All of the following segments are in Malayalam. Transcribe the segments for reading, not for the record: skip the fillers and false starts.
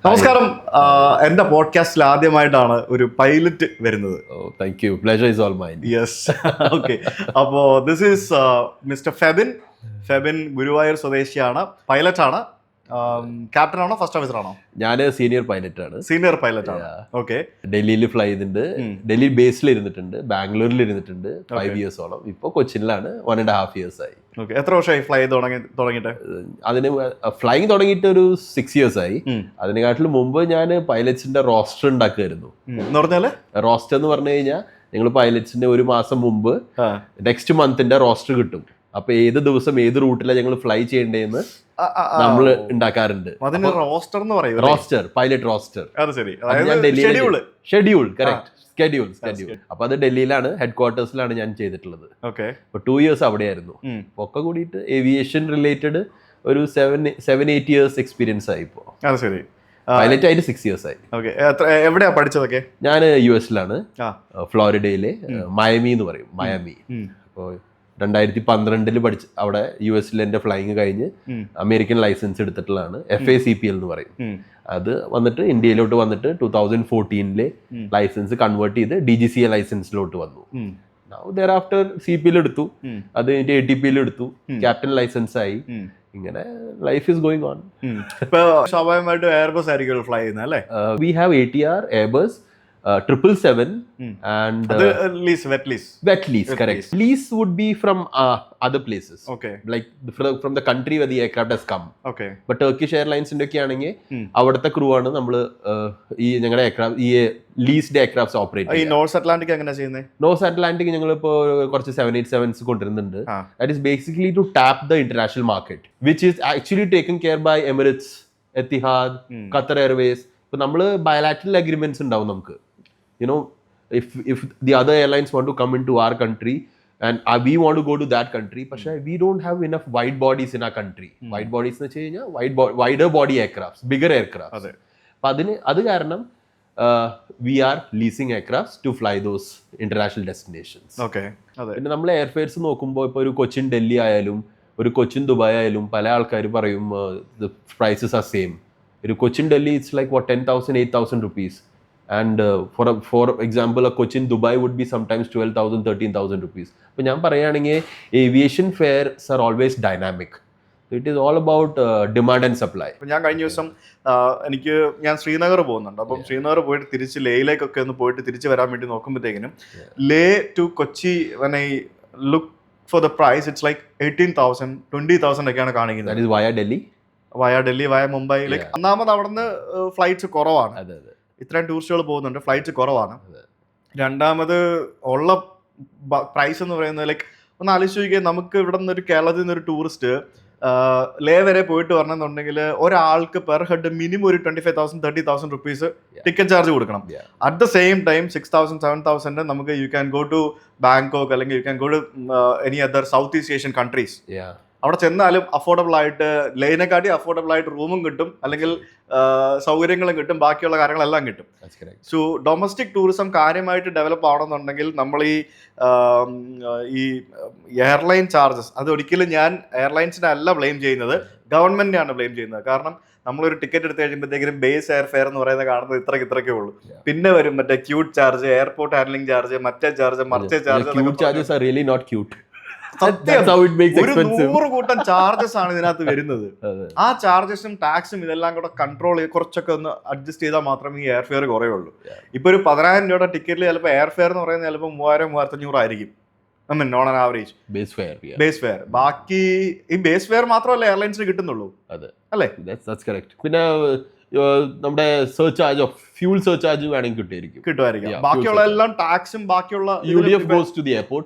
നമസ്കാരം. എന്റെ പോഡ്കാസ്റ്റിൽ ആദ്യമായിട്ടാണ് ഒരു പൈലറ്റ് വരുന്നത്. Thank you. Pleasure is all mine. Yes. Okay. അപ്പോ this is mister Febin Guruvayur സ്വദേശിയാണ്, പൈലറ്റാണ്. ക്യാപ്റ്റൻ ആണോ ഫസ്റ്റ് ഓഫീസർ ആണോ? ഞാൻ സീനിയർ പൈലറ്റ് ആണ്. സീനിയർ പൈലറ്റ് ആണ്. ഓക്കെ. ഡൽഹിയിൽ ഫ്ലൈ ചെയ്തിട്ടുണ്ട്, ഡൽഹി ബേസിൽ ഇരുന്നിട്ടുണ്ട്, ബാംഗ്ലൂരിൽ ഇരുന്നിട്ടുണ്ട് 5 ഇയേഴ്സോളം. ഇപ്പോൾ കൊച്ചിനിലാണ് 1.5 years ആയി. ഓക്കെ. എത്ര വർഷമായി ഫ്ലൈ തുടങ്ങിയിട്ട്? അതിന് ഫ്ലൈങ് തുടങ്ങിയിട്ട് ഒരു 6 years ആയി. അതിനെക്കാട്ടിലും മുമ്പ് ഞാൻ പൈലറ്റ്സിന്റെ റോസ്റ്റർ ഉണ്ടാക്കുമായിരുന്നു. എന്ന് പറഞ്ഞാല് റോസ്റ്റർ എന്ന് പറഞ്ഞു കഴിഞ്ഞാൽ നിങ്ങൾ പൈലറ്റ്സിന്റെ ഒരു മാസം മുമ്പ് നെക്സ്റ്റ് മന്തിന്റെ റോസ്റ്റർ കിട്ടും. അപ്പൊ ഏത് ദിവസം ഏത് റൂട്ടിലാണ് ഞങ്ങൾ ഫ്ലൈ ചെയ്യേണ്ടതെന്ന് നമ്മൾ ഉണ്ടാക്കാറുണ്ട്. Roster, pilot roster. Schedule, correct. Schedule. അപ്പൊ അത് ഡൽഹിയിലാണ്, ഹെഡ് ക്വാർട്ടേഴ്സിലാണ് ഞാൻ ചെയ്തിട്ടുള്ളത്. അപ്പൊ 2 years അവിടെയായിരുന്നു. ഒക്കെ കൂടിയിട്ട് ഏവിയേഷൻ റിലേറ്റഡ് ഒരു 7-8 years എക്സ്പീരിയൻസ് ആയി. ഇപ്പോ പൈലറ്റ് ആയിട്ട് 6 years ആയി. എവിടെയാ പഠിച്ചതൊക്കെ? ഞാൻ US-ലാണ്, ഫ്ലോറിഡയിലെ മയാമി എന്ന് പറയും, മയാമി. അപ്പോൾ 2012 പഠിച്ച് അവിടെ US-ൽ എൻ്റെ ഫ്ലൈങ് കഴിഞ്ഞ് അമേരിക്കൻ ലൈസൻസ് എടുത്തിട്ടുള്ളതാണ്. FACPL എന്ന് പറയും. അത് വന്നിട്ട് ഇന്ത്യയിലോട്ട് വന്നിട്ട് 2014 ലൈസൻസ് കൺവേർട്ട് ചെയ്ത് DGCA ലൈസൻസിലോട്ട് വന്നു. thereafter CPL എടുത്തു, അത് കഴിഞ്ഞിട്ട് ATPL എടുത്തു, ക്യാപ്റ്റൻ ലൈസൻസ് ആയി. ഇങ്ങനെ ലൈഫ് ഈസ് ഗോയിങ് ഓൺ. സ്വാഭാവികമായിട്ടും എയർബസ് ആയിരിക്കും ഫ്ലൈ ചെയ്യുന്നത് അല്ലേ? We have ATR, Airbus, 777 and wet lease, correct. Lease would be from other places, okay, like from the country where the aircraft has come. Okay. But Turkish Airlines ന്റെ ഒക്കെ ആണെങ്കിൽ അവിടുത്തെ ക്രൂ ആണ് നമ്മൾ ഈ ഞങ്ങളുടെ എയർക്രാഫ്റ്റ്, ഈ ലീസ്ഡ് എയർക്രാഫ്റ്റ്സ് ഓപ്പറേറ്റ് ചെയ്യുന്നത്. ഈ നോർത്ത് അറ്റ്ലാന്റിക് എങ്ങനെ ചെയ്യുന്നത്? നോർത്ത് അറ്റ്ലാന്റിക് ഞങ്ങൾ ഇപ്പോൾ കുറച്ച് 787s കൊണ്ടുവരുന്നുണ്ട്. That is basically to tap the international market, which is actually taken care by Emirates, Etihad, Qatar Airways. ഇപ്പൊ നമ്മൾ ബയലാറ്ററൽ അഗ്രിമെന്റ്സ് ഉണ്ടാവും നമുക്ക്. You know, if the other airlines want to come into our country and we want to go to that country, but we don't have enough wide bodies in our country. Wide bodies എന്ന് വെച്ച് കഴിഞ്ഞാൽ wider body aircrafts, bigger aircrafts. അപ്പോൾ അത് കാരണം we are leasing aircrafts to fly those international destinations. പിന്നെ നമ്മൾ എയർഫെയർസ് നോക്കുമ്പോൾ ഇപ്പോൾ ഒരു കൊച്ചിൻ ഡൽഹി ആയാലും ഒരു കൊച്ചിൻ ദുബായ് ആയാലും പല ആൾക്കാർ പറയും the prices are same. ഒരു Cochin Delhi it's like 10,000, 8,000 rupees. And for example, a Cochin Dubai would be sometimes 12,000, 13,000 rupees. അപ്പോൾ ഞാൻ പറയുകയാണെങ്കിൽ aviation fairs are always dynamic. It is all about demand and supply. ഞാൻ കഴിഞ്ഞ ദിവസം ഞാൻ ശ്രീനഗർ പോകുന്നുണ്ട്. അപ്പം ശ്രീനഗർ പോയിട്ട് തിരിച്ച് ലേയിലേക്കൊക്കെ ഒന്ന് പോയിട്ട് തിരിച്ച് വരാൻ വേണ്ടി നോക്കുമ്പോഴത്തേക്കിനും ലേ ടു Kochi when I look for the price, it's like 18,000, 20,000 ഒക്കെയാണ് കാണിക്കുന്നത്. That is via Delhi, via Mumbai. Like ഒന്നാമത് അവിടുന്ന് ഫ്ലൈറ്റ്സ് കുറവാണ്. ഇത്രയും ടൂറിസ്റ്റുകൾ പോകുന്നുണ്ട്, ഫ്ലൈറ്റ്സ് കുറവാണ്. രണ്ടാമത് ഉള്ള പ്രൈസ് എന്ന് പറയുന്നത് ലൈക്ക് ഒന്ന് ആലോചിക്കുക, നമുക്ക് ഇവിടെ നിന്ന് കേരളത്തിൽ നിന്നൊരു ടൂറിസ്റ്റ് ലേ വരെ പോയിട്ട് വരണമെന്നുണ്ടെങ്കിൽ ഒരാൾക്ക് പെർ ഹെഡ് മിനിമം ഒരു 25,000, 30,000 റുപ്പീസ് ടിക്കറ്റ് ചാർജ് കൊടുക്കണം. അറ്റ് ദ സെയിം ടൈം 6,000, 7,000 നമുക്ക് you can go to Bangkok അല്ലെങ്കിൽ you can go to any other south east Asian countries. അവിടെ ചെന്നാലും അഫോർഡബിൾ ആയിട്ട്, ലൈനെക്കാട്ടി അഫോർഡബിൾ ആയിട്ട് റൂമും കിട്ടും, അല്ലെങ്കിൽ സൗകര്യങ്ങളും കിട്ടും, ബാക്കിയുള്ള കാര്യങ്ങളെല്ലാം കിട്ടും. സോ ഡൊമസ്റ്റിക് ടൂറിസം കാര്യമായിട്ട് ഡെവലപ്പ് ആവണമെന്നുണ്ടെങ്കിൽ നമ്മൾ ഈ എയർലൈൻ ചാർജസ്, അത് ഒരിക്കലും ഞാൻ എയർലൈൻസിനെ അല്ല ബ്ലെയിം ചെയ്യുന്നത്, ഗവൺമെന്റിനെയാണ് ബ്ലെയിം ചെയ്യുന്നത്. കാരണം നമ്മളൊരു ടിക്കറ്റ് എടുത്ത് കഴിയുമ്പോഴത്തേക്കും ബേസ് എയർ ഫെയർ എന്ന് പറയുന്നത് കാണുന്നത് ഇത്രയൊക്കെ ഉള്ളൂ. പിന്നെ വരും മറ്റേ cute charge, airport handling charge, മറ്റേ ചാർജ്, മറിച്ചേ ചാർജ്. ഒരു 100 കൂട്ടം ചാർജസ് ആണ് ഇതിനകത്ത് വരുന്നത്. ആ ചാർജസും ടാക്സും ഇതെല്ലാം കൂടെ കൺട്രോൾ ചെയ്ത് കുറച്ചൊക്കെ ഒന്ന് അഡ്ജസ്റ്റ് ചെയ്താൽ മാത്രമേ ഈ എയർ ഫെയർ കുറയുള്ളൂ. ഇപ്പൊ ഒരു 10,000 രൂപയുടെ ടിക്കറ്റിൽ ചിലപ്പോൾ എയർ ഫെയർ എന്ന് പറയുന്നത് ചിലപ്പോൾ 3,000, 3,500 ആയിരിക്കും. Non an average base fair. ബാക്കി ഈ ബേസ് ഫെയർ മാത്രമല്ല എയർലൈൻസിന് കിട്ടുന്നുള്ളൂ, അല്ലേ? പിന്നെ നമ്മുടെ സർചാർജ് ഓഫ് ഫ്യൂൽ സർചാർജ് വേണമെങ്കിൽ കിട്ടുമായിരിക്കും. ബാക്കിയുള്ള എല്ലാം ടാക്സും ബാക്കിയുള്ള UDF goes to the airport,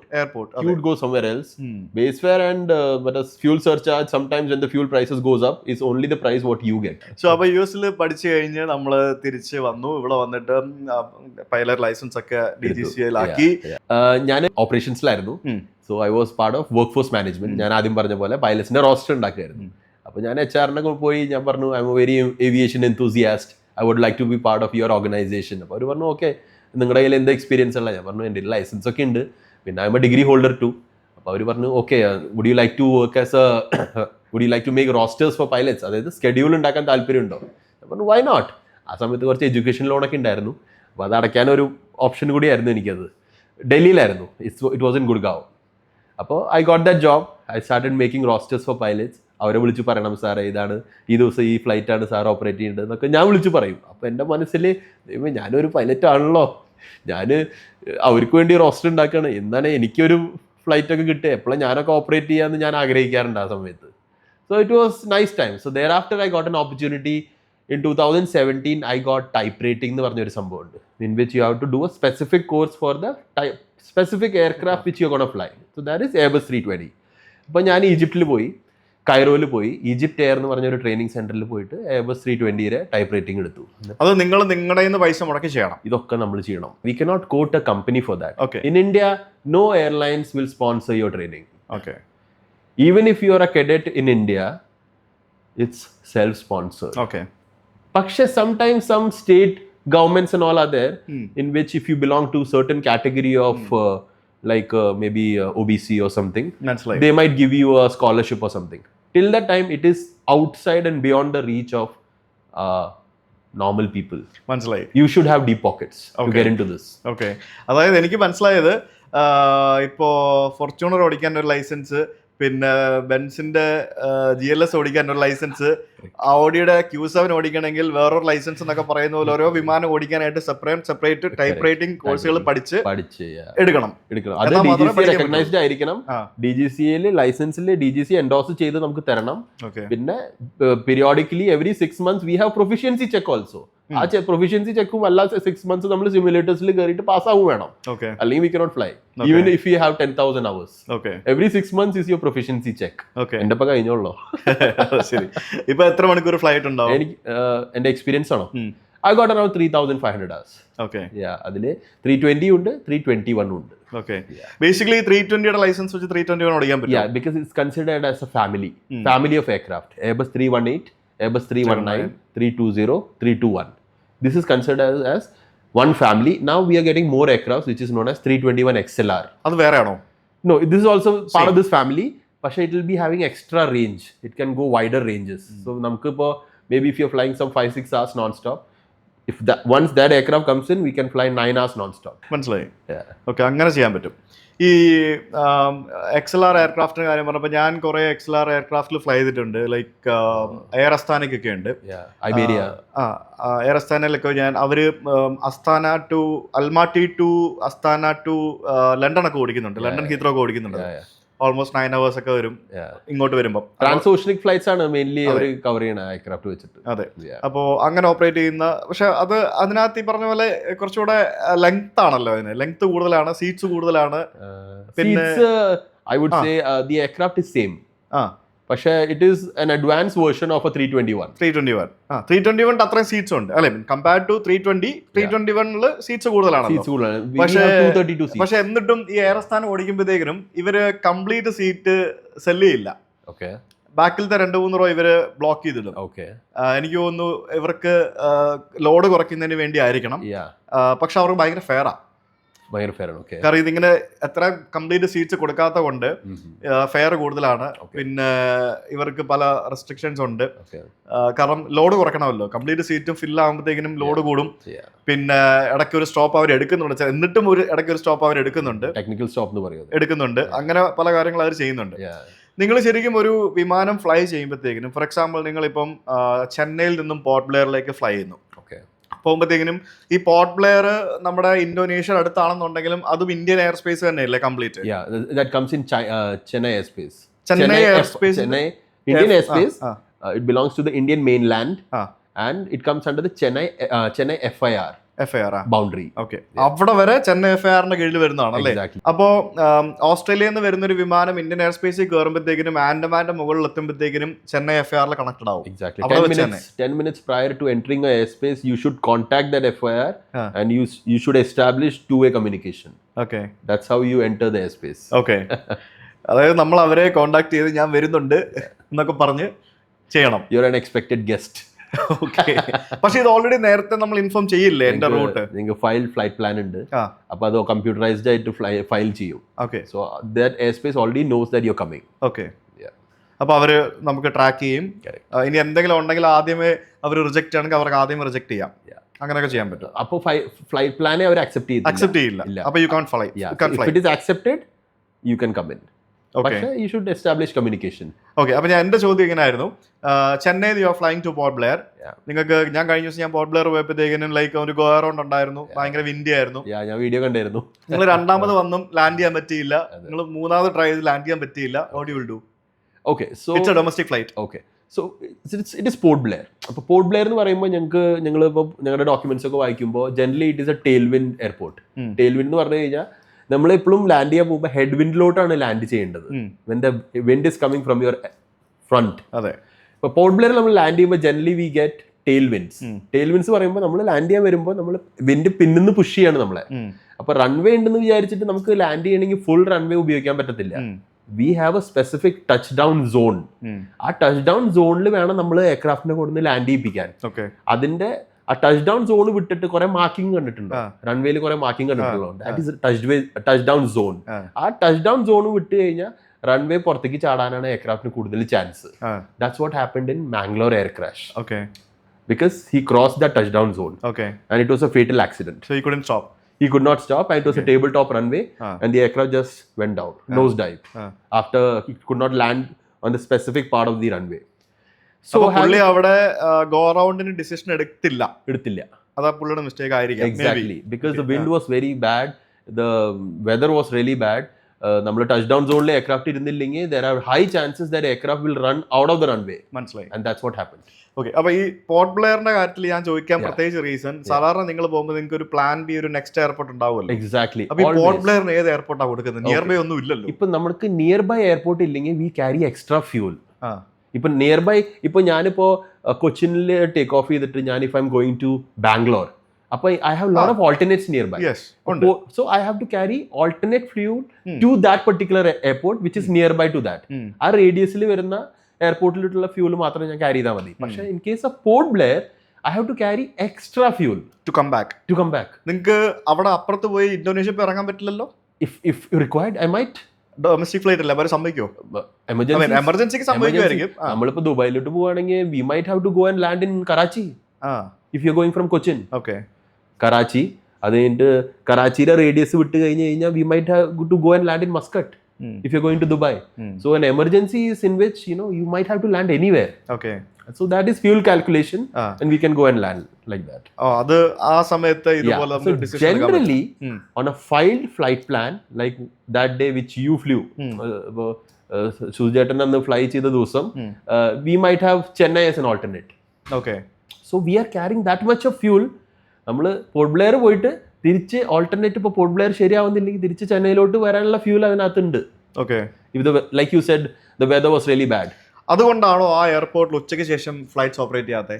fuel goes somewhere else. Base fare and but as fuel surcharge, sometimes when the fuel prices goes up, is only the price what you get. So അപ്പോൾ US-ൽ പഠിച്ചു കഴിഞ്ഞ് നമ്മൾ തിരിച്ച് വന്നു, ഇവിടെ വന്നിട്ട് പൈലറ്റ് ലൈസൻസ് ഒക്കെ DGCA-ലാക്കി. ഞാൻ ഓപ്പറേഷൻസിലായിരുന്നു. So I was part of workforce management. ഞാൻ ആദ്യം പറഞ്ഞ പോലെ പൈലറ്റ്സിന്റെ റോസ്റ്റർ ഉണ്ടാക്കുമായിരുന്നു. അപ്പോൾ ഞാൻ HR-നെ പോയി ഞാൻ പറഞ്ഞു I'm a very aviation enthusiast, I would like to be part of your organisation. അപ്പോൾ അവർ പറഞ്ഞു ഓക്കെ, നിങ്ങളുടെ കയ്യിൽ എന്താ എക്സ്പീരിയൻസ് ഉള്ള? ഞാൻ പറഞ്ഞു എൻ്റെ ലൈസൻസ് ഒക്കെ ഉണ്ട്, പിന്നെ I'm a degree holder too. അപ്പോൾ അവർ പറഞ്ഞു okay, would you like to work as would you like to make rosters for pilots, അതായത് സ്കെഡ്യൂൾ ഉണ്ടാക്കാൻ താല്പര്യമുണ്ടോ? ഞാൻ പറഞ്ഞു വൈ നോട്ട്. ആ സമയത്ത് കുറച്ച് എഡ്യൂക്കേഷൻ ലോണൊക്കെ ഉണ്ടായിരുന്നു. അപ്പോൾ അത് അടയ്ക്കാനൊരു ഓപ്ഷൻ കൂടിയായിരുന്നു എനിക്കത്. ഡൽഹിയിലായിരുന്നു, ഇറ്റ് വാസ് ഇൻ ഗുഡ്ഗാവ്. അപ്പോൾ I got that job. I started making rosters for pilots. അവരെ വിളിച്ച് പറയണം, സാറേ ഇതാണ് ഈ ദിവസം ഈ ഫ്ലൈറ്റാണ് സാർ ഓപ്പറേറ്റ് ചെയ്യേണ്ടത് എന്നൊക്കെ ഞാൻ വിളിച്ച് പറയും. അപ്പോൾ എൻ്റെ മനസ്സിൽ ഞാനൊരു പൈലറ്റ് ആണല്ലോ, ഞാൻ അവർക്ക് വേണ്ടി റോസ്റ്റർ ഉണ്ടാക്കുകയാണ്, എന്താണ് എനിക്കൊരു ഫ്ലൈറ്റൊക്കെ കിട്ടുക, എപ്പോഴും ഞാനൊക്കെ ഓപ്പറേറ്റ് ചെയ്യാമെന്ന് ഞാൻ ആഗ്രഹിക്കാറുണ്ട് ആ സമയത്ത്. So it was nice time. So thereafter I got an opportunity in 2017. I got type rating എന്ന് പറഞ്ഞൊരു സംഭവമുണ്ട്, in which you have to do a specific course for the specific aircraft which you gonna fly. So that is Airbus 320. അപ്പോൾ ഞാൻ ഈജിപ്തിൽ പോയി, കൈറോയിൽ പോയി, ഈജിപ്റ്റ് എയർ എന്ന് പറഞ്ഞൊരു ട്രെയിനിങ് സെന്ററിൽ പോയിട്ട് എയർബസ് 320 ടൈപ്പ് റേറ്റിംഗ് എടുത്തു. അത് നിങ്ങൾ നിങ്ങളുടെ പൈസ മുടക്കി ചെയ്യണം. ഇതൊക്കെ നമ്മൾ ചെയ്യണം. We cannot got a company for that. Okay. In India no airlines will sponsor your training. Okay. Even if you are a cadet in India, it's self-sponsored. Okay. പക്ഷെ sometimes some state governments and all are there in which if you belong to certain category of maybe OBC or something, മനസ്സിലായി. they might give you a scholarship or something. Till that time it is outside and beyond the reach of normal people. മനസ്സിലായി. You should have deep pockets to get into this. Okay, അതായത് എനിക്ക് മനസ്സിലായത് ഇപ്പോൾ ഫോർച്യൂണർ ഓടിക്കാൻ ഒരു ലൈസൻസ്, പിന്നെ ബെൻസിന്റെ GLS ഓടിക്കാൻ ഒരു ലൈസൻസ്, ഓഡിയുടെ Q7 ഓടിക്കണമെങ്കിൽ വേറൊരു ലൈസൻസ് എന്നൊക്കെ പറയുന്ന പോലെ ഓരോ വിമാനം ഓടിക്കാനായിട്ട് സെപ്പറേറ്റ് ടൈപ്പ് റൈറ്റിംഗ് കോഴ്സുകൾ പഠിച്ച് എടുക്കണം. അത് DGCA റെക്കഗ്നൈസ്ഡ് ആയിരിക്കണം. DGCA ലൈസൻസിൽ DGC എൻഡോസ് ചെയ്ത് നമുക്ക് തരണം. പിന്നെ periodically every 6 months we have proficiency check also. ആ പ്രൊഫിഷ്യൻസി ചെക്കും എല്ലാ 6 months നമ്മൾ സിമുലേറ്റേഴ്സിൽ കയറിയിട്ട് പാസ്സാവും വേണം, അല്ലെങ്കിൽ we cannot fly even if you have 10,000 hours. Every 6 months is your proficiency check. എന്റെ ഇപ്പൊ കഴിഞ്ഞോളൂ. ശരി, ഇപ്പൊ എത്ര മണിക്കൂർ ഫ്ലൈറ്റ് ഉണ്ടാവും? എനിക്ക് എന്റെ എക്സ്പീരിയൻസ് ആണോ? I got around 3,500 hours. Okay. Yeah, അതില് 320 ഉണ്ട്, 321 ഉണ്ട്. Okay. Basically 320 ലൈസൻസ് വെച്ച് 321 ഓടിക്കാൻ പറ്റും. Yeah, because it's considered as a family of aircraft. Airbus 318, Airbus 319, 320, 321. This is considered as one family. Now we are getting more aircraft which is known as 321 XLR. അത് വേറെ ആണോ? No, this is also part of this family, പക്ഷേ it will be having extra range. It can go wider ranges. So നമുക്ക് ഇപ്പോൾ maybe if you're flying some 5-6 hours non-stop, if once that aircraft comes in, we can fly 9 hours non-stop. മനസ്സിലായി. ഓക്കെ, അങ്ങനെ ചെയ്യാൻ പറ്റും. ഈ XLR എയർക്രാഫ്റ്റിന്റെ കാര്യം പറഞ്ഞപ്പോൾ ഞാൻ കുറെ XLR എയർക്രാഫ്റ്റിൽ ഫ്ലൈ ചെയ്തിട്ടുണ്ട്. ലൈക്ക് എയർ അസ്താനയ്ക്കൊക്കെ ഉണ്ട്. എയർ അസ്താനയിലൊക്കെ അവര് Astana to Almaty to Astana to London ഒക്കെ ഓടിക്കുന്നുണ്ട്. ലണ്ടൻ ഹീത്രോ ഒക്കെ ഓടിക്കുന്നുണ്ട്. ഓൾമോസ്റ്റ് 9 hours ഒക്കെ വരും ഇങ്ങോട്ട് വരുമ്പോൾ. ട്രാൻസോഷ്യനിക് ഫ്ലൈറ്റ്സ് ആണ് മെയിൻലി അവർ കവർ ചെയ്യണ എയർക്രാഫ്റ്റ് വെച്ചിട്ട്. അതെ, അപ്പോൾ അങ്ങനെ ഓപ്പറേറ്റ് ചെയ്യുന്ന, പക്ഷെ അത് അതിനകത്ത് ഈ പറഞ്ഞ പോലെ കുറച്ചുകൂടെ ലെങ്ത് ആണല്ലോ, അതിന് ലെങ്ത് കൂടുതലാണ്, സീറ്റ്സ് കൂടുതലാണ്. പിന്നെ I would say the aircraft is same, പക്ഷേ it is an advanced version of a 321. 321 അത്രയും സീറ്റ്സ് ഉണ്ട് അല്ലെ, കമ്പയർഡ് ടു 321 സീറ്റ്സ് കൂടുതലാണ്. പക്ഷെ എന്നിട്ടും ഈ എയർസ്ഥാനം ഓടിക്കുമ്പോഴത്തേക്കും ഇവര് കംപ്ലീറ്റ് സീറ്റ് സെല്ല് ചെയ്യില്ല. ബാക്കിലത്തെ 2-3 റോ ഇവര് ബ്ലോക്ക് ചെയ്തിടും. എനിക്ക് തോന്നുന്നു ഇവർക്ക് ലോഡ് കുറയ്ക്കുന്നതിന് വേണ്ടി ആയിരിക്കണം. പക്ഷെ അവർക്ക് ഭയങ്കര ഫെയറാ. കാരണം ഇതിങ്ങനെ എത്ര കംപ്ലീറ്റ് സീറ്റ്സ് കൊടുക്കാത്ത കൊണ്ട് ഫെയർ കൂടുതലാണ്. പിന്നെ ഇവർക്ക് പല റെസ്ട്രിക്ഷൻസ് ഉണ്ട്. കാരണം ലോഡ് കുറയ്ക്കണമല്ലോ, കംപ്ലീറ്റ് സീറ്റും ഫില്ല് ആകുമ്പോഴത്തേക്കിനും ലോഡ് കൂടും. പിന്നെ ഇടയ്ക്ക് ഒരു സ്റ്റോപ്പ് അവർ എടുക്കുന്നുണ്ട്, എന്നിട്ടും ഇടയ്ക്ക് ഒരു സ്റ്റോപ്പ് അവർ എടുക്കുന്നുണ്ട്, ടെക്നിക്കൽ സ്റ്റോപ്പ് എന്ന് പറയുന്നത് എടുക്കുന്നുണ്ട്. അങ്ങനെ പല കാര്യങ്ങൾ അവർ ചെയ്യുന്നുണ്ട്. നിങ്ങൾ ശരിക്കും ഒരു വിമാനം ഫ്ലൈ ചെയ്യുമ്പോഴത്തേക്കിനും, ഫോർ എക്സാമ്പിൾ നിങ്ങളിപ്പം ചെന്നൈയിൽ നിന്നും പോർട്ട് ബ്ലെയറിലേക്ക് ഫ്ലൈ ചെയ്യുന്നു. പോകുമ്പോഴത്തേക്കിനും ഈ പോർട്ട് ബ്ലെയർ നമ്മുടെ ഇന്തോനേഷ്യ അടുത്താണെന്നുണ്ടെങ്കിലും അതും ഇന്ത്യൻ എയർ സ്പേസ് തന്നെയല്ലേ complete? Chennai airspace, Indian airspace. It belongs to the Indian mainland and it comes under the Chennai FIR boundary. Okay. അവിടെ വരെ ചെന്നൈ FIR-ന്റെ കീഴിൽ വരുന്നതാണ് അല്ലേ? അപ്പോൾ ഓസ്ട്രേലിയയിൽ നിന്ന് വരുന്ന ഒരു വിമാനം ഇന്ത്യൻ എയർ സ്പേസിൽ കയറുമ്പോഴത്തേക്കിനും ആൻഡമാന്റെ മുകളിൽ എത്തുമ്പോഴത്തേക്കിനും ചെന്നൈ FIR-ൽ കണക്റ്റഡ് ആവും. Exactly. 10 minutes prior to entering a airspace, you should contact that FIR and you should establish two-way communication. Okay. That's how you enter the airspace. Okay. അതായത് നമ്മൾ അവരെ കോണ്ടാക്ട് ചെയ്ത് ഞാൻ വരുന്നുണ്ട് എന്നൊക്കെ പറഞ്ഞ് ചെയ്യണം. You're an expected guest. പക്ഷെ ഇത് ഓൾറെഡി നേരത്തെ നമ്മൾ ഇൻഫോം ചെയ്യില്ലേ എന്റെ റൂട്ട്? നിങ്ങൾക്ക് ഫ്ലൈറ്റ് പ്ലാൻ ഉണ്ട്, അപ്പൊ അത് കമ്പ്യൂട്ടറൈസ്ഡ് ആയിട്ട് ഫയൽ ചെയ്യും. Okay, so that air space already knows that you are coming. Okay, അപ്പോൾ അവർ നമുക്ക് ട്രാക്ക് ചെയ്യും. ഇനി എന്തെങ്കിലും ഉണ്ടെങ്കിൽ ആദ്യമേ അവർ റിജക്റ്റ് ആണെങ്കിൽ അവർക്ക് ആദ്യമേ റിജക്ട് ചെയ്യാം. അങ്ങനെയൊക്കെ ചെയ്യാൻ പറ്റും. അപ്പോൾ ഫ്ലൈറ്റ് പ്ലാനെ അവർ അക്സെപ്റ്റ് ചെയ്യില്ല. അപ്പോൾ you can fly. If it is accepted, you can come in. പക്ഷേ you should establish communication. Okay. അപ്പോൾ എൻ്റെ ചോദ്യം ഇങ്ങനെ ആയിരുന്നു, Chennai you are flying two port Blair. നിങ്ങൾക്ക് ഞാൻ കഴിഞ്ഞ ദിവസം ഞാൻ പോർട്ട് ബ്ലെയർ പോയപ്പോഴത്തേക്കും ലൈക്ക് ഒരു ഗോ അറൗണ്ട് ഉണ്ടായിരുന്നു, ഭയങ്കര വിൻഡി ആയിരുന്നു. ഞാൻ വീഡിയോ കണ്ടായിരുന്നു. നിങ്ങൾ രണ്ടാമത് വന്നും ലാൻഡ് ചെയ്യാൻ പറ്റിയില്ല, നിങ്ങൾ മൂന്നാമത് ട്രൈ ചെയ്ത് ലാൻഡ് ചെയ്യാൻ പറ്റിയില്ല. What you will do? Okay, so it's A domestic flight. Okay, so it is port Blair. അപ്പോൾ പോർട്ട് ബ്ലെയർ എന്ന് പറയുമ്പോൾ ഞങ്ങളിപ്പോൾ ഞങ്ങളുടെ ഡോക്യുമെന്റ്സ് ഒക്കെ വായിക്കുമ്പോൾ generally it is a tail wind airport. Tail wind എന്ന് പറഞ്ഞു കഴിഞ്ഞാൽ നമ്മളെപ്പോഴും ലാൻഡ് ചെയ്യാൻ പോകുമ്പോൾ ഹെഡ് വിൻഡിലോട്ടാണ് ലാൻഡ് ചെയ്യേണ്ടത്. When the wind is coming from your front. അതെ. ഇപ്പോൾ പോർട്ട് ബ്ലെയർ നമ്മൾ ലാൻഡ് ചെയ്യുമ്പോൾ generally we get tail winds. Tail winds പറയുമ്പോൾ നമ്മൾ ലാൻഡ് ചെയ്യാൻ വരുമ്പോൾ നമ്മൾ വിൻഡ് പിന്നിന്ന് പുഷ് ചെയ്യാണ് നമ്മളെ. അപ്പോൾ റൺവേ ഉണ്ടെന്ന് വിചാരിച്ചിട്ട് നമുക്ക് ലാൻഡ് ചെയ്യണമെങ്കിൽ ഫുൾ റൺവേ ഉപയോഗിക്കാൻ പറ്റത്തില്ല. V have A specific touch down zone. ആ ടച്ച് ഡൗൺ സോണിൽ വേണം നമ്മൾ എയർക്രാഫ്റ്റിനെ കൊടുന്ന് ലാൻഡ് ചെയ്യിപ്പിക്കാൻ. അതിന്റെ ആ ടച്ച് ഡൗൺ സോൺ വിട്ടിട്ട് കുറെ മാർക്കിംഗ് കണ്ടിട്ടുണ്ടോ? റൺവേയിൽ കുറെ മാർക്കിംഗ് കണ്ടിട്ടുള്ളൂ. That is touch down zone. ആ ടച്ച് ഡൗൺ സോൺ വിട്ട് കഴിഞ്ഞാൽ റൺവേ പുറത്തേക്ക് ചാടാനാണ് എയർക്രാഫ്റ്റിന് കൂടുതൽ chance. That's what happened in Mangalore air crash. Because he crossed that touchdown zone. And it was a fatal accident. So he couldn't stop. He could not stop, and it was a tabletop runway, and the aircraft just went down, nosedived. After he could not land on the specific part of the runway. So പുള്ളി അവിടെ ഗോ അറൗണ്ടിന് ഡിസിഷൻ എടുത്തില്ല. അതാ പുള്ളിയുടെ മിസ്റ്റേക്ക് ആയിരിക്കും. Exactly, because the wind was very bad, the weather was really bad. നമ്മൾ ടച്ച് ഡൗൺ സോണിൽ aircraft ഇരുന്നില്ലെങ്കിൽ there are high chances that aircraft will run out of the runway. മനസ്സിലായി. And that's what happened. Okay. അപ്പൊ ഈ പോർട്ട് ബ്ലെയറിന്റെ കാര്യത്തിൽ ഞാൻ ചോദിക്കാൻ പ്രത്യേകിച്ച് റീസൺ, സാധാരണ നിങ്ങൾ പോകുമ്പോൾ നിങ്ങൾക്ക് ഒരു പ്ലാൻ ബി, ഒരു നെക്സ്റ്റ് എയർപോർട്ട് ഉണ്ടാവുമല്ലോ. എക്സാക്ട്ലി. അപ്പൊ ഈ പോർട്ട് ബ്ലെയറിന് ഏത് എയർപോർട്ടാണ് കൊടുക്കുന്നത്? നിയർ ബൈ ഒന്നും ഇല്ലല്ലോ. ഇപ്പൊ നമുക്ക് നിയർ ബൈ എയർപോർട്ട് ഇല്ലെങ്കിൽ വി ക്യാരി എക്സ്ട്രാ ഫ്യൂൽ. ഇപ്പൊ നിയർ ബൈ, ഇപ്പൊ ഞാനിപ്പോ കൊച്ചിനിൽ ടേക്ക് ഓഫ് ചെയ്തിട്ട് ഞാൻ if I am going to Bangalore, അപ്പൊ I have lot of alternates nearby. So I have to carry alternate fuel to that particular airport which is nearby to that. ആ റേഡിയസിൽ വരുന്ന എയർപോർട്ടിലുള്ള ഫ്യൂൽ മാത്രം ഞാൻ ക്യാരി ചെയ്താൽ മതി. പക്ഷേ in case of Port Blair I have to carry extra fuel to come back. നിങ്ങൾക്ക് അവിടെ അപ്പുറത്ത് പോയി ഇന്തോനേഷ്യ പോയി ഇറങ്ങാൻ പറ്റില്ലല്ലോ. If required I might. Domestic flight അല്ല, സമ്മതിക്കോ? എമർജൻസിക്ക് സംഭവിക്കുമായിരിക്കും. നമ്മളിപ്പോ ദുബായിലോട്ട് പോവുകയാണെങ്കിൽ we might have to go and land in Karachi if you going from Cochin. Okay. Karachi, അത് കഴിഞ്ഞിട്ട് കറാച്ചിയുടെ റേഡിയസ് വിട്ട് കഴിഞ്ഞ് കഴിഞ്ഞാൽ we might have to go and land in Muscat if you're going to Dubai. So an emergency is in which you might have to land anywhere. Okay. So that is fuel calculation, and we can go and land like that. അത് ആ സമയത്ത് ഇതുപോലെ നമ്മൾ ഡിസിഷൻ എടുക്കാൻ പറ്റും. Generally on a filed flight plan like that day which you flew, സുജേട്ടൻ അന്ന് ഫ്ലൈ ചെയ്ത ദിവസം we might have Chennai as an alternate. Okay. So we are carrying that much of fuel. നമ്മൾ പോർട്ട് ബ്ലെയർ പോയിട്ട് തിരിച്ച് ഓൾട്ടർനേറ്റ് ഇപ്പോൾ പോർട്ട് ബ്ലെയർ ശരിയാവുന്നില്ലെങ്കിൽ തിരിച്ച് ചെന്നൈയിലോട്ട് വരാനുള്ള ഫ്യൂൽ അതിനകത്തുണ്ട്. Okay. Like you said the weather was really bad. അതുകൊണ്ടാണോ ആ എയർപോർട്ടിൽ ഉച്ചയ്ക്ക് ശേഷം ഫ്ലൈറ്റ്സ് ഓപ്പറേറ്റ് ചെയ്യാത്തത്?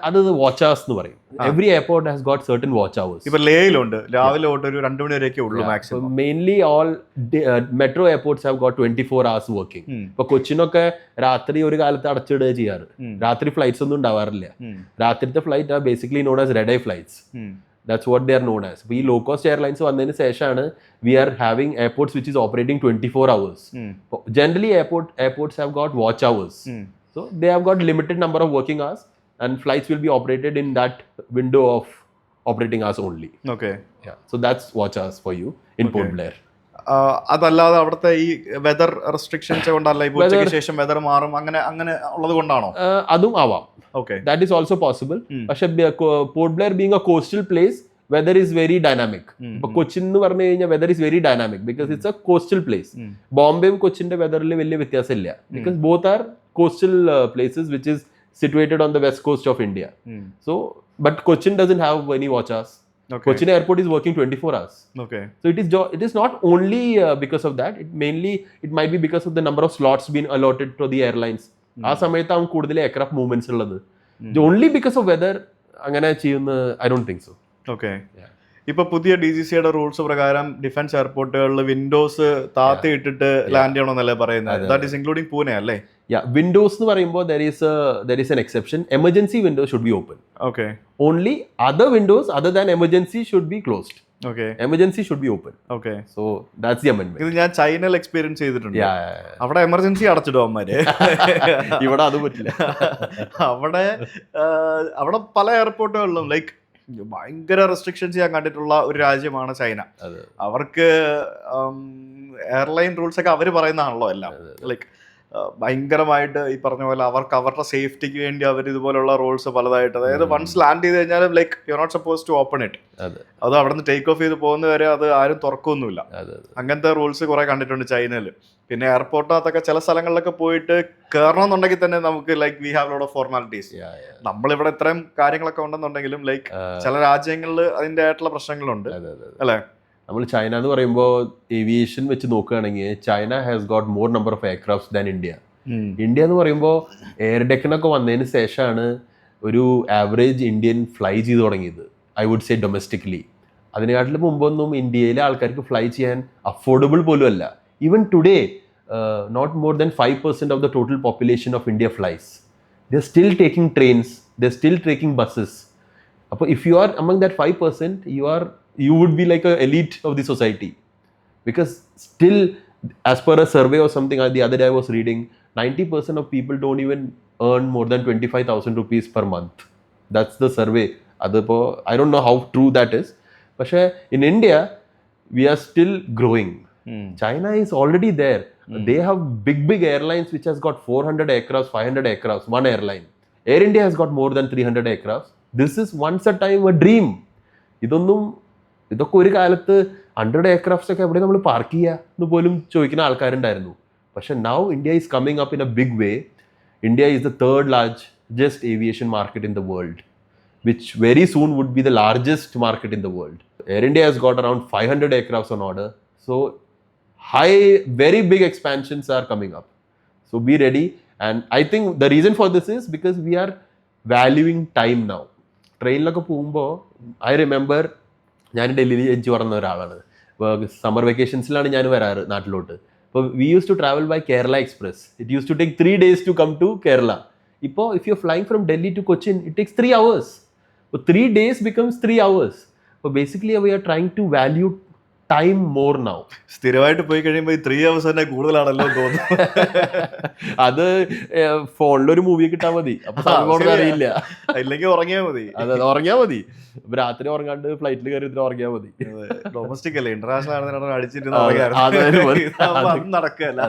അത് വാച്ച് അവേഴ്സ് എന്ന് പറയും. Every airport has got certain watch hours. ഇപ്പൊ ലേയിലുണ്ട് രാവിലെ തൊട്ട് ഒരു 2 മണി വരെയൊക്കെ ഉള്ളൂ maximum. Mainly all metro airports have got 24 hours working. ഇപ്പൊ കൊച്ചിനൊക്കെ രാത്രി ഒരു കാലത്ത് അടച്ചിടുക ചെയ്യാറ്. രാത്രി ഫ്ലൈറ്റ്സ് ഒന്നും ഉണ്ടാവാറില്ല. രാത്രിത്തെ flight are basically known as red I flights. That's what they are known as. ഈ low cost airlines വന്നതിന് ശേഷമാണ് we are having airports which is operating 24 hours. Generally airports have got watch hours. So they have got limited number of working hours and flights will be operated in that window of operating hours only. Okay. Yeah. So that's watch hours for you in Port Blair. അതല്ലാതെ അവിടുത്തെ ഈ വെതർ റെസ്ട്രിക്ഷൻസ് കൊണ്ടല്ല ഇപ്പോൾ ഉച്ചയ്ക്ക് ശേഷം വെതർ മാറും അങ്ങനെ ഉള്ളത് കൊണ്ടാണോ? അതും ആവാം. Okay. That is also possible. പക്ഷേ Port Blair being a coastal place, weather is very dynamic. ഇപ്പൊ കൊച്ചിൻ എന്ന് പറഞ്ഞു കഴിഞ്ഞാൽ weather is very dynamic because it's a coastal place. ബോംബെയും കൊച്ചിന്റെ വെതറിൽ വലിയ വ്യത്യാസമില്ല because both are coastal places which is situated on the west coast of India. So but Cochin doesn't have any watch hours. Okay. Cochin airport is working 24 hours. Okay. So it is not only because of that. It might be because of the number of slots being allotted to the airlines. ആ സമയത്താണ് കൂടുതൽ എയർക്രാഫ്റ്റ് മൂവ്മെന്റ്സ് ഉള്ളത്. ഓൺലി ബിക്കോസ് ഓഫ് വെദർ അങ്ങനെ ചെയ്യുന്ന I don't think so. Okay. ഇപ്പൊ പുതിയ DGCA റൂൾസ് പ്രകാരം ഡിഫൻസ് എയർപോർട്ടുകളിൽ വിൻഡോസ് താത്തി ഇട്ടിട്ട് ലാൻഡ് ചെയ്യണമെന്നല്ലേ പറയുന്നത്? ദാറ്റ് ഈസ് ഇൻക്ലൂഡിംഗ് പൂനെ അല്ലേ? വിൻഡോസ് എന്ന് പറയുമ്പോൾ there is an exception. Emergency windows should be open. Okay. Only other windows other than emergency should be closed. Okay emergency should be open. Okay so that's the amendment. ഇത് ഞാൻ ചൈനയിൽ എക്സ്പീരിയൻസ് ചെയ്തിട്ടുണ്ട്. അവിടെ എമർജൻസി അടച്ചിടും അവന്മാര്. ഇവിടെ അത് പറ്റില്ല. അവിടെ പല എയർപോർട്ടുകളിലും ലൈക്ക് ഭയങ്കര റെസ്ട്രിക്ഷൻസ് ഞാൻ കണ്ടിട്ടുള്ള ഒരു രാജ്യമാണ് ചൈന. അവർക്ക് എയർലൈൻ റൂൾസ് ഒക്കെ അവർ പറയുന്നതാണല്ലോ എല്ലാം. ലൈക്ക് ഭയങ്കരമായിട്ട് ഈ പറഞ്ഞ പോലെ അവർക്ക് അവരുടെ സേഫ്റ്റിക്ക് വേണ്ടി അവർ ഇതുപോലുള്ള റൂൾസ് പലതായിട്ട്, അതായത് വൺസ് ലാൻഡ് ചെയ്ത് കഴിഞ്ഞാൽ like you not suppose to open it. അത് അവിടെ നിന്ന് ടേക്ക് ഓഫ് ചെയ്ത് പോകുന്നവരെ അത് ആരും തുറക്കൊന്നുമില്ല. അങ്ങനത്തെ റൂൾസ് കുറെ കണ്ടിട്ടുണ്ട് ചൈനയിൽ. പിന്നെ എയർപോർട്ടിനകത്തൊക്കെ ചില സ്ഥലങ്ങളിലൊക്കെ പോയിട്ട് കയറണമെന്നുണ്ടെങ്കിൽ തന്നെ നമുക്ക് like we have lot of formalities. നമ്മളിവിടെ ഇത്രയും കാര്യങ്ങളൊക്കെ ഉണ്ടെന്നുണ്ടെങ്കിലും ലൈക്ക് ചില രാജ്യങ്ങളിൽ അതിൻ്റെ ആയിട്ടുള്ള പ്രശ്നങ്ങളുണ്ട് അല്ലേ. നമ്മൾ ചൈന എന്ന് പറയുമ്പോൾ ഏവിയേഷൻ വെച്ച് നോക്കുകയാണെങ്കിൽ China has got more number of aircrafts than India. India എന്ന് പറയുമ്പോൾ എയർ ഡെക്കിനൊക്കെ വന്നതിന് ശേഷമാണ് ഒരു ആവറേജ് ഇന്ത്യൻ ഫ്ലൈ ചെയ്ത് തുടങ്ങിയത്. I would say domestically. അതിനെക്കാട്ടിലും മുമ്പൊന്നും ഇന്ത്യയിലെ ആൾക്കാർക്ക് ഫ്ലൈ ചെയ്യാൻ അഫോർഡബിൾ പോലും അല്ല. Even today not more than 5% of the total population of India flies. They are still taking trains, they are still taking buses. അപ്പോൾ if you are among that 5%, you would be like a elite of the society, because still as per a survey or something the other day I was reading, 90% of people don't even earn more than 25,000 rupees per month. That's the survey. Adapo I don't know how true that is, but in India we are still growing. China is already there. They have big airlines which has got 400 aircrafts, 500 aircrafts, one airline. Air India has got more than 300 aircrafts. This is once a time a dream. ഇതൊക്കെ ഒരു കാലത്ത് 100 എയർക്രാഫ്റ്റ്സ് ഒക്കെ എവിടെ നമ്മൾ പാർക്ക് ചെയ്യുക എന്ന് പോലും ചോദിക്കുന്ന ആൾക്കാരുണ്ടായിരുന്നു. പക്ഷെ now India is coming up in a big way. India is the third largest aviation market in the world, which very soon would be the largest market in the world. Air India has got around 500 aircrafts on order. So very big expansions are coming up. So be ready. And I think the reason for this is because we are valuing time now. ട്രെയിനിലൊക്കെ പോകുമ്പോൾ ഐ റിമെമ്പർ, ഞാൻ ഡൽഹിയിൽ ജനിച്ച് വളർന്ന ഒരാളാണ്. ഇപ്പോൾ സമ്മർ വെക്കേഷൻസിലാണ് ഞാൻ വരാറ് നാട്ടിലോട്ട്. അപ്പോൾ we use to travel by Kerala express. It use to take 3 days to come to Kerala. ഇപ്പോൾ if you flying from Delhi to Cochin it takes 3 hours. അപ്പോൾ 3 days becomes 3 hours. അപ്പോൾ basically we are trying to value time more now. സ്ഥിരമായിട്ട് പോയി കഴിയുമ്പോൾ 3 hours തന്നെ കൂടുതലാണല്ലോ തോന്നുന്നു. അത് ഫോണിലൊരു മൂവി കിട്ടാൻ മതി, അപ്പൊ അറിയില്ല. ഇല്ലെങ്കിൽ ഉറങ്ങിയാൽ മതി. അതെ, ഉറങ്ങിയാൽ മതി. രാത്രി ഉറങ്ങാണ്ട് ഫ്ലൈറ്റിൽ കയറി ഉറങ്ങിയാൽ മതി. ഡൊമസ്റ്റിക് അല്ലേ, ഇന്റർനാഷണൽ അടിച്ചിട്ട് നടക്കല്ല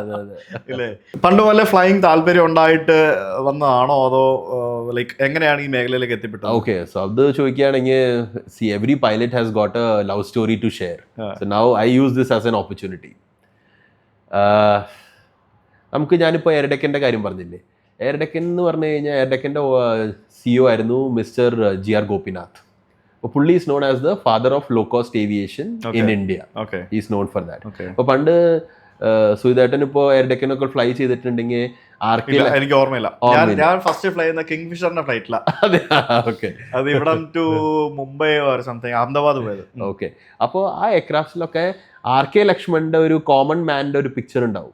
അല്ലേ. പണ്ട് പോലെ ഫ്ലൈയിങ് താല്പര്യം ഉണ്ടായിട്ട് വന്നതാണോ അതോ ലൈക്ക് എങ്ങനെയാണ് ഈ മേഖലയിലേക്ക് എത്തിപ്പെട്ടത്? ഓക്കെ, സോ അത് ചോദിക്കുകയാണെങ്കിൽ see every pilot has got a love story to share. So now I use this as an opportunity. നമുക്ക് ഞാനിപ്പോൾ എയർഡെക്കിൻ്റെ കാര്യം പറഞ്ഞില്ലേ. എയർഡെക്കൻ എന്ന് പറഞ്ഞു കഴിഞ്ഞാൽ എയർഡെക്കിൻ്റെ CEO ആയിരുന്നു മിസ്റ്റർ GR ഗോപിനാഥ്. അപ്പോൾ പുള്ളി is known as the father of low cost aviation in India. Is known for that. അപ്പോൾ പണ്ട് സുഹിതേട്ടൻ ഇപ്പോൾ എയർഡെക്കിനൊക്കെ ഫ്ലൈ ചെയ്തിട്ടുണ്ടെങ്കിൽ എനിക്ക് ഓർമ്മയില്ല. ഞാൻ ഫസ്റ്റ് ഫ്ലൈ ചെയ്യുന്ന കിങ് ഫിഷറിന്റെ ഫ്ലൈറ്റിലാണ്. അത് ഇവിടെ ടു മുംബൈ സംതിങ് അഹമ്മദാബാദ് പോയത്. ഓക്കെ, അപ്പോൾ ആ എയർക്രാഫ്റ്റിലൊക്കെ RK ലക്ഷ്മണന്റെ ഒരു കോമൺ മാൻ്റെ ഒരു പിക്ചർ ഉണ്ടാവും.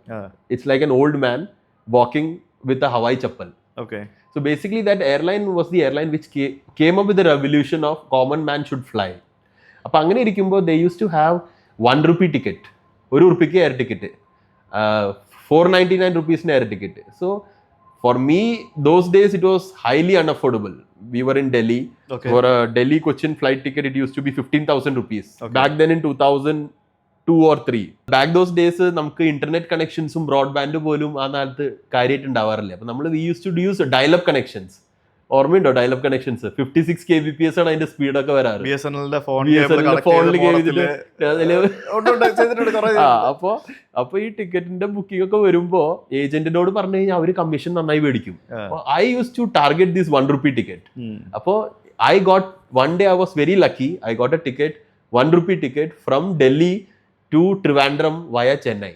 It's like an old man walking with a Hawaii chappal. Okay. So basically that airline was the airline which came up with the revolution of common man should fly. അപ്പോൾ അങ്ങനെ ഇരിക്കുമ്പോൾ they used to have 1 rupee ticket. 1 രൂപയ്ക്ക് air ticket, 499 rupees air ticket. So for me those days it was highly unaffordable. We were in Delhi. For a Delhi Cochin flight ticket it used to be 15,000 rupees. Back then in 2002 or 3. Back those days നമുക്ക് ഇന്റർനെറ്റ് കണക്ഷൻസും ബ്രോഡ്ബാൻഡ് പോലും ആ നാളത്ത് കാര്യമായിട്ട് ഉണ്ടാവാറില്ല. അപ്പോൾ നമ്മൾ we use to use dialup connections. ഓർമ്മയുണ്ടോ ഡയലപ്പ് കണക്ഷൻസ്? 56 kbps ആണ് അതിന്റെ സ്പീഡൊക്കെ വരാറ്. അപ്പൊ ഈ ടിക്കറ്റിന്റെ ബുക്കിംഗ് ഒക്കെ വരുമ്പോ ഏജന്റിനോട് പറഞ്ഞു കഴിഞ്ഞാൽ അവര് കമ്മീഷൻ നന്നായി മേടിക്കും. I use to target this 1 rupee ticket. അപ്പോ I got one day I was very lucky. I got a ticket, 1 rupee ticket from Delhi to Trivandrum via Chennai.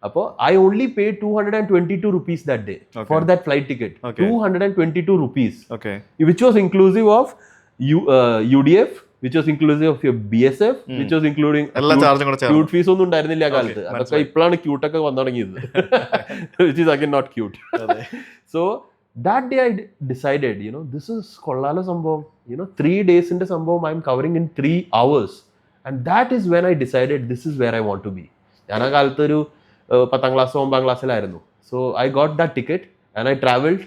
Appo I only paid 222 rupees that day for that flight ticket. 222 rupees. Okay. Which was inclusive of UDF, which was inclusive of your BSF, which was including cute fees ഒന്നും ഉണ്ടായിരുന്നില്ല ആ കാലത്ത്. അതൊക്കെ ഇപ്പോഴാണ് ക്യൂട്ട് ഒക്കെ വന്നു തുടങ്ങിയത്. Which is again not cute. So that day I decided, this is കൊള്ളാലോ സംഭവം. 3 days ന്റെ സംഭവം I am covering in 3 hours. And that is when I decided this is where I want to be. ഞാൻ ആ കാലത്ത് ഒരു 10th ക്ലാസ് 9th ക്ലാസ്സിലായിരുന്നു. So I got that ticket and I travelled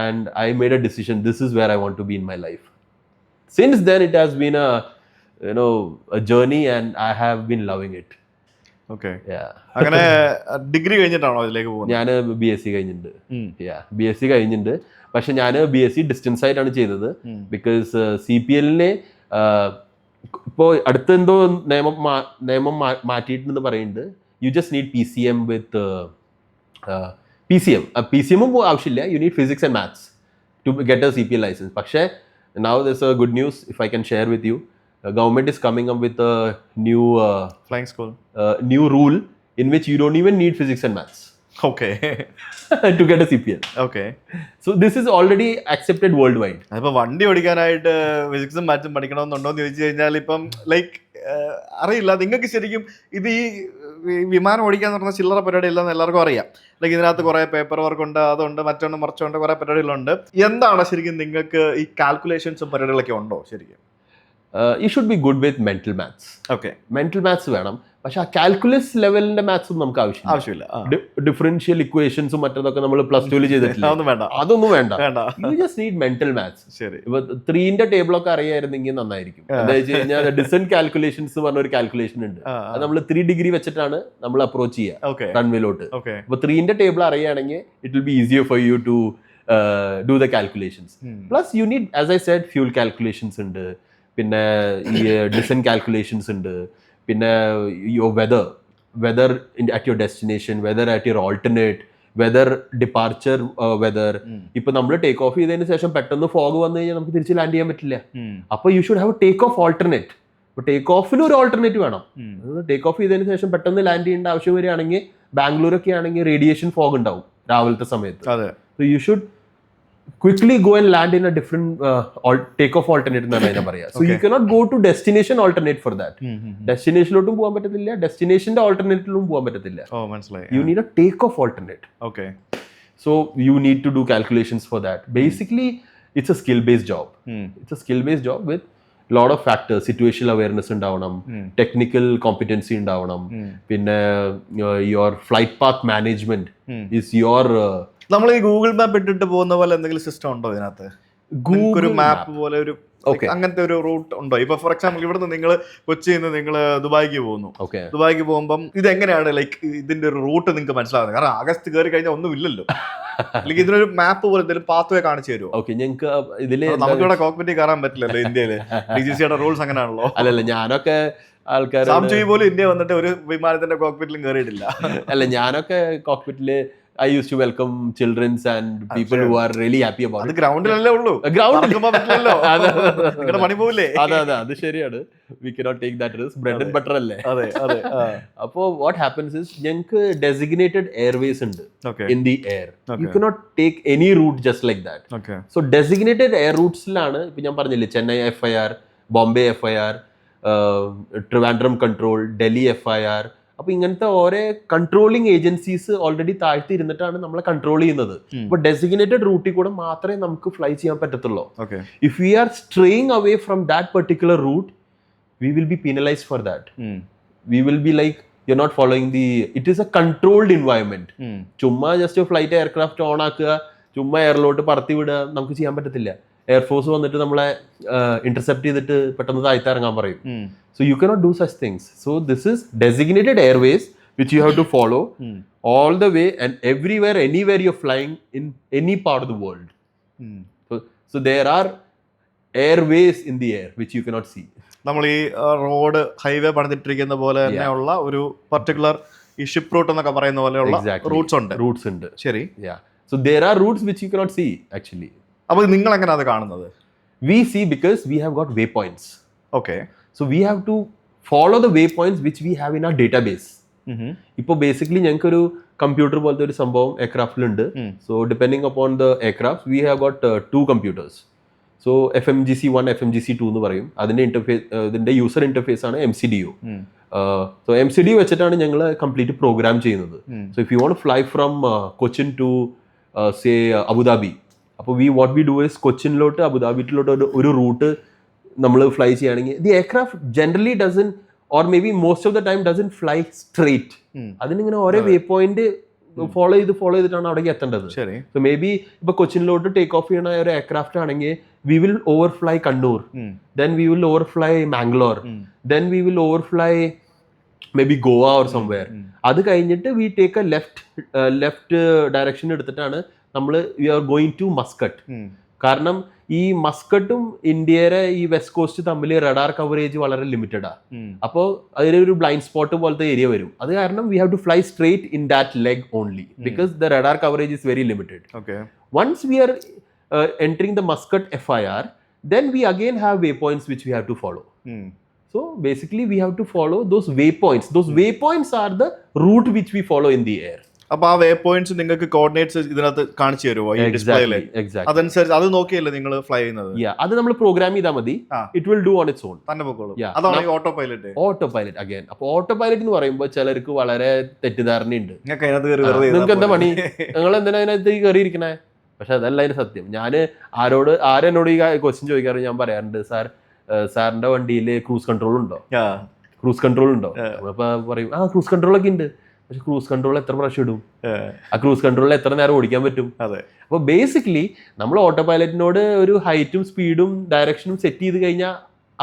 and I made a decision this is where I want to be in my life. Since then it has been a journey and I have been loving it. Okay. Yeah. അങ്ങനെ ഡിഗ്രി കഴിഞ്ഞിട്ടാണോ അതിലേക്ക് പോകുന്നത്? ഞാൻ BSc കഴിഞ്ഞിട്ടുണ്ട്. BSc കഴിഞ്ഞിട്ടുണ്ട്. പക്ഷെ ഞാൻ BSc ഡിസ്റ്റൻസ് ആയിട്ടാണ് ചെയ്തത്. ബിക്കോസ് CPL-നെ ഇപ്പോൾ അടുത്ത് എന്തോ നിയമം മാറ്റിയിട്ടുണ്ടെന്ന് പറയുന്നുണ്ട്. You just need PCM with PCM ആവശ്യമില്ല. You need physics and maths to get a CPL licence. പക്ഷേ now there's a good news if I can share with you. Government is coming up with a new flying school new rule in which you don't even need physics and maths. Okay. To get a CPL. Okay. So this is already accepted worldwide. അപ്പോൾ വണ്ടി ഓടിക്കാനായിട്ട് ഫിസിക്സും മാത്സും പഠിക്കണമെന്നുണ്ടോ എന്ന് ചോദിച്ചു കഴിഞ്ഞാൽ ഇപ്പം ലൈക്ക് അറിയില്ല. നിങ്ങൾക്ക് ശരിക്കും ഇത് ഈ വിമാനം ഓടിക്കാന്ന് പറഞ്ഞ ചില്ലറ പരിപാടി ഇല്ലെന്ന് എല്ലാവർക്കും അറിയാം. ലൈക്ക് ഇതിനകത്ത് കുറേ പേപ്പർ വർക്ക് ഉണ്ട്, അതുണ്ട്, മറ്റുണ്ട്, മറിച്ചുണ്ട്, കുറേ പരിപാടികളുണ്ട്. എന്താണ് ശരിക്കും നിങ്ങൾക്ക് ഈ കാൽക്കുലേഷൻസും പരിപാടികളൊക്കെ ഉണ്ടോ ശരിക്കും? You should be good with mental maths. Okay. Mental maths വേണം. പക്ഷെ ആ കാൽക്കുലസ് ലെവലിന്റെ മാത്സും നമുക്ക് ആവശ്യമില്ല. ഡിഫറൻഷ്യൽ ഇക്വേഷൻസും മറ്റതൊക്കെ നമ്മൾ +2 ചെയ്തിട്ടില്ല. അതൊന്നും വേണ്ട. U just need mental maths. ഇപ്പൊ 3ന്റെ ടേബിളൊക്കെ അറിയായിരുന്നെങ്കിൽ നന്നായിരിക്കും. എന്താ വെച്ച് കഴിഞ്ഞാൽ ഡിസെന്റ് കാൽക്കുലേഷൻസ് പറഞ്ഞ ഒരു കാൽക്കുലേഷൻ ഉണ്ട്. അത് നമ്മൾ 3 ഡിഗ്രി വെച്ചിട്ടാണ് നമ്മൾ അപ്രോച്ച് ചെയ്യുക റൺവേയിലോട്ട്. അപ്പൊ 3ന്റെ ടേബിൾ അറിയുകയാണെങ്കിൽ it will be easier for you to do the calculations. Plus you need as I said fuel calculations ഉണ്ട്, പിന്നെ ഈ ഡിസെന്റ് കാൽക്കുലേഷൻസ് ഉണ്ട്, പിന്നെ your weather at your destination, weather at your alternate, weather departure weather. ഇപ്പൊ നമ്മൾ ടേക്ക് ഓഫ് ചെയ്തതിന് ശേഷം പെട്ടെന്ന് ഫോഗ് വന്നു കഴിഞ്ഞാൽ നമുക്ക് തിരിച്ച് ലാൻഡ് ചെയ്യാൻ പറ്റില്ല. അപ്പൊ you should have take off alternate. അപ്പൊ ടേക്ക് ഓഫിന് ഒരു ഓൾട്ടർനേറ്റ് വേണം. ടേക്ക് ഓഫ് ചെയ്തതിന് ശേഷം പെട്ടെന്ന് ലാൻഡ് ചെയ്യേണ്ട ആവശ്യം വരികയാണെങ്കിൽ ബാംഗ്ലൂരൊക്കെ ആണെങ്കിൽ റേഡിയേഷൻ ഫോഗ് ഉണ്ടാവും രാവിലത്തെ സമയത്ത്. So you should quickly go and land in a different take-off alternate എന്നാണ് അതിനെ പറയുക. So you cannot go to destination alternate for that. ഡെസ്റ്റിനേഷനിലോട്ടും പോകാൻ പറ്റത്തില്ല, ഡെസ്റ്റിനേഷന്റെ ഓൾട്ടർനേറ്റിലും പോകാൻ പറ്റത്തില്ല. You need a take-off alternate. Okay. So you need to do calculations for that. Basically, it's a skill-based job. It's a skill-based job with lot of factors. Situational awareness ഉണ്ടാവണം, technical competency ഉണ്ടാവണം, പിന്നെ your flight path management is your നമ്മൾ ഈ ഗൂഗിൾ മാപ്പ് ഇട്ടിട്ട് പോകുന്ന പോലെ എന്തെങ്കിലും സിസ്റ്റം ഉണ്ടോ ഇതിനകത്ത്? ഒരു മാപ്പ് പോലെ ഒരു അങ്ങനത്തെ ഒരു റൂട്ട് ഉണ്ടോ? ഇപ്പൊ ഫോർ എക്സാമ്പിൾ ഇവിടുന്ന് നിങ്ങൾ കൊച്ചിയിൽ നിന്ന് നിങ്ങൾ ദുബായിക്ക് പോകുന്നു. ദുബായിക്ക് പോകുമ്പം ഇതെങ്ങനെയാണ് ലൈക്ക് ഇതിന്റെ ഒരു റൂട്ട് നിങ്ങൾക്ക് മനസ്സിലാവുന്നത്? കാരണം ആഗസ്റ്റ് കയറി കഴിഞ്ഞാൽ ഒന്നും ഇല്ലല്ലോ. അല്ലെങ്കിൽ ഇതിനൊരു മാപ്പ് പോലെ എന്തെങ്കിലും പാത്ത് വേ കാണിച്ചു തരുമോ? ഞങ്ങൾക്ക് ഇതില് നമുക്കിവിടെ കോക്പിറ്റിൽ കയറാൻ പറ്റില്ലല്ലോ ഇന്ത്യയില്. DGCയുടെ റൂൾസ് അങ്ങനെയാണല്ലോ. അല്ലല്ല, ഞാനൊക്കെ ആൾക്കാർ പോലും ഇന്ത്യ വന്നിട്ട് ഒരു വിമാനത്തിന്റെ കോക്പിറ്റിലും കയറിയിട്ടില്ല. അല്ല, ഞാനൊക്കെ കോക്പിറ്റില് I used to welcome children and people who are really happy about it. ഗ്രൗണ്ടിലല്ലേ ഉള്ളൂ, അത് ശരിയാണ്. We cannot take that risk. Bread and butter അല്ലേ. അപ്പോ what happens is ഞങ്ങൾക്ക് designated airways ഉണ്ട് in the air. You cannot take any route just like that. So designated air routesലാണ് ഇപ്പൊ ഞാൻ പറഞ്ഞില്ലേ, Chennai FIR, Bombay FIR, Trivandrum control, Delhi FIR. അപ്പൊ ഇങ്ങനത്തെ ഓരോ കൺട്രോളിങ് ഏജൻസീസ് ഓൾറെഡി താഴ്ത്തി ഇരുന്നിട്ടാണ് നമ്മളെ കൺട്രോൾ ചെയ്യുന്നത്. അപ്പൊ ഡെസിഗ്നേറ്റഡ് റൂട്ടിൽ കൂടെ മാത്രമേ നമുക്ക് ഫ്ലൈ ചെയ്യാൻ പറ്റത്തുള്ളൂ. If we are straying away from that particular route, we will be penalised for that. We will be like you are not following the, it is a controlled environment. ചുമ്മാ ജസ്റ്റ് ഫ്ലൈറ്റ് എയർക്രാഫ്റ്റ് ഓൺ ആക്കുക, ചുമ്മാ എയറിലോട്ട് പറത്തി വിടുക, നമുക്ക് ചെയ്യാൻ പറ്റത്തില്ല. എയർഫോഴ്സ് വന്നിട്ട് നമ്മളെ ഇന്റർസെപ്റ്റ് ചെയ്തിട്ട് പെട്ടെന്ന് താഴ്ത്തി ഇറങ്ങാൻ പറയും. So you cannot do such things. So this is designated airways which you have to follow all the way and everywhere, anywhere you're flying in any part of the world. So there are airways in the air which you cannot see. നമ്മൾ ഈ റോഡ് ഹൈവേ പണിതിട്ടിരിക്കുന്ന പോലെ തന്നെയുള്ള ഒരു പർട്ടിക്കുലർ ഈ ഷിപ്പ് റൂട്ട് എന്നൊക്കെ പറയുന്ന പോലെയുള്ള റൂട്ട്സ് ഉണ്ട്. ശരി. So there are routes which you cannot see actually. അപ്പോൾ നിങ്ങൾ എങ്ങനെ അത് കാണുന്നത്? We see because we have got waypoints. Okay. So we have to follow the waypoints which we have in our database. ഇപ്പോൾ ബേസിക്കലി ഞങ്ങൾക്കൊരു കമ്പ്യൂട്ടർ പോലത്തെ ഒരു സംഭവം എയർക്രാഫ്റ്റിലുണ്ട്. So depending upon the aircraft we have got 2 computers. So FMGC1, FMGC2 എന്ന് പറയും. അതിന്റെ ഇന്റർഫേസ്, ഇതിന്റെ യൂസർ ഇന്റർഫേസ് ആണ് MCDO. സോ MCDO വെച്ചിട്ടാണ് ഞങ്ങൾ കംപ്ലീറ്റ് പ്രോഗ്രാം ചെയ്യുന്നത്. So if you want fly from Cochin to say Abu Dhabi, അപ്പോൾ വാട്ട് വി ഡു ഇസ് കൊച്ചിനിലോട്ട് അബുദാബിയിലോട്ട് ഒരു റൂട്ട് നമ്മൾ ഫ്ലൈ ചെയ്യുകയാണെങ്കിൽ the aircraft generally doesn't or maybe most of the time doesn't fly straight. അതിനിങ്ങനെ ഓരോ വേ പോയിന്റ് ഫോളോ ചെയ്തിട്ടാണ് അവിടേക്ക് എത്തേണ്ടത്. സോ മേ ബി ഇപ്പൊ കൊച്ചിനിലോട്ട് ടേക്ക് ഓഫ് ചെയ്യണ ഒരു എയർക്രാഫ്റ്റ് ആണെങ്കിൽ we will overfly Kannur, then we will overfly Mangalore, then we will overfly maybe Goa or somewhere. അത് കഴിഞ്ഞിട്ട് we take a left direction എടുത്തിട്ടാണ് നമ്മൾ we are going to Muscat. കാരണം ഈ മസ്കട്ടും ഇന്ത്യയുടെ ഈ വെസ്റ്റ് കോസ്റ്റ് തമ്മിൽ റഡാർ കവറേജ് വളരെ ലിമിറ്റഡാ. അപ്പോൾ അതിലൊരു ബ്ലൈൻഡ് സ്പോട്ട് പോലത്തെ ഏരിയ വരും. അത് കാരണം we have to fly straight in that leg only because the radar coverage is very limited. Once we are entering the Muscat FIR, then we again have waypoints which we have to follow. So basically we have to follow those waypoints. Those waypoints are the route which we follow in the air. അപ്പൊ ആ വേ പോയിന്റ്സ് നിങ്ങൾക്ക് കോർഡിനേറ്റ്സ് ഇതിനകത്ത് കാണിച്ചു തരുമോ ഈ ഡിസ്പ്ലേയില്? അതനുസരിച്ച് അത് നോക്കിയല്ലേ നിങ്ങൾ ഫ്ലൈ ചെയ്യുന്നത്? അത് നമ്മൾ പ്രോഗ്രാം ചെയ്താൽ മതി, it will do on its on, തന്നെ പൊക്കോളും. അതാണ് auto pilot. Auto pilot again. അപ്പൊ ഓട്ടോ പൈലറ്റ് എന്ന് പറയുമ്പോൾ ചിലർക്ക് വളരെ തെറ്റിദ്ധാരണയുണ്ട്. നിങ്ങൾക്ക് എന്താ പണി, നിങ്ങൾ എന്തിനാ അതിനകത്ത് കയറിയിരിക്കണേ? പക്ഷെ അതല്ല അതിന്റെ സത്യം. ആരെന്നോട് ഈ ക്വസ്റ്റ്യൻ ചോദിക്കാറ് ഞാൻ പറയാറുണ്ട്, സാറിന്റെ വണ്ടിയിൽ ക്രൂസ് കൺട്രോൾ ഉണ്ടോ? അപ്പൊ പറയും ക്രൂസ് കൺട്രോൾ ഒക്കെ ഉണ്ട്. പക്ഷെ ക്രൂസ് കൺട്രോൾ എത്ര പ്രാവശ്യം ഇടും? ആ ക്രൂസ് കൺട്രോളിൽ എത്ര നേരം ഓടിക്കാൻ പറ്റും? അപ്പോൾ ബേസിക്കലി നമ്മൾ ഓട്ടോ പൈലറ്റിനോട് ഒരു ഹൈറ്റും സ്പീഡും ഡയറക്ഷനും സെറ്റ് ചെയ്ത് കഴിഞ്ഞാൽ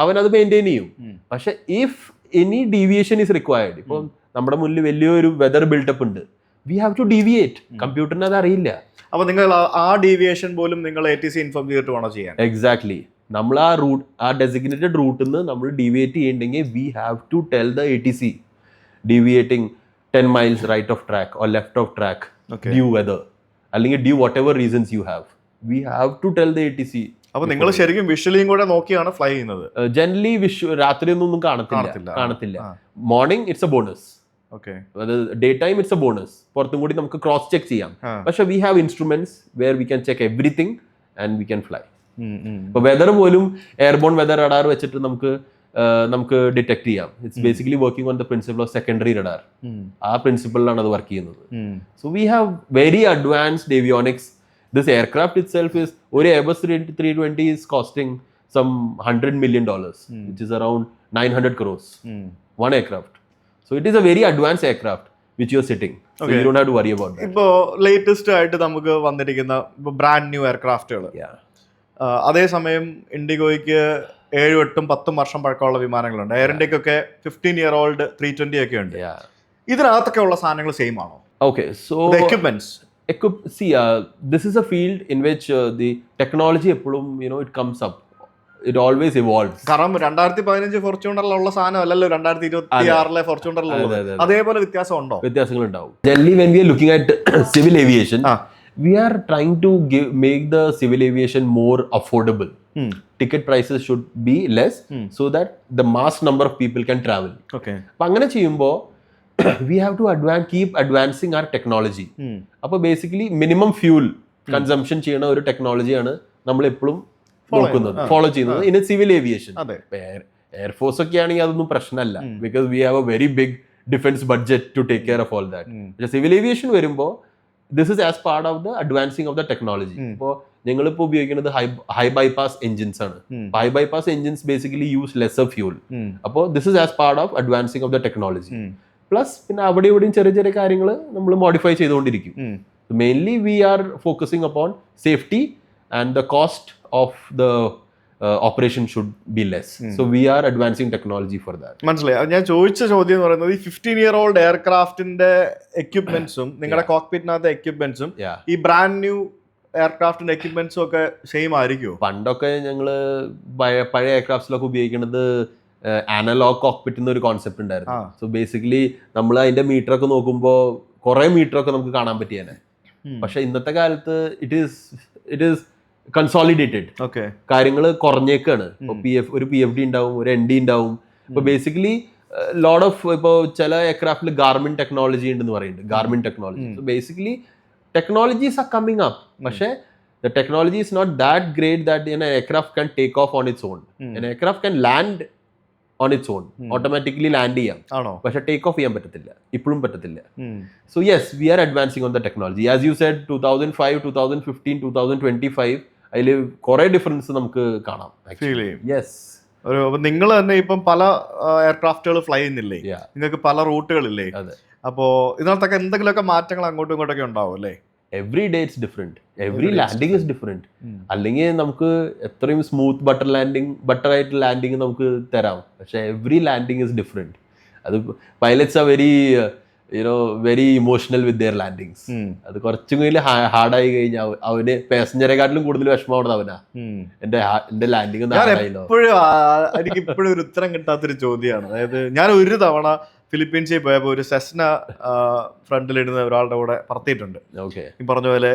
അവൻ അത് മെയിൻറ്റെയിൻ ചെയ്യും. പക്ഷെ if any deviation is required, ഇപ്പോൾ നമ്മുടെ മുന്നിൽ വലിയൊരു വെതർ ബിൽഡപ്പ് ഉണ്ട്, വി ഹാവ് ടു ഡീവിയേറ്റ്. കമ്പ്യൂട്ടറിന് അത് അറിയില്ല. അപ്പൊ നിങ്ങൾ ആ ഡീവിയേഷൻ പോലും നിങ്ങൾ ATC ഇൻഫോം ചെയ്തിട്ട് വേണോ ചെയ്യാൻ? എക്സാക്ട്ലി. നമ്മൾ ആ ഡെസിഗ്നേറ്റഡ് റൂട്ടിൽ നിന്ന് നമ്മൾ ഡീവിയേറ്റ് ചെയ്യണമെങ്കിൽ we have to tell the ATC deviating 10 miles right of track or left of track, due weather, അല്ലെങ്കിൽ due whatever reasons you have, we have to tell the ATC. അപ്പൊ നിങ്ങൾ ശരിക്കും വിഷ്വലിയും കൂടെ നോക്കിയാണ് ഫ്ലൈ ചെയ്യുന്നത്? ജനറലി രാത്രി ഒന്നും കാണത്തില്ല. Morning it's a bonus, day time it's a bonus. പുറത്തും കൂടി നമുക്ക് ക്രോസ് ചെക്ക് ചെയ്യാം. പക്ഷെ we have instruments where we can check everything and we can fly. ഇപ്പൊ വെതർ പോലും എയർബോൺ വെതർ റഡാർ വെച്ചിട്ട് നമുക്ക് ഡിറ്റക്ട് ചെയ്യാം. It's basically working on the principle of secondary radar. ആ പ്രിൻസിപ്പിളിലാണ് അത് വർക്ക് ചെയ്യുന്നത്. So we have very advanced avionics. This aircraft itself is ഒരു Airbus 320 is costing some $100 million, which is around 900 crores, one aircraft. So it is a very advanced aircraft which you are sitting. So you don't have to worry about that. ഇപ്പോൾ ലേറ്റസ്റ്റ് ആയിട്ട് നമുക്ക് വന്നിരിക്കുന്ന ബ്രാൻഡ് ന്യൂ എയർക്രാഫ്റ്റുകൾ, അതേസമയം ഇൻഡിഗോയ്ക്ക് 7-8-10 വർഷം പഴക്കമുള്ള വിമാനങ്ങളുണ്ട്. എയർ ഇന്ത്യക്കൊക്കെ 15-year-old 320 ഒക്കെ ഉണ്ട്. ഇതിനകത്തൊക്കെ ഉള്ള സാധനങ്ങൾ സെയിം ആണോ? Okay, so the equipments. See, this is a field in which the technology എപ്പോഴും it comes up. It always evolves. കാരണം 2015 ഫോർച്യൂണറിലുള്ള സാധനം അല്ലല്ലോ 2026 ഫോർച്യൂണറിലുള്ളത്. അതേപോലെ വ്യത്യാസങ്ങളുണ്ടാവും. Generally when we are looking at civil aviation, we are trying to make the civil aviation more affordable. Ticket prices should be less so that the mass number of people can travel. അപ്പൊ അങ്ങനെ ചെയ്യുമ്പോൾ we have to keep advancing our technology. അപ്പോൾ ബേസിക്കലി മിനിമം ഫ്യൂൽ കൺസംഷൻ ചെയ്യുന്ന ഒരു ടെക്നോളജിയാണ് നമ്മൾ എപ്പോഴും ഫോളോ ചെയ്യുന്നത് ഇൻ സിവിൽ ഏവിയേഷൻ. എയർഫോഴ്സ് ഒക്കെ ആണെങ്കിൽ അതൊന്നും പ്രശ്നമല്ല, because we have a very big defence budget to take care of all that. പക്ഷേ സിവിൽ ഏവിയേഷൻ വരുമ്പോൾ this is as part of the advancing of the technology. ഇപ്പോൾ ഞങ്ങളിപ്പോൾ ഉപയോഗിക്കുന്നത് ഹൈ ബൈപാസ് എഞ്ചിൻസ് ആണ്. High bypass engines basically use lesser fuel. അപ്പോൾ this is as part of advancing of the technology. Plus പിന്നെ അവിടെ ഇവിടെയും ചെറിയ ചെറിയ കാര്യങ്ങൾ നമ്മൾ മോഡിഫൈ ചെയ്തുകൊണ്ടിരിക്കും. Mainly we are focusing upon safety and the cost of the operation should be less. So we are advancing technology for that. മനസ്സിലായി. ഞാൻ ചോദിച്ച ചോദ്യം എന്ന് പറയുന്നത് ഈ 15-year-old എയർക്രാഫ്റ്റിന്റെ എക്യുപ്മെന്റ്സും നിങ്ങളുടെ കോക്പിറ്റിനകത്തെ എക്യുപ്മെന്റ്സും ഈ ബ്രാൻഡ് ന്യൂ എയർക്രാഫ്റ്റിന്റെ എക്യുപ്മെന്റ്സും ഒക്കെ സെയിം ആയിരിക്കുമോ? പണ്ടൊക്കെ ഞങ്ങള് പഴയ എയർക്രാഫ്റ്റ്സിലൊക്കെ ഉപയോഗിക്കുന്നത് അനലോഗ് കോക്പിറ്റ് എന്നൊരു കോൺസെപ്റ്റ് ഉണ്ടായിരുന്നു. സോ ബേസിക്കലി നമ്മൾ അതിന്റെ മീറ്റർ ഒക്കെ നോക്കുമ്പോൾ കുറെ മീറ്റർ ഒക്കെ നമുക്ക് കാണാൻ പറ്റിയേനെ. പക്ഷെ ഇന്നത്തെ കാലത്ത് ഇറ്റ് ഈസ് കൺസോളിഡേറ്റഡ്. കാര്യങ്ങൾ കുറഞ്ഞേക്കാണ്. ഒരു PFD ഉണ്ടാവും, ഒരു ND ഉണ്ടാവും. ഇപ്പൊ ബേസിക്കലി ലോഡ് ഓഫ് ഇപ്പോൾ ചില എയർക്രാഫ്റ്റിൽ ഗാർമിൻ ടെക്നോളജി ഉണ്ടെന്ന് പറയുന്നുണ്ട്. Garmin technology. So basically technologies are coming up, പക്ഷേ the technology is not that great that an aircraft can take off on its own. An aircraft can land on its own, automatically land ചെയ്യാം, പക്ഷെ ടേക്ക് ഓഫ് ചെയ്യാൻ പറ്റത്തില്ല, ഇപ്പോഴും പറ്റത്തില്ല. So yes, we are advancing on the technology. As you said 2005, 2015, 2025 അതിൽ കുറെ ഡിഫറൻസ് നമുക്ക് കാണാം. യെസ്. നിങ്ങൾ തന്നെ ഇപ്പം പല എയർക്രാഫ്റ്റുകൾ ഫ്ലൈ ചെയ്യുന്നില്ലേ, Yeah. നിങ്ങൾക്ക് പല റൂട്ടുകളില്ലേ, അതെ. അപ്പോ ഇതിനകത്തൊക്കെ എന്തെങ്കിലുമൊക്കെ മാറ്റങ്ങൾ അങ്ങോട്ടും ഇങ്ങോട്ടൊക്കെ ഉണ്ടാവും അല്ലേ? Every day it's different, every day is landing is different. അല്ലെങ്കിൽ നമുക്ക് എത്രയും സ്മൂത്ത് ബട്ടർ ആയിട്ട് ലാൻഡിങ് നമുക്ക് തരാം, പക്ഷെ എവറി ലാൻഡിങ് ഇസ് ഡിഫറെന്റ്. അത് pilots are very emotional with their landings. അത് കുറച്ചും കൂടി ഹാർഡായി കഴിഞ്ഞാൽ അവന് പാസഞ്ചറെക്കാട്ടിലും കൂടുതൽ വിഷമമാവുന്നത് അവനാ. എന്റെ ലാൻഡിങ് എനിക്ക് ഇപ്പോഴും ഒരു ഉത്തരം കിട്ടാത്തൊരു ചോദ്യമാണ്. അതായത് ഞാൻ ഒരു തവണ ഫിലിപ്പീൻസിൽ പോയപ്പോൾ ഒരു സെസ്ന ഫ്രണ്ടിലിടുന്ന ഒരാളുടെ കൂടെ പറത്തിയിട്ടുണ്ട്. ഈ പറഞ്ഞ പോലെ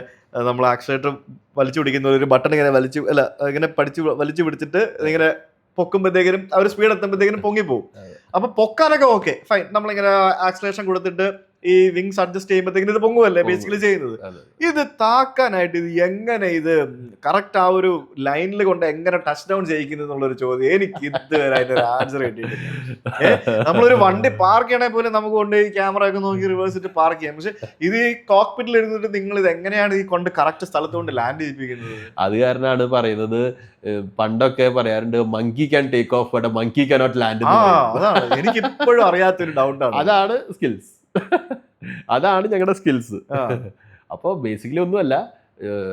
നമ്മൾ ആക്സിലേറ്റർ വലിച്ചു പിടിക്കുന്ന ഒരു ബട്ടൺ ഇങ്ങനെ ഇങ്ങനെ വലിച്ചു പിടിച്ചിട്ട് ഇങ്ങനെ പൊക്കുമ്പോഴത്തേക്കിനും അവർ സ്പീഡ് എത്തുമ്പോഴത്തേക്കിനും പൊങ്ങിപ്പോവും. അപ്പൊ പൊക്കാനൊക്കെ ഓക്കെ ഫൈൻ, നമ്മളിങ്ങനെ ആക്സിലേഷൻ കൊടുത്തിട്ട് ഈ വിങ്സ് അഡ്ജസ്റ്റ് ചെയ്യുമ്പോഴത്തേക്കിനും ഇത് പൊങ്ങുമല്ലേ ബേസിക്കലി ചെയ്യുന്നത്. ഇത് താക്കാനായിട്ട് ഇത് എങ്ങനെ ഇത് കറക്റ്റ് ആ ഒരു ലൈനിൽ കൊണ്ട് എങ്ങനെ ടച്ച് ഡൗൺ ചെയ്യിക്കുന്നു എന്നുള്ളൊരു ചോദ്യം എനിക്ക് ഇതുവരെ അതിന്റെ ഒരു ആൻസർ കിട്ടിയിട്ടില്ല. നമ്മളൊരു വണ്ടി പാർക്ക് ചെയ്യണേ പോലും നമുക്ക് കൊണ്ട് ഈ ക്യാമറ ഒക്കെ നോക്കി റിവേഴ്സ് ഇട്ട് പാർക്ക് ചെയ്യാം. പക്ഷെ ഇത് ഈ കോക്പിറ്റിൽ ഇരുന്നിട്ട് നിങ്ങൾ ഇത് എങ്ങനെയാണ് ഈ കൊണ്ട് കറക്റ്റ് സ്ഥലത്ത് കൊണ്ട് ലാൻഡ് ചെയ്യിപ്പിക്കുന്നത്? അത് കാരണമാണ് പറയുന്നത്, പണ്ടൊക്കെ പറയാറുണ്ട് monkey can take off but monkey cannot land. അതാണ് എനിക്ക് ഇപ്പോഴും അറിയാത്തൊരു ഡൗട്ടാണ്. അതാണ് സ്കിൽസ്, അതാണ് ഞങ്ങളുടെ സ്കിൽസ്. അപ്പോൾ ബേസിക്കലി ഒന്നുമല്ല,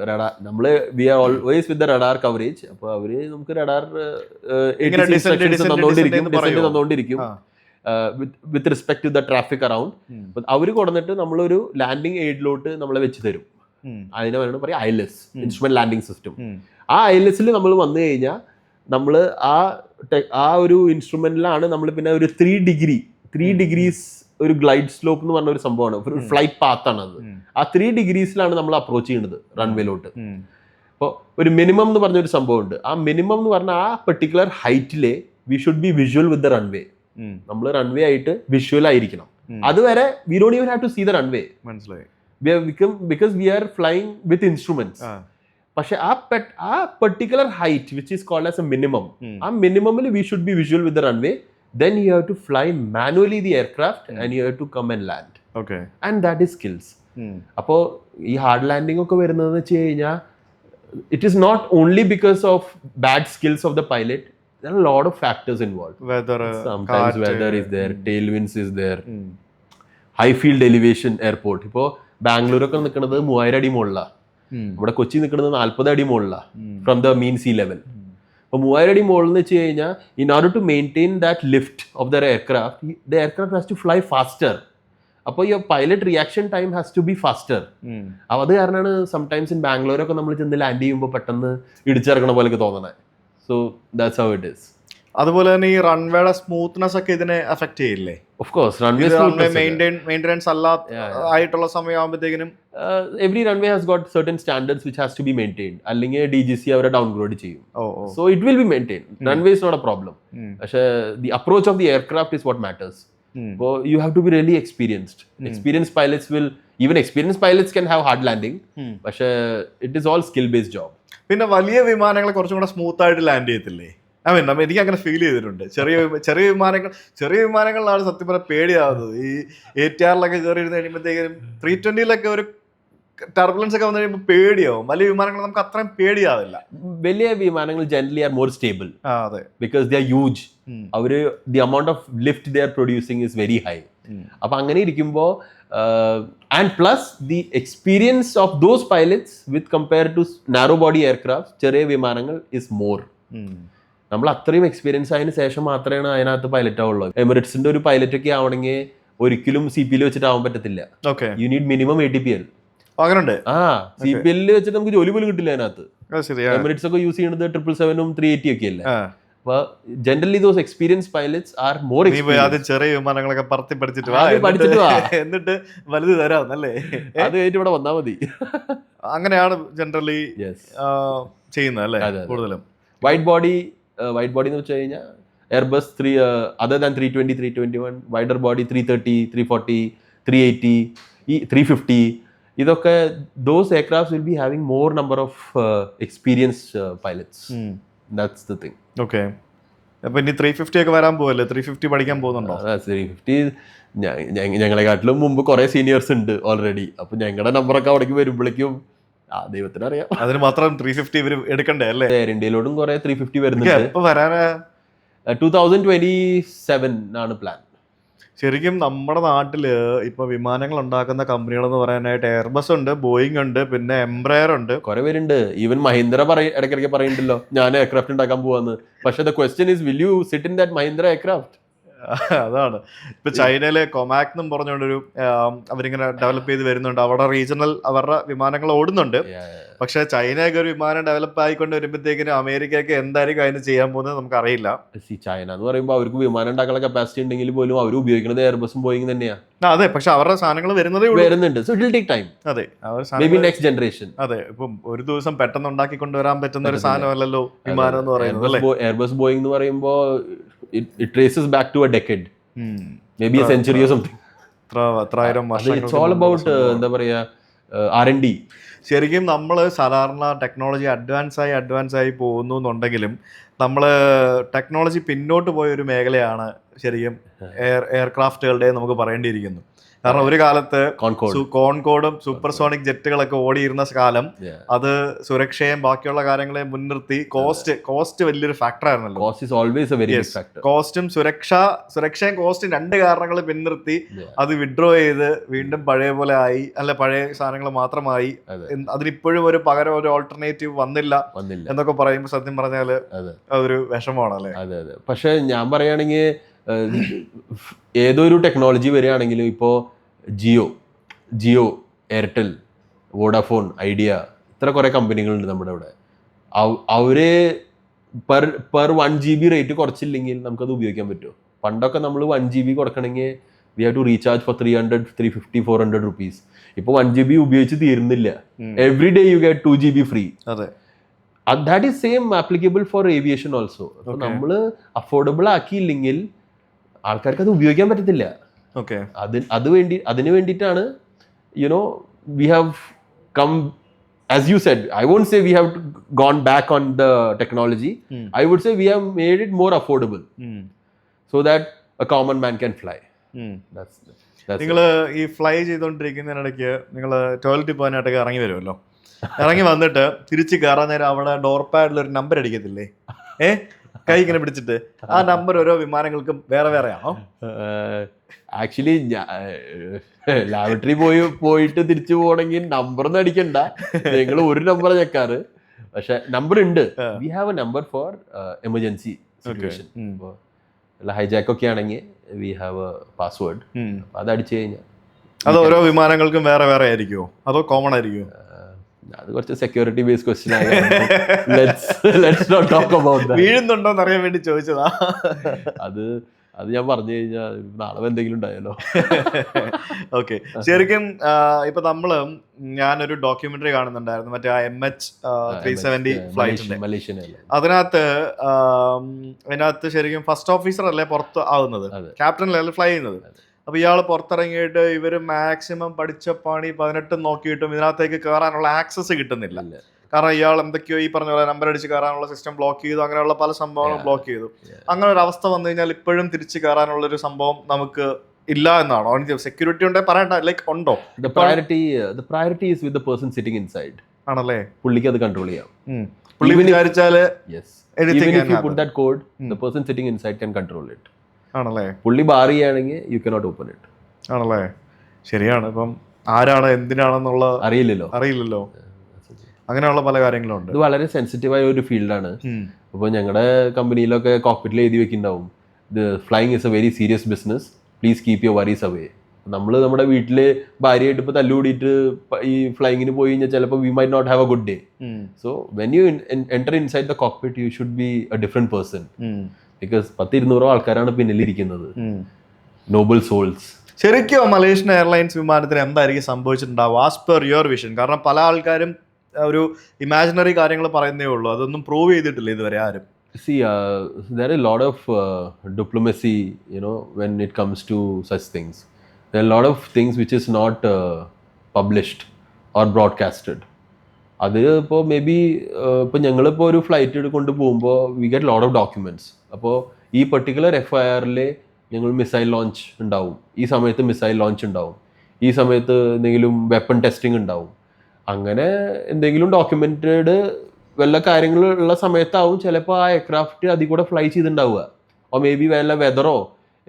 റഡാർ നമ്മള് we are always with the radar coverage. അപ്പൊ അവര് നമുക്ക് റഡാർ തന്നോണ്ടിരിക്കും with respect to the traffic around. അവര് കൊടുത്തിട്ട് നമ്മളൊരു ലാൻഡിങ് എയ്ഡിലോട്ട് നമ്മളെ വെച്ച് തരും. അതിനെ പറയുന്നത് പറയാം ILS, ഇൻസ്ട്രുമെന്റ് ലാൻഡിങ് സിസ്റ്റം. ആ ILS നമ്മൾ വന്നു കഴിഞ്ഞാൽ നമ്മൾ ആ ഒരു ഇൻസ്ട്രുമെന്റിലാണ് നമ്മൾ പിന്നെ ഒരു 3 ഡിഗ്രീസ് ഒരു ഗ്ലൈഡ് സ്ലോപ്പ് എന്ന് പറഞ്ഞ ഒരു സംഭവമാണ്, ഒരു ഫ്ലൈറ്റ് പാത്താണ് അത്. ആ 3 ഡിഗ്രീസിലാണ് നമ്മൾ അപ്രോച്ച് ചെയ്യുന്നത് റൺവേയിലോട്ട്. അപ്പോൾ ഒരു മിനിമം എന്ന് പറഞ്ഞൊരു സംഭവം ഉണ്ട്. ആ മിനിമം എന്ന് പറഞ്ഞാൽ ആ പെർട്ടിക്കുലർ ഹൈറ്റിലെ we should be visual with the runway. നമ്മൾ റൺവേ ആയിട്ട് വിഷ്വൽ ആയിരിക്കണം. അതുവരെ we don't even have to see the runway. മനസ്സിലായി. Because we are flying with instruments. പക്ഷെ ആ particular height which is called as a minimum, ആ മിനിമമിൽ we should be visual with the runway. Then you have to fly manually the aircraft and you have to come and land. Okay. And that is skills. അപ്പോൾ ഈ ഹാർഡ് ലാൻഡിംഗ് ഒക്കെ വരുന്നതെന്ന് വെച്ച് കഴിഞ്ഞാൽ it is not only because of bad skills of the pilot. There are a lot of factors involved. Sometimes weather is there, tailwinds is there, high field elevation airport. ഇപ്പോൾ ബാംഗ്ലൂരൊക്കെ നിൽക്കുന്നത് 3000 അടി മുകളിലാണ്, ഇവിടെ കൊച്ചി നിൽക്കുന്നത് 40 അടി മുകളിലാണ് from the mean sea level. അപ്പോൾ 3000 അടി മുകളിൽ എന്ന് വെച്ച് കഴിഞ്ഞാൽ in order to maintain that lift of the aircraft has to fly faster. അപ്പോൾ ഈ pilot reaction time has to be faster. അപ്പോൾ അത് കാരണമാണ് സംടൈംസ് ഇൻ ബാംഗ്ലൂരൊക്കെ നമ്മൾ ചെന്ന് ലാൻഡ് ചെയ്യുമ്പോൾ പെട്ടെന്ന് ഇടിച്ചിറങ്ങണ പോലെയൊക്കെ തോന്നണേ. So that's how it is. അതുപോലെ തന്നെ ഈ റൺവേയുടെ സ്മൂത്ത്നെസ് ഒക്കെ ഇതിനെ അഫക്ട് ചെയ്യില്ലേ? ഓഫ് കോഴ്സ് റൺവേ മെയിൻ്റെനൻസ് ആയിട്ടുള്ള സമയമാകുമ്പോഴത്തേക്കിനും every runway has got certain standards which has to be maintained. അല്ലെങ്കിൽ DGC അവരെ ഡൗൺഗ്രോഡ് ചെയ്യും. So it will be maintain. Runway is not a problem. പക്ഷേ the approach of the aircraft is what matters. അപ്പോൾ you have to be really experienced. Experience pilots will even experience pilots can have hard landing. പക്ഷേ it is all skill based job. പിന്നെ വലിയ വിമാനങ്ങൾ കുറച്ചും കൂടെ സ്മൂത്ത് ആയിട്ട് ലാൻഡ് ചെയ്യത്തില്ലേ? എനിക്ക് അങ്ങനെ ഫീൽ ചെയ്തിട്ടുണ്ട്. ചെറിയ വിമാനങ്ങളിലാണ് സത്യം പറഞ്ഞാൽ പേടിയാവുന്നത്. ഈ ATR കയറി ഇരുന്ന് കഴിയുമ്പോഴത്തേക്കും 320 ഒരു ടർബുലൻസ് ഒക്കെ വന്നു കഴിയുമ്പോൾ പേടിയാവും. വലിയ വിമാനങ്ങൾ നമുക്ക് അത്രയും പേടിയാവില്ല. വലിയ വിമാനങ്ങൾ ജനറലി ആർ മോർ സ്റ്റേബിൾ. അതെ, ബിക്കോസ് ദേ ആർ ഹ്യൂജ്. അവര് the amount of lift they are producing is very high. അപ്പൊ അങ്ങനെ ഇരിക്കുമ്പോൾ and plus the experience of those pilots with compare to narrow body aircraft, ചെറിയ വിമാനങ്ങൾ ഇസ് മോർ. നമ്മൾ അത്രയും എക്സ്പീരിയൻസ് ആയതിനു ശേഷം മാത്രമേ അതിനകത്ത് പൈലറ്റ് ആവുള്ളൂ. എമിറേറ്റ്സിന്റെ ഒരു പൈലറ്റ് ഒക്കെ ആവണമെങ്കിൽ ഒരിക്കലും CPL വെച്ചിട്ട് ആവാൻ പറ്റത്തില്ല. You need minimum ATPL. CPL വെച്ചിട്ട് നമുക്ക് ജോലി പോലും കിട്ടില്ല അതിനകത്ത്. എമിറേറ്റ്സ് ഒക്കെ യൂസ് ചെയ്യുന്നത് 777 380 ഒക്കെ അല്ലേ. അപ്പൊ generally those experience pilots are more experience. ചെറിയ വിമാനങ്ങളൊക്കെ പഠിച്ചിട്ട് എന്നിട്ട് വലുത് തരാം അല്ലേ, അത് കഴിഞ്ഞിട്ട് ഇവിടെ വന്നാൽ മതി. അങ്ങനെയാണ് ജനറലി ചെയ്യുന്നത് അല്ലേ കൂടുതലും. വൈഡ് ബോഡി എന്ന് വെച്ച് കഴിഞ്ഞാൽ Airbus other than 320, 321, wider body 330, 340, 380, 350, ഇതൊക്കെ those aircrafts will be having more number of experienced pilots. That's the thing. Okay, അപ്പൊ ഇനി 350 ഒക്കെ വരാൻ പോവല്ലേ? 350 പഠിക്കാൻ പോകുന്നുണ്ടോ? 350 ഞങ്ങളെക്കാട്ടിലും മുമ്പ് കുറെ സീനിയേഴ്സ് ഉണ്ട് ഓൾറെഡി. അപ്പൊ ഞങ്ങളുടെ നമ്പറൊക്കെ അവിടേക്ക് വരുമ്പോഴേക്കും ദൈവത്തിന് അറിയാം. അതിന് മാത്രം 350 ഇവര് എടുക്കണ്ടേ അല്ലേ? എയർ ഇന്ത്യയിലോട്ടും കുറെ 350 വരുന്നുണ്ട്. 2027 ആണ് പ്ലാൻ. ശരിക്കും നമ്മുടെ നാട്ടില് ഇപ്പൊ വിമാനങ്ങൾ ഉണ്ടാക്കുന്ന കമ്പനികൾ എന്ന് പറയാനായിട്ട് എയർബസ് ഉണ്ട്, ബോയിങ് ഉണ്ട്, പിന്നെ എംബ്രയർ ഉണ്ട്, കുറെ പേരുണ്ട്. ഈവൻ മഹീന്ദ്ര ഇടയ്ക്കിടയ്ക്ക് പറയുന്നുണ്ടല്ലോ ഞാൻ എയർക്രാഫ്റ്റ് ഉണ്ടാക്കാൻ പോവാന്ന്. പക്ഷെ the question is will you sit in that Mahindra aircraft? അതാണ്. ഇപ്പൊ ചൈനയിലെ കൊമാക് എന്നും പറഞ്ഞുകൊണ്ടൊരു അവരിങ്ങനെ ഡെവലപ്പ് ചെയ്ത് വരുന്നുണ്ട്. അവിടെ റീജിയണൽ അവരുടെ വിമാനങ്ങൾ ഓടുന്നുണ്ട്. പക്ഷെ ചൈനയൊക്കെ ഒരു വിമാനം ഡെവലപ്പ് ആയിക്കൊണ്ട് വരുമ്പോഴത്തേക്കിനും അമേരിക്കയൊക്കെ എന്തായിരിക്കും അതിന് ചെയ്യാൻ പോകുന്നത് നമുക്ക് അറിയില്ല. ചൈന എന്ന് പറയുമ്പോൾ അവർക്ക് വിമാനം ഉണ്ടാക്കാനുള്ള കപ്പാസിറ്റി ഉണ്ടെങ്കിൽ പോലും അവർ ഉപയോഗിക്കുന്നത് എയർബസും ബോയിങ് തന്നെയാണ്. അതെ, പക്ഷെ അവരുടെ സാധനങ്ങൾ വരുന്നുണ്ട്. So it will take time. അതെ, മേബി നെക്സ്റ്റ് ജനറേഷൻ. അതെ, ഇപ്പം ഒരു ദിവസം പെട്ടെന്ന് ഉണ്ടാക്കി കൊണ്ടുവരാൻ പറ്റുന്ന ഒരു സാധനമല്ലല്ലോ വിമാനം എന്ന് പറയുന്നത്. എയർബസ് ബോയിങ് എന്ന് പറയുമ്പോൾ it traces back to a decade, maybe a century or something. It's all about എന്താ പറയാ R&D. ശരിക്കും നമ്മൾ സാധാരണ ടെക്നോളജി അഡ്വാൻസ് ആയി പോകുന്നു എന്നുണ്ടെങ്കിലും നമ്മൾ ടെക്നോളജി പിന്നോട്ട് പോയ ഒരു മേഖലയാണ് ശരിക്കും എയർക്രാഫ്റ്റുകളുടെ നമുക്ക് പറയേണ്ടിയിരിക്കുന്നു. കാരണം ഒരു കാലത്ത് കോൺകോഡും സൂപ്പർസോണിക് ജെറ്റുകളൊക്കെ ഓടിയിരുന്ന കാലം അത് സുരക്ഷയും ബാക്കിയുള്ള കാര്യങ്ങളെ മുൻനിർത്തി കോസ്റ്റ് വലിയൊരു ഫാക്ടർ ആയിരുന്നല്ലോ. കോസ്റ്റും സുരക്ഷയും കോസ്റ്റും രണ്ട് കാരണങ്ങൾ പിൻനിർത്തി അത് വിഡ്രോ ചെയ്ത് വീണ്ടും പഴയ പോലെ ആയി, അല്ല പഴയ സാധനങ്ങൾ മാത്രമായി. അതിനിപ്പോഴും ഒരു പകരം ഒരു ഓൾട്ടർനേറ്റീവ് വന്നില്ല എന്നൊക്കെ പറയുമ്പോൾ സത്യം പറഞ്ഞാൽ അതൊരു വിഷമമാണല്ലേ. അതെ അതെ. പക്ഷെ ഞാൻ പറയുകയാണെങ്കിൽ ഏതൊരു ടെക്നോളജി വരികയാണെങ്കിലും ഇപ്പോൾ ജിയോ, എയർടെൽ, വോഡാഫോൺ, ഐഡിയ, ഇത്ര കുറേ കമ്പനികളുണ്ട് നമ്മുടെ ഇവിടെ. അവര് പെർ 1 GB റേറ്റ് കുറച്ചില്ലെങ്കിൽ നമുക്കത് ഉപയോഗിക്കാൻ പറ്റുമോ? പണ്ടൊക്കെ നമ്മൾ 1 GB കൊടുക്കണമെങ്കിൽ we have to recharge for 300, 350, 400 rupees. ഇപ്പോൾ 1 GB ഉപയോഗിച്ച് തീരുന്നില്ല. Every day you get 2 GB free. That is same applicable for aviation also. അപ്പോൾ നമ്മൾ അഫോർഡബിൾ ആക്കിയില്ലെങ്കിൽ ആൾക്കാർക്ക് അത് ഉപയോഗിക്കാൻ പറ്റത്തില്ല. അതിന് വേണ്ടിയിട്ടാണ് we have come, as you said, I won't say we have gone back on the technology. I would say we have made it more affordable so that a common man can fly. നിങ്ങൾ ഈ ഫ്ലൈ ചെയ്തുകൊണ്ടിരിക്കുന്നതിനിടയ്ക്ക് നിങ്ങൾ ടോയ്ലറ്റിൽ പോകാനായിട്ടൊക്കെ ഇറങ്ങി വരുമല്ലോ. ഇറങ്ങി വന്നിട്ട് തിരിച്ച് കയറാൻ നേരം അവിടെ ഡോർ പാഡിൽ ഒരു നമ്പർ അടിക്കത്തില്ലേ? കൈ ഇങ്ങനെ പിടിച്ചിട്ട് ആ നമ്പർ ഓരോ വിമാനങ്ങൾക്കും വേറെ വേറെ ആണോ? ആക്ച്വലി ലാബറട്ടറി പോയിട്ട് തിരിച്ചു പോകണമെങ്കിൽ നമ്പർ ഒന്നും അടിക്കണ്ട, നിങ്ങൾ ഒരു നമ്പർ ചെക്കാറ്. പക്ഷെ നമ്പർ ഉണ്ട്. V have A number four emergency situation. Hijack ഒക്കെ ആണെങ്കിൽ വി ഹാവ് എ പാസ്വേഡ്. അത് അടിച്ചു കഴിഞ്ഞാൽ അത് ഓരോ വിമാനങ്ങൾക്കും വേറെ വേറെ ആയിരിക്കുമോ അതോ കോമൺ ആയിരിക്കുമോ? അത് കുറച്ച് സെക്യൂരിറ്റി ബേസ്ഡ് ക്വസ്റ്റ്യൻ ആണ്. Let's not talk about that. വീഴുന്നുണ്ടോന്ന് അറിയാൻ വേണ്ടി ചോദിച്ചതാ. അത് ഞാൻ പറഞ്ഞു കഴിഞ്ഞാൽ നാളെ എന്തെങ്കിലും ഉണ്ടായാലോ. ഓക്കെ, ശരിക്കും ഇപ്പൊ ഞാനൊരു ഡോക്യുമെന്ററി കാണുന്നുണ്ടായിരുന്നു, മറ്റേ MH370 ഫ്ലൈറ്റിന്റെ. അതിനകത്ത് ശരിക്കും ഫസ്റ്റ് ഓഫീസർ അല്ലേ പുറത്ത് ആവുന്നത്, ക്യാപ്റ്റനല്ലേ ഫ്ലൈ ചെയ്യുന്നത്. അപ്പൊ ഇയാൾ പുറത്തിറങ്ങിയിട്ട് ഇവര് മാക്സിമം പഠിച്ച പണി 18 നോക്കിയിട്ടും ഇതിനകത്തേക്ക് കയറാനുള്ള ആക്സസ് കിട്ടുന്നില്ല. കാരണം ഇയാൾ എന്തൊക്കെയോ ഈ പറഞ്ഞ പോലെ നമ്പർ അടിച്ച് കയറാനുള്ള സിസ്റ്റം ബ്ലോക്ക് ചെയ്തു, അങ്ങനെയുള്ള പല സംഭവങ്ങളും ബ്ലോക്ക് ചെയ്തു. അങ്ങനെ ഒരു അവസ്ഥ വന്നു കഴിഞ്ഞാൽ ഇപ്പോഴും തിരിച്ച് കയറാനുള്ള ഒരു സംഭവം നമുക്ക് ഇല്ല എന്നാണോ? സെക്യൂരിറ്റി ഉണ്ടേ പറയണ്ട, ലൈക്ക് ഉണ്ടോ? The priority is with the person sitting inside. ആണല്ലേ? പുള്ളിക്ക് അത് കൺട്രോൾ ചെയ്യാം. പുള്ളി വിചാരിച്ചാല് even if you put that code, the person sitting inside can control it. ആണല്ലേ? പുള്ളി ബാർ ചെയ്യുകയാണെങ്കിൽ യു കനോട്ട് ഓപ്പൺ ഇറ്റ്. ആണല്ലേ? ശരിയാണ്. ഇപ്പം ആരാണ് എന്തിനാണെന്നുള്ള അറിയില്ലല്ലോ. അങ്ങനെയുള്ള പല കാര്യങ്ങളുണ്ട്. ഇത് വളരെ സെൻസിറ്റീവായ ഒരു ഫീൽഡാണ്. അപ്പോൾ ഞങ്ങളുടെ കമ്പനിയിലൊക്കെ കോക്പിറ്റിൽ എഴുതി വെക്കുന്നുണ്ടാവും, the flying is a very serious business, please keep your worries away. നമ്മൾ നമ്മുടെ വീട്ടില് ഭാര്യയായിട്ട് ഇപ്പോൾ തല്ലുകൂടിയിട്ട് ഈ ഫ്ലൈങ്ങിന് പോയി കഴിഞ്ഞാൽ ചിലപ്പോൾ we might not have a good day. So when you enter inside the cockpit you should be a different person. Because 100-200 ആൾക്കാരാണ് പിന്നിലിരിക്കുന്നത്, നോബിൾ സോൾസ്. ശരിക്കും മലേഷ്യൻ എയർലൈൻസ് വിമാനത്തിന് എന്തായിരിക്കും സംഭവിച്ചിട്ടുണ്ടാവും ആസ് പെർ യുവർ വിഷൻ? കാരണം പല ആൾക്കാരും ഒരു ഇമാജിനറി കാര്യങ്ങൾ പറയുന്നേ ഉള്ളൂ, അതൊന്നും പ്രൂവ് ചെയ്തിട്ടില്ല ഇതുവരെ ആരും. See, there are a lot of diplomacy, when it comes to such things. There are a lot of things which is not published or broadcasted. അത് ഇപ്പോൾ മേ ബി ഇപ്പോൾ ഞങ്ങളിപ്പോൾ ഒരു ഫ്ലൈറ്റ് കൊണ്ട് പോകുമ്പോൾ we get lot of documents. അപ്പോൾ ഈ പെർട്ടിക്കുലർ FIR-ൽ ഞങ്ങൾ മിസൈൽ ലോഞ്ച് ഉണ്ടാവും, ഈ സമയത്ത് മിസൈൽ ലോഞ്ച് ഉണ്ടാവും, ഈ സമയത്ത് എന്തെങ്കിലും വെപ്പൺ ടെസ്റ്റിംഗ് ഉണ്ടാവും. അങ്ങനെ എന്തെങ്കിലും ഡോക്യുമെൻറ്റഡ് വല്ല കാര്യങ്ങളുള്ള സമയത്താവും ചിലപ്പോൾ ആ എയർക്രാഫ്റ്റ് അതിൽ കൂടെ ഫ്ലൈ ചെയ്തിട്ടുണ്ടാവുക. ഓർ മേ ബി വല്ല വെതറോ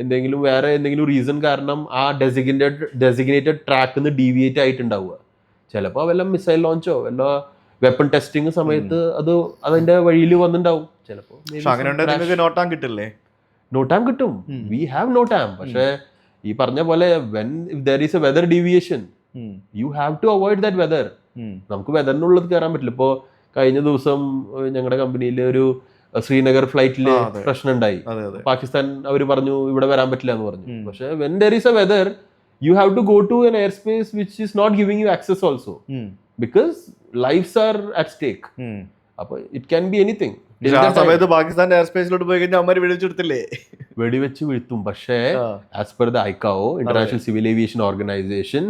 എന്തെങ്കിലും വേറെ എന്തെങ്കിലും റീസൺ കാരണം ആ ഡെസിഗ്നേറ്റഡ് ട്രാക്കിൽ നിന്ന് ഡീവിയേറ്റ് ആയിട്ടുണ്ടാവുക. ചിലപ്പോൾ വല്ല മിസൈൽ ലോഞ്ചോ വല്ല വെപ്പൺ ടെസ്റ്റിംഗ് സമയത്ത് അത് അതിന്റെ വഴിയിൽ വന്നിട്ടുണ്ടാവും. ചിലപ്പോൾ നോട്ടാൻ കിട്ടില്ലേ? നോട്ടാം കിട്ടും, വി ഹാവ് നോട്ടാം. പക്ഷേ ഈ പറഞ്ഞ പോലെ when there is a weather deviation you have to avoid that weather. നമുക്ക് വെദറിനുള്ളത് കയറാൻ പറ്റില്ല. ഇപ്പോൾ കഴിഞ്ഞ ദിവസം ഞങ്ങളുടെ കമ്പനിയിൽ ഒരു ശ്രീനഗർ ഫ്ലൈറ്റില് പ്രശ്നം ഉണ്ടായി. പാകിസ്ഥാൻ അവർ പറഞ്ഞു ഇവിടെ വരാൻ പറ്റില്ല എന്ന് പറഞ്ഞു. പക്ഷെ when there is a whether you have to go to an airspace which is not giving you access also because lives are at stake. Appo it can be anything. സമയത്ത് പാകിസ്ഥാന്റെ എയർ സ്പേസിലോട്ട് പോയി കഴിഞ്ഞാൽ അമ്മ വെടിവെച്ചെടുത്തില്ലേ? വെടിവെച്ച് വീഴ്ത്തും. പക്ഷേ as per the ICAO, International Civil Aviation Organization,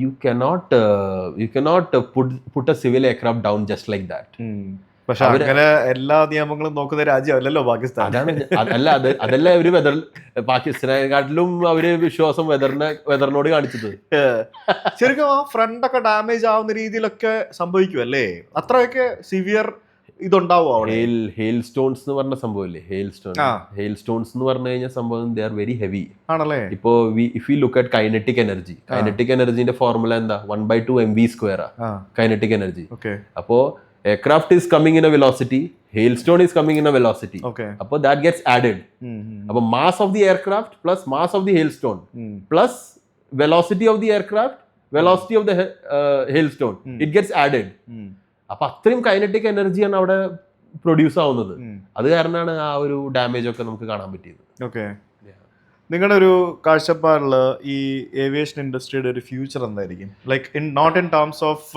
you cannot put a civil aircraft down just like that. പക്ഷെ അങ്ങനെ എല്ലാ നിയമങ്ങളും നോക്കുന്ന രാജ്യമല്ലല്ലോ പാകിസ്ഥാൻ. അതല്ല അവര് പാകിസ്ഥാനെക്കാട്ടിലും അവര് വിശ്വാസം വെദറിനോട് കാണിച്ചത്. ശരിക്കും ആ ഫ്രണ്ട് ഒക്കെ ഡാമേജ് ആവുന്ന രീതിയിലൊക്കെ സംഭവിക്കുമല്ലേ? അത്രയൊക്കെ സിവിയർ ഇതുണ്ടാവോ? ഹെയിൽ സ്റ്റോൺസ് എന്ന് പറഞ്ഞ സംഭവമില്ലേ? ഹെയിൽ സ്റ്റോൺസ് എന്ന് പറഞ്ഞു കഴിഞ്ഞാൽ സംഭവം ദേ ആർ വെരി ഹെവി ആണല്ലേ. ഇപ്പോ if you look at kinetic എനർജിന്റെ ഫോർമുല എന്താ? 1/2 mv². Kinetic energy. അപ്പോ aircraft is coming in a velocity, hailstone is coming in a velocity. Appo that gets added. Appo mass of the aircraft plus mass of the hailstone plus velocity of the aircraft, velocity of the hailstone, it gets added. Appo athriyum kinetic energy ആണ് അവിടെ പ്രൊഡ്യൂസ് ആവുന്നത്. അത് കാരണമാണ് ആ ഒരു ഡാമേജ് ഒക്കെ നമുക്ക് കാണാൻ പറ്റിയത്. ഓക്കെ, നിങ്ങളുടെ ഒരു കാഴ്ചപ്പാടിൽ ഈ ഏവിയേഷൻ ഇൻഡസ്ട്രിയുടെ ഒരു ഫ്യൂച്ചർ എന്തായിരിക്കും? Like not in terms of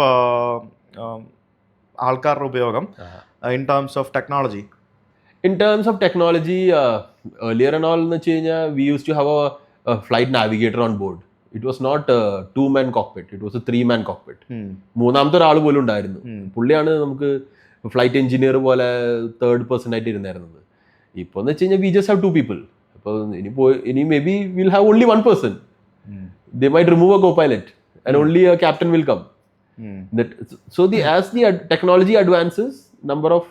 ആൾക്കാരുടെ ഉപയോഗം, in terms of technology. In terms of technology earlier and all എന്ന് വെച്ച് കഴിഞ്ഞാൽ we used to have a flight navigator on board. It was not a 2-man cockpit, it was a 3-man cockpit. മൂന്നാമത്തെ ഒരാൾ പോലും ഉണ്ടായിരുന്നു. പുള്ളിയാണ് നമുക്ക് ഫ്ലൈറ്റ് എഞ്ചിനീയർ പോലെ തേർഡ് പേഴ്സൺ ആയിട്ട് ഇരുന്നായിരുന്നത്. ഇപ്പോൾ എന്ന് വെച്ച് കഴിഞ്ഞാൽ we just have 2 people. അപ്പോൾ ഇനി may be will have only 1 person. They might remove a co-pilot and only a captain will come. So as the technology advances, number of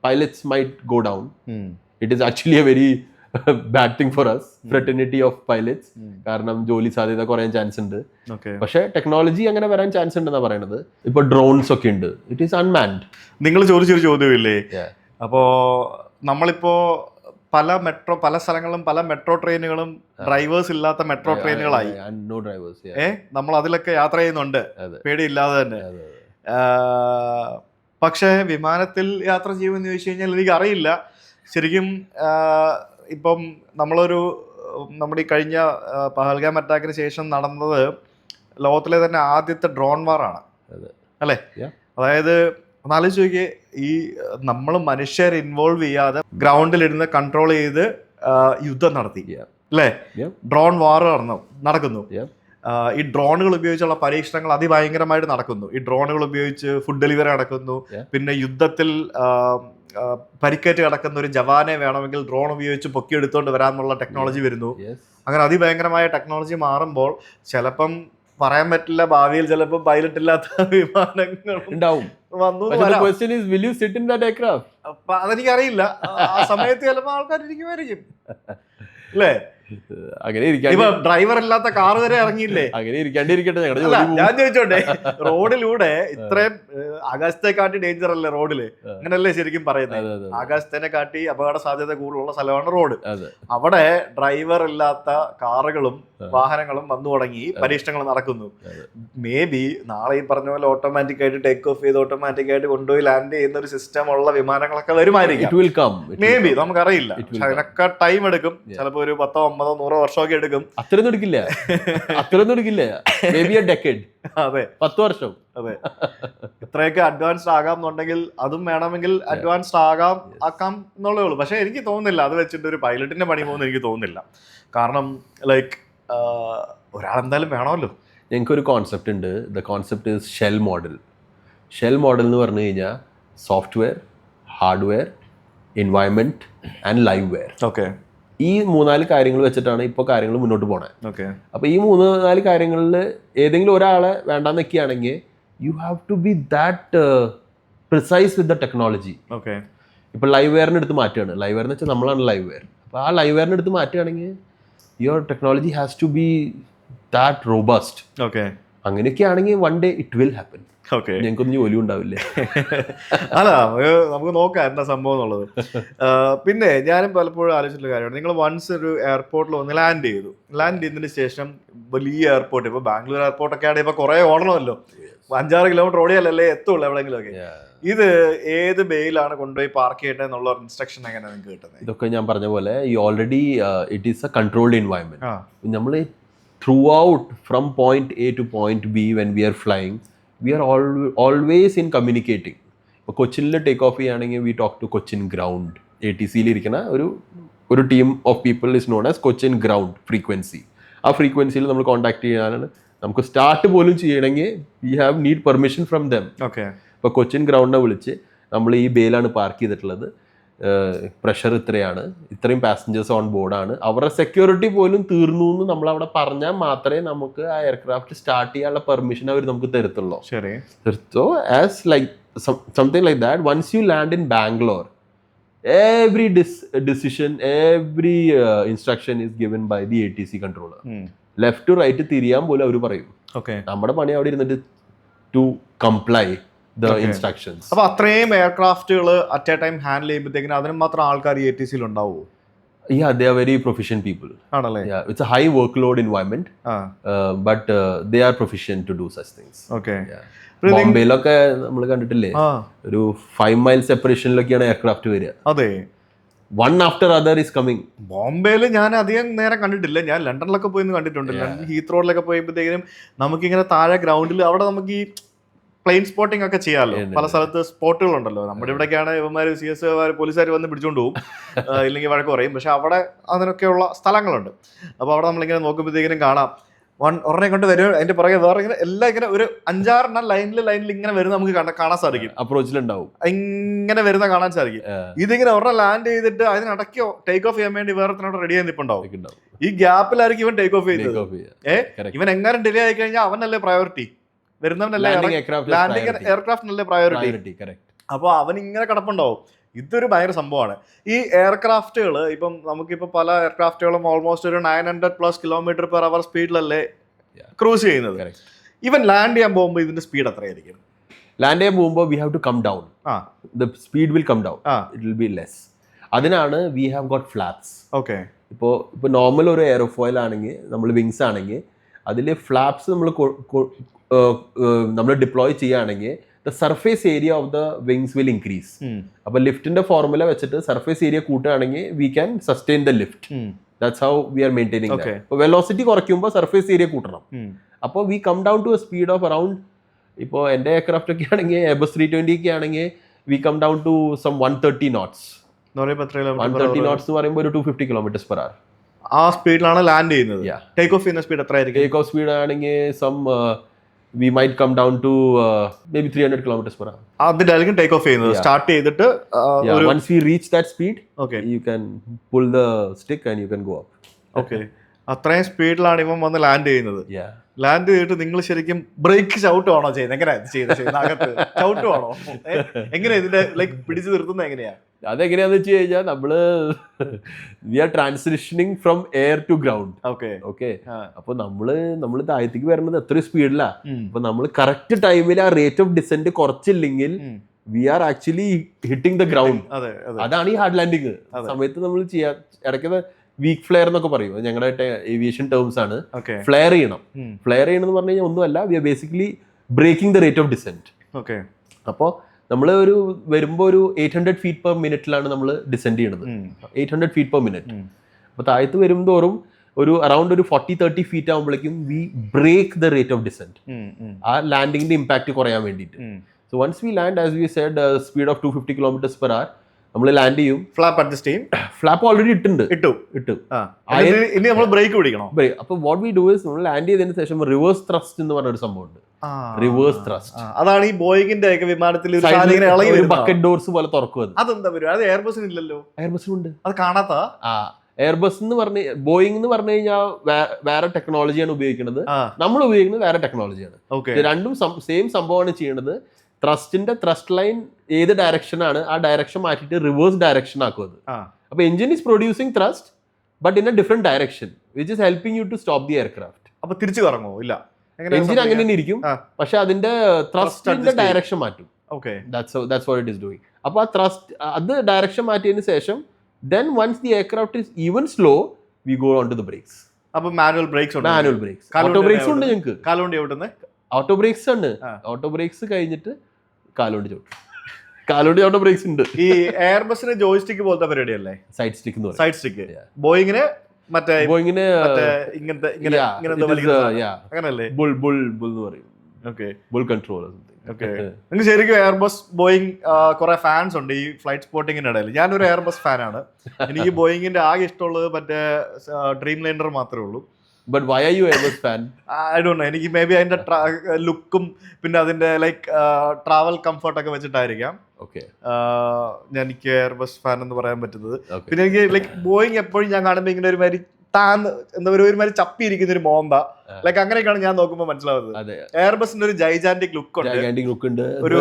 pilots might go down. It is actually a very bad thing for us, fraternity of pilots. കാരണം ജോലി സാധ്യത കുറയാൻ ചാൻസ് ഉണ്ട്. പക്ഷെ ടെക്നോളജി അങ്ങനെ വരാൻ ചാൻസ് ഉണ്ടെന്നാ പറയുന്നത്. ഇപ്പൊ ഡ്രോൺസ് ഒക്കെ ഉണ്ട്, ഇറ്റ് ഈസ് അൺമാൻഡ്. നിങ്ങൾ ചോദിച്ചൊരു ചോദ്യമില്ലേ? അപ്പോ നമ്മളിപ്പോ പല സ്ഥലങ്ങളിലും പല മെട്രോ ട്രെയിനുകളും ഡ്രൈവേഴ്സ് ഇല്ലാത്ത മെട്രോ ട്രെയിനുകളായി. നമ്മൾ അതിലൊക്കെ യാത്ര ചെയ്യുന്നുണ്ട് പേടിയില്ലാതെ തന്നെ. പക്ഷേ വിമാനത്തിൽ യാത്ര ചെയ്യുമെന്ന് ചോദിച്ചു കഴിഞ്ഞാൽ എനിക്ക് അറിയില്ല ശരിക്കും. ഇപ്പം നമ്മുടെ ഈ കഴിഞ്ഞ പഹൽഗാം അറ്റാക്കിന് ശേഷം നടന്നത് ലോകത്തിലെ തന്നെ ആദ്യത്തെ ഡ്രോൺ വാറാണ് അല്ലേ? അതായത് ഒന്നാലോചിച്ച് നോക്കിയേ, ഈ നമ്മൾ മനുഷ്യർ ഇൻവോൾവ് ചെയ്യാതെ ഗ്രൗണ്ടിലിരുന്ന് കൺട്രോൾ ചെയ്ത് യുദ്ധം നടത്തി അല്ലേ? ഡ്രോൺ വാർ നടക്കുന്നു. ഈ ഡ്രോണുകൾ ഉപയോഗിച്ചുള്ള പരീക്ഷണങ്ങൾ അതിഭയങ്കരമായിട്ട് നടക്കുന്നു. ഈ ഡ്രോണുകൾ ഉപയോഗിച്ച് ഫുഡ് ഡെലിവറി നടക്കുന്നു. പിന്നെ യുദ്ധത്തിൽ പരിക്കേറ്റ് കിടക്കുന്ന ഒരു ജവാനെ വേണമെങ്കിൽ ഡ്രോൺ ഉപയോഗിച്ച് പൊക്കിയെടുത്തോണ്ട് വരാനുള്ള ടെക്നോളജി വരുന്നു. അങ്ങനെ അതിഭയങ്കരമായ ടെക്നോളജി മാറുമ്പോൾ ചിലപ്പം പറയാൻ പറ്റില്ല, ഭാവിയിൽ ചിലപ്പോൾ പൈലറ്റ് ഇല്ലാത്ത വിമാനങ്ങൾ ഉണ്ടാവും. അതെനിക്കറിയില്ല. ആ സമയത്ത് ചിലപ്പോൾ ആൾക്കാർ ഇരിക്കുമായിരിക്കും അല്ലേ? അങ്ങനെ ഡ്രൈവർ ഇല്ലാത്ത കാർ വരെ ഇറങ്ങിയില്ലേ? അങ്ങനെ ഇരിക്കാണ്ടിരിക്കട്ടെ. ഞാൻ ചോദിച്ചോട്ടെ, റോഡിലൂടെ ഇത്രയും ആകാശത്തെ കാട്ടി ഡേഞ്ചർ അല്ലേ റോഡില്? അങ്ങനല്ലേ ശരിക്കും പറയുന്നത്? ആകാശത്തിനെ കാട്ടി അപകട സാധ്യത കൂടുതലുള്ള സ്ഥലമാണ് റോഡ്. അവിടെ ഡ്രൈവർ ഇല്ലാത്ത കാറുകളും വാഹനങ്ങളും വന്നു തുടങ്ങി, പരീക്ഷണങ്ങൾ നടക്കുന്നു. മേ ബി നാളെ ഈ പറഞ്ഞ പോലെ ഓട്ടോമാറ്റിക് ആയിട്ട് ടേക്ക് ഓഫ് ചെയ്ത് ഓട്ടോമാറ്റിക് ആയിട്ട് കൊണ്ടുപോയി ലാൻഡ് ചെയ്യുന്ന ഒരു സിസ്റ്റം ഉള്ള വിമാനങ്ങളൊക്കെ വരുമായിരിക്കും. മേ ബി, നമുക്കറിയില്ല. അതിനൊക്കെ ടൈം എടുക്കും. ചിലപ്പോ ഒരു 10, 50, 100 വർഷമൊക്കെ എടുക്കും. അത്രയൊന്നും എടുക്കില്ല. അതെ, 10 വർഷം. അതെ, ഇത്രയൊക്കെ അഡ്വാൻസ്ഡ് ആകാം എന്നുണ്ടെങ്കിൽ അതും വേണമെങ്കിൽ അഡ്വാൻസ്ഡ് ആക്കാം എന്നുള്ളേ ഉള്ളൂ. പക്ഷെ എനിക്ക് തോന്നുന്നില്ല അത് വെച്ചിട്ട് ഒരു പൈലറ്റിന്റെ പണി പോകുന്ന എനിക്ക് തോന്നുന്നില്ല. കാരണം ലൈക്ക് ഒരാളെന്തായാലും വേണമല്ലോ. ഞങ്ങൾക്കൊരു കോൺസെപ്റ്റ് ഉണ്ട്. The concept is shell model. Shell model എന്ന് പറഞ്ഞു കഴിഞ്ഞാൽ software, hardware, environment and liveware. Okay, ഈ 3-4 കാര്യങ്ങൾ വെച്ചിട്ടാണ് ഇപ്പോൾ കാര്യങ്ങൾ മുന്നോട്ട് പോണേ. അപ്പോൾ ഈ 3-4 കാര്യങ്ങളിൽ ഏതെങ്കിലും ഒരാളെ വേണ്ടാന്ന് വെക്കുകയാണെങ്കിൽ you have to be that precise with the technology. Okay, ഇപ്പോൾ ലൈവ് വെയറിന് എടുത്ത് മാറ്റുകയാണ്. ലൈവ് വെയർ എന്ന് വെച്ചാൽ നമ്മളാണ് ലൈവ് വെയർ. അപ്പോൾ ആ ലൈവ് എയറിന് എടുത്ത് മാറ്റുകയാണെങ്കിൽ your technology has to be that robust. Okay, അങ്ങനെയൊക്കെ ആണെങ്കിൽ one day it will happen. Okay, ഞങ്ങൾക്കൊന്നും ജോലി ഉണ്ടാവില്ലേ? അല്ല നമുക്ക് നോക്കാം എന്താ സംഭവം എന്നുള്ളത്. പിന്നെ ഞാനും പലപ്പോഴും ആലോചിച്ചിട്ടുള്ള കാര്യമാണ്, നിങ്ങൾ വൺസ് ഒരു എയർപോർട്ടിൽ വന്ന് ലാൻഡ് ചെയ്തതിന് ശേഷം വലിയ എയർപോർട്ട്, ഇപ്പൊ ബാംഗ്ലൂർ എയർപോർട്ടൊക്കെ ആണെങ്കിൽ ഇപ്പൊ കുറെ ഓടണമല്ലോ, 5-6 കിലോമീറ്റർ ഓടിയാലല്ലേ എത്തുള്ളൂ എവിടെയെങ്കിലുമൊക്കെ. ഇത് ഏത് ബേയിലാണ് കൊണ്ടുപോയി പാർക്ക് ചെയ്യേണ്ടത് എന്നുള്ള ഇൻസ്ട്രക്ഷൻ എങ്ങനെയാണ് നിങ്ങൾക്ക് കിട്ടുന്നത്? ഇതൊക്കെ ഞാൻ പറഞ്ഞ പോലെ ഈ already it is a controlled environment. നമ്മൾ throughout from point A to point B when we are flying we are always in communicating. ഇപ്പോൾ കൊച്ചിനിൽ ടേക്ക് ഓഫ് ചെയ്യുകയാണെങ്കിൽ we talk to Cochin ground. ATCയിൽ ഇരിക്കുന്ന ഒരു team of people is known as Cochin ground frequency. ആ ഫ്രീക്വൻസിയിൽ നമ്മൾ കോൺടാക്ട് ചെയ്യാനാണ്. നമുക്ക് സ്റ്റാർട്ട് പോലും ചെയ്യണമെങ്കിൽ we have need permission from them. Okay, ഇപ്പോൾ കൊച്ചിൻ ഗ്രൗണ്ടിനെ വിളിച്ച് നമ്മൾ ഈ ബേയിലാണ് പാർക്ക് ചെയ്തിട്ടുള്ളത്, പ്രഷർ ഇത്രയാണ്, ഇത്രയും പാസഞ്ചേഴ്സ് ഓൺ ബോർഡാണ്, അവരുടെ സെക്യൂരിറ്റി പോലും തീർന്നു എന്ന് നമ്മൾ അവിടെ പറഞ്ഞാൽ മാത്രമേ നമുക്ക് ആ എയർക്രാഫ്റ്റ് സ്റ്റാർട്ട് ചെയ്യാനുള്ള പെർമിഷൻ അവർ നമുക്ക് തരത്തുള്ളൂ. ശരി. So as like something like that, once you land in Bangalore, every decision, every instruction is given by the ATC controller. Left to right തിരിയാൻ പോലും അവർ പറയും. നമ്മുടെ പണി അവിടെ ഇരുന്നിട്ട് ടു കംപ്ലൈ ദ ഇൻസ്ട്രക്ഷൻസ്. അപ്പൊ അത്രയും എയർക്രാഫ്റ്റുകൾ അറ്റ് എ ടൈം ഹാൻഡിൽ ചെയ്യുമ്പോഴത്തേക്കിനും അതിനും മാത്രം ആൾക്കാർ ATCയിൽ ഉണ്ടാവുമോ? Yeah, they are very proficient people. ആണല്ലേ? Yeah, it's a high workload environment, but they are proficient to do such things. Okay. ബോംബെയിലൊക്കെ നമ്മൾ കണ്ടിട്ടില്ലേ, ഒരു 5 mile സെപ്പറേഷനിലൊക്കെയാണ് എയർക്രാഫ്റ്റ് വരിക. അതെ, one after other is coming. ബോംബെയിൽ ഞാൻ അധികം നേരം കണ്ടിട്ടില്ല, ഞാൻ ലണ്ടനിലൊക്കെ പോയി കണ്ടിട്ടുണ്ട്. ലണ്ടൻ ഹീത്രോയിലൊക്കെ പോയപ്പോഴത്തേക്കും നമുക്കിങ്ങനെ താഴെ ഗ്രൗണ്ടിൽ അവിടെ നമുക്ക് ഈ പ്ലെയിൻ സ്പോട്ടിംഗ് ഒക്കെ ചെയ്യാമല്ലോ. പല സ്ഥലത്ത് സ്പോട്ടുകളുണ്ടല്ലോ. നമ്മുടെ ഇവിടെയൊക്കെയാണ് ഇവന്മാർ CS പോലീസുകാർ വന്ന് പിടിച്ചോണ്ട് പോകും, ഇല്ലെങ്കിൽ വഴക്ക് പറയും. പക്ഷെ അവിടെ അതിനൊക്കെയുള്ള സ്ഥലങ്ങളുണ്ട്. അപ്പോൾ അവിടെ നമ്മളിങ്ങനെ നോക്കുമ്പോഴത്തേക്കിനും കാണാം ഒരെണ്ണം കൊണ്ട് വരും, അതിന്റെ പുറകെ വേറെ ഇങ്ങനെ എല്ലാം ഇങ്ങനെ ഒരു 5-6 ലൈനിൽ ഇങ്ങനെ വരുന്ന നമുക്ക് കാണാൻ സാധിക്കും. അപ്രോച്ചിലുണ്ടാവും, ഇങ്ങനെ വരുന്ന കാണാൻ സാധിക്കും. ഇതിങ്ങനെ ഒരെണ്ണം ലാൻഡ് ചെയ്തിട്ട് അതിനിടയ്ക്കോ ടേക്ക് ഓഫ് ചെയ്യാൻ വേണ്ടി വേറെ റെഡി ചെയ്യാൻ നിൽപ്പുണ്ടാവും. ഈ ഗ്യാപ്പിലായിരിക്കും ഇവൻ ടേക്ക് ഓഫ് ചെയ്തത്. ഇവൻ എങ്ങനെ ഡിലേ ആയി കഴിഞ്ഞാൽ അവനല്ലേ പ്രയോറിറ്റി, വരുന്നവനല്ലേ ലാൻഡിങ് എയർക്രാഫ്റ്റിനല്ലേ പ്രയോറിറ്റി. അപ്പൊ അവൻ ഇങ്ങനെ കിടപ്പുണ്ടാവും. ഇതൊരു ഭയങ്കര സംഭവമാണ്. ഈ എയർക്രാഫ്റ്റുകൾ ഇപ്പം നമുക്കിപ്പോൾ പല എയർക്രാഫ്റ്റുകളും ഓൾമോസ്റ്റ് ഒരു 900+ km/h സ്പീഡിലല്ലേ ക്രൂസ് ചെയ്യുന്നത്. ഇവൻ ലാൻഡ് ചെയ്യാൻ പോകുമ്പോൾ ഇതിന്റെ സ്പീഡ് എത്രയായിരിക്കും? ലാൻഡ് ചെയ്യാൻ പോകുമ്പോൾ we have to come down. The speed will come down, it will be less. അതിനാണ് we have got flaps. Okay, ഇപ്പോൾ നോർമൽ ഒരു എയർഫോയിൽ ആണെങ്കിൽ, നമ്മൾ വിങ്സ് ആണെങ്കിൽ അതിൽ ഫ്ലാപ്സ് നമ്മൾ ഡിപ്ലോയ് ചെയ്യുകയാണെങ്കിൽ the surface area of the wings will increase. അപ്പോൾ ലിഫ്റ്റിന്റെ ഫോർമുല വെച്ചിട്ട് സർഫേസ് ഏരിയ കൂട്ടുകയാണെങ്കിൽ we can sustain the lift. That's how we are maintaining that. അപ്പോൾ വെലോസിറ്റി കുറയ്ക്കുമ്പോൾ സർഫേസ് ഏരിയ കൂട്ടണം. അപ്പോൾ we come down to a speed of around, ഇപ്പോൾ എൻ്റെ എയർക്രാഫ്റ്റ് ഒക്കെ ആണെങ്കിൽ Airbus 320 ഒക്കെ ആണെങ്കിൽ we come down to some 130 knots. 130 knots എന്ന് പറയുമ്പോൾ ഒരു 250 km/h. ആ സ്പീഡിലാണ് ലാൻഡ് ചെയ്യുന്നത്. ടേക്ക് ഓഫ് ചെയ്യുന്ന സ്പീഡ് എത്രയായിരിക്കും? ടേക്ക് ഓഫ് സ്പീഡ് ആണെങ്കിൽ we might come down to maybe 300 km/h. അതിലായിരിക്കും ടേക്ക് ഓഫ് ചെയ്യുന്നത്. സ്റ്റാർട്ട് ചെയ്തിട്ട് once we reach that speed, you can pull the stick and you can go up. Okay, അത്രയും സ്പീഡിലാണ് ഇവൻ വന്ന് ലാൻഡ് ചെയ്യുന്നത്. ലാൻഡ് ചെയ്തിട്ട് നിങ്ങൾ ശരിക്കും ബ്രേക്ക് ചവിട്ടുവാണോ ചെയ്യുന്നത്? എങ്ങനെയാ അകത്ത് ചവിട്ടുവാണോ? എങ്ങനെയാ ഇതിന്റെ ലൈക്ക് പിടിച്ചു നിർത്തുന്നത് എങ്ങനെയാ? അതെങ്ങനെയാന്ന് വെച്ച് കഴിഞ്ഞാൽ നമ്മള് we are transitioning from air to ground. Okay, അപ്പൊ നമ്മള് താഴത്തേക്ക് വരുന്നത് എത്ര സ്പീഡിലാ. അപ്പൊ നമ്മൾ കറക്റ്റ് ടൈമിൽ ആ റേറ്റ് ഓഫ് ഡിസെന്റ് കുറച്ചില്ലെങ്കിൽ we are actually hitting the ground. അതാണ് ഈ ഹാർഡ് ലാൻഡിങ് സമയത്ത് നമ്മൾ ചെയ്യാ. ഇടയ്ക്ക് വീക്ക് ഫ്ലെയർ എന്നൊക്കെ പറയും, ഞങ്ങളുടെ ഏവിയേഷൻ ടേംസ് ആണ്. ഫ്ലെയർ ചെയ്യണം എന്ന് പറഞ്ഞു കഴിഞ്ഞാൽ ഒന്നുമല്ല, we are basically breaking the rate of descent. അപ്പോൾ നമ്മൾ വരുമ്പോൾ ഒരു 800 feet/minute നമ്മൾ ഡിസെൻഡ് ചെയ്യണത്. 800 feet/minute. അപ്പോൾ താഴത്ത് വരുംതോറും ഒരു അറൌണ്ട് ഒരു 40-30 feet ആകുമ്പോഴേക്കും we break the rate of descent, ആ ലാൻഡിങ്ങിന്റെ ഇമ്പാക്ട് കുറയാൻ വേണ്ടിയിട്ട്. So once we land, as we said, speed of 250 km/h, നമ്മൾ ലാൻഡ് ചെയ്യും. ഫ്ലാപ്പ് അഡ്ജസ്റ്റ് ചെയ്യും. ഫ്ലാപ്പ് ഓൾറെഡി ഇട്ടു. ഇനി നമ്മൾ ബ്രേക്ക് പിടിക്കണം. അപ്പോൾ വാട്ട് വി ഡു ഇസ്, നമ്മൾ ലാൻഡ് ചെയ്തതിന് ശേഷം റിവേഴ്സ് ത്രസ്റ്റ് എന്ന് പറഞ്ഞ ഒരു സംഭവമുണ്ട്. റിവേഴ്സ് ത്രസ്റ്റ് അതാണ് ഈ ബോയിങ്ങിന്റെ ഒക്കെ വിമാനത്തിൽ ബക്കറ്റ് ഡോർസ് പോലെ തുറക്കുന്നത്. അതെന്താ പരിപാടി? അത് എയർബസിന് ഇല്ലല്ലോ. എയർബസിനുണ്ട്. അത് കാണാത്ത എയർബസ് എന്ന് പറഞ്ഞ ബോയിങ് എന്ന് പറഞ്ഞു കഴിഞ്ഞാൽ വേറെ ടെക്നോളജിയാണ് ഉപയോഗിക്കുന്നത്, നമ്മൾ ഉപയോഗിക്കുന്നത് വേറെ ടെക്നോളജിയാണ്. രണ്ടും സെയിം സംഭവമാണ് ചെയ്യണത്. ത്രസ്റ്റിന്റെ ത്രസ്റ്റ് ലൈൻ ഏത് ഡയറക്ഷൻ ആണ്, ആ ഡയറക്ഷൻ മാറ്റിയിട്ട് റിവേഴ്സ് ഡയറക്ഷൻ ആക്കുന്നത്. അപ്പോൾ engine is producing thrust but in a different direction which is helping you to stop the aircraft. അപ്പൊ തിരിച്ചു കറങ്ങോ? ഇല്ല, എഞ്ചിൻ അങ്ങനെ തന്നെ ഇരിക്കും, പക്ഷെ അതിന്റെ ത്രസ്റ്റിന്റെ ഡയറക്ഷൻ മാറ്റും. That's what it is doing. അപ്പോൾ ആ ത്രസ്റ്റ് അത് ഡയറക്ഷൻ മാറ്റിയതിന് ശേഷം then once the aircraft is even slow we go on to the brakes. അപ്പോൾ മാനുവൽ ബ്രേക്സ് ഉണ്ട്, മാനുവൽ ബ്രേക്സ്, ഓട്ടോ ബ്രേക്സ് ഉണ്ട് ഞങ്ങൾക്ക്. കാലുകൊണ്ട് ചവിട്ടുന്നത് ഓട്ടോ ബ്രേക്സ് ഉണ്ട്. ഓട്ടോ ബ്രേക്സ് കഴിഞ്ഞിട്ട് കാലുകൊണ്ട് ചവിട്ടും. കാലുകൊണ്ട് ഓട്ടോ ബ്രേക്സ് ഉണ്ട്. ഈ എയർബസിന് ജോയ്സ്റ്റിക്ക് പോലത്തെ പരിപാടിയല്ലേ? സൈഡ് സ്റ്റിക്ക് എന്ന് പറയും. Side stick. ബോയിങ്ങിന് മറ്റേ ഇങ്ങനത്തെ അങ്ങനല്ലേ? ബുൾ എന്ന് പറയും. Okay, bull control. ഓക്കെ, നിങ്ങൾക്ക് ശരിക്കും എയർബസ് ബോയിങ് കുറെ ഫാൻസ് ഉണ്ട് ഈ ഫ്ലൈറ്റ് സ്പോട്ടിങ്ങിന്റെ ഇടയിൽ. ഞാനൊരു എയർബസ് ഫാനാണ്. എനിക്ക് ബോയിങ്ങിന്റെ ആകെ ഇഷ്ടമുള്ളത് മറ്റേ ഡ്രീം ലൈനർ മാത്രമേ ഉള്ളൂ. But why are you Airbus fan? I don't know. എനിക്ക് മേ ബി അതിന്റെ ലുക്കും പിന്നെ അതിന്റെ ലൈക്ക് ട്രാവൽ കംഫർട്ട് ഒക്കെ വെച്ചിട്ടായിരിക്കാം എനിക്ക് എയർബസ് ഫാൻ എന്ന് പറയാൻ പറ്റുന്നത്. പിന്നെ എനിക്ക് ലൈക്ക് ബോയിങ് എപ്പോഴും ഞാൻ കാണുമ്പോൾ ഇങ്ങനെ ഒരു മാതിരി എന്താ പറയുക, ഒരുമാതിരി ചപ്പിയിരിക്കുന്ന ഒരു മോന്ത, ലൈക്ക് അങ്ങനെയൊക്കെയാണ് ഞാൻ നോക്കുമ്പോൾ മനസ്സിലാവുന്നത്. എയർബസിന്റെ ഒരു ജൈജാന്റിക് ലുക്ക് ഉണ്ട്, ഒരു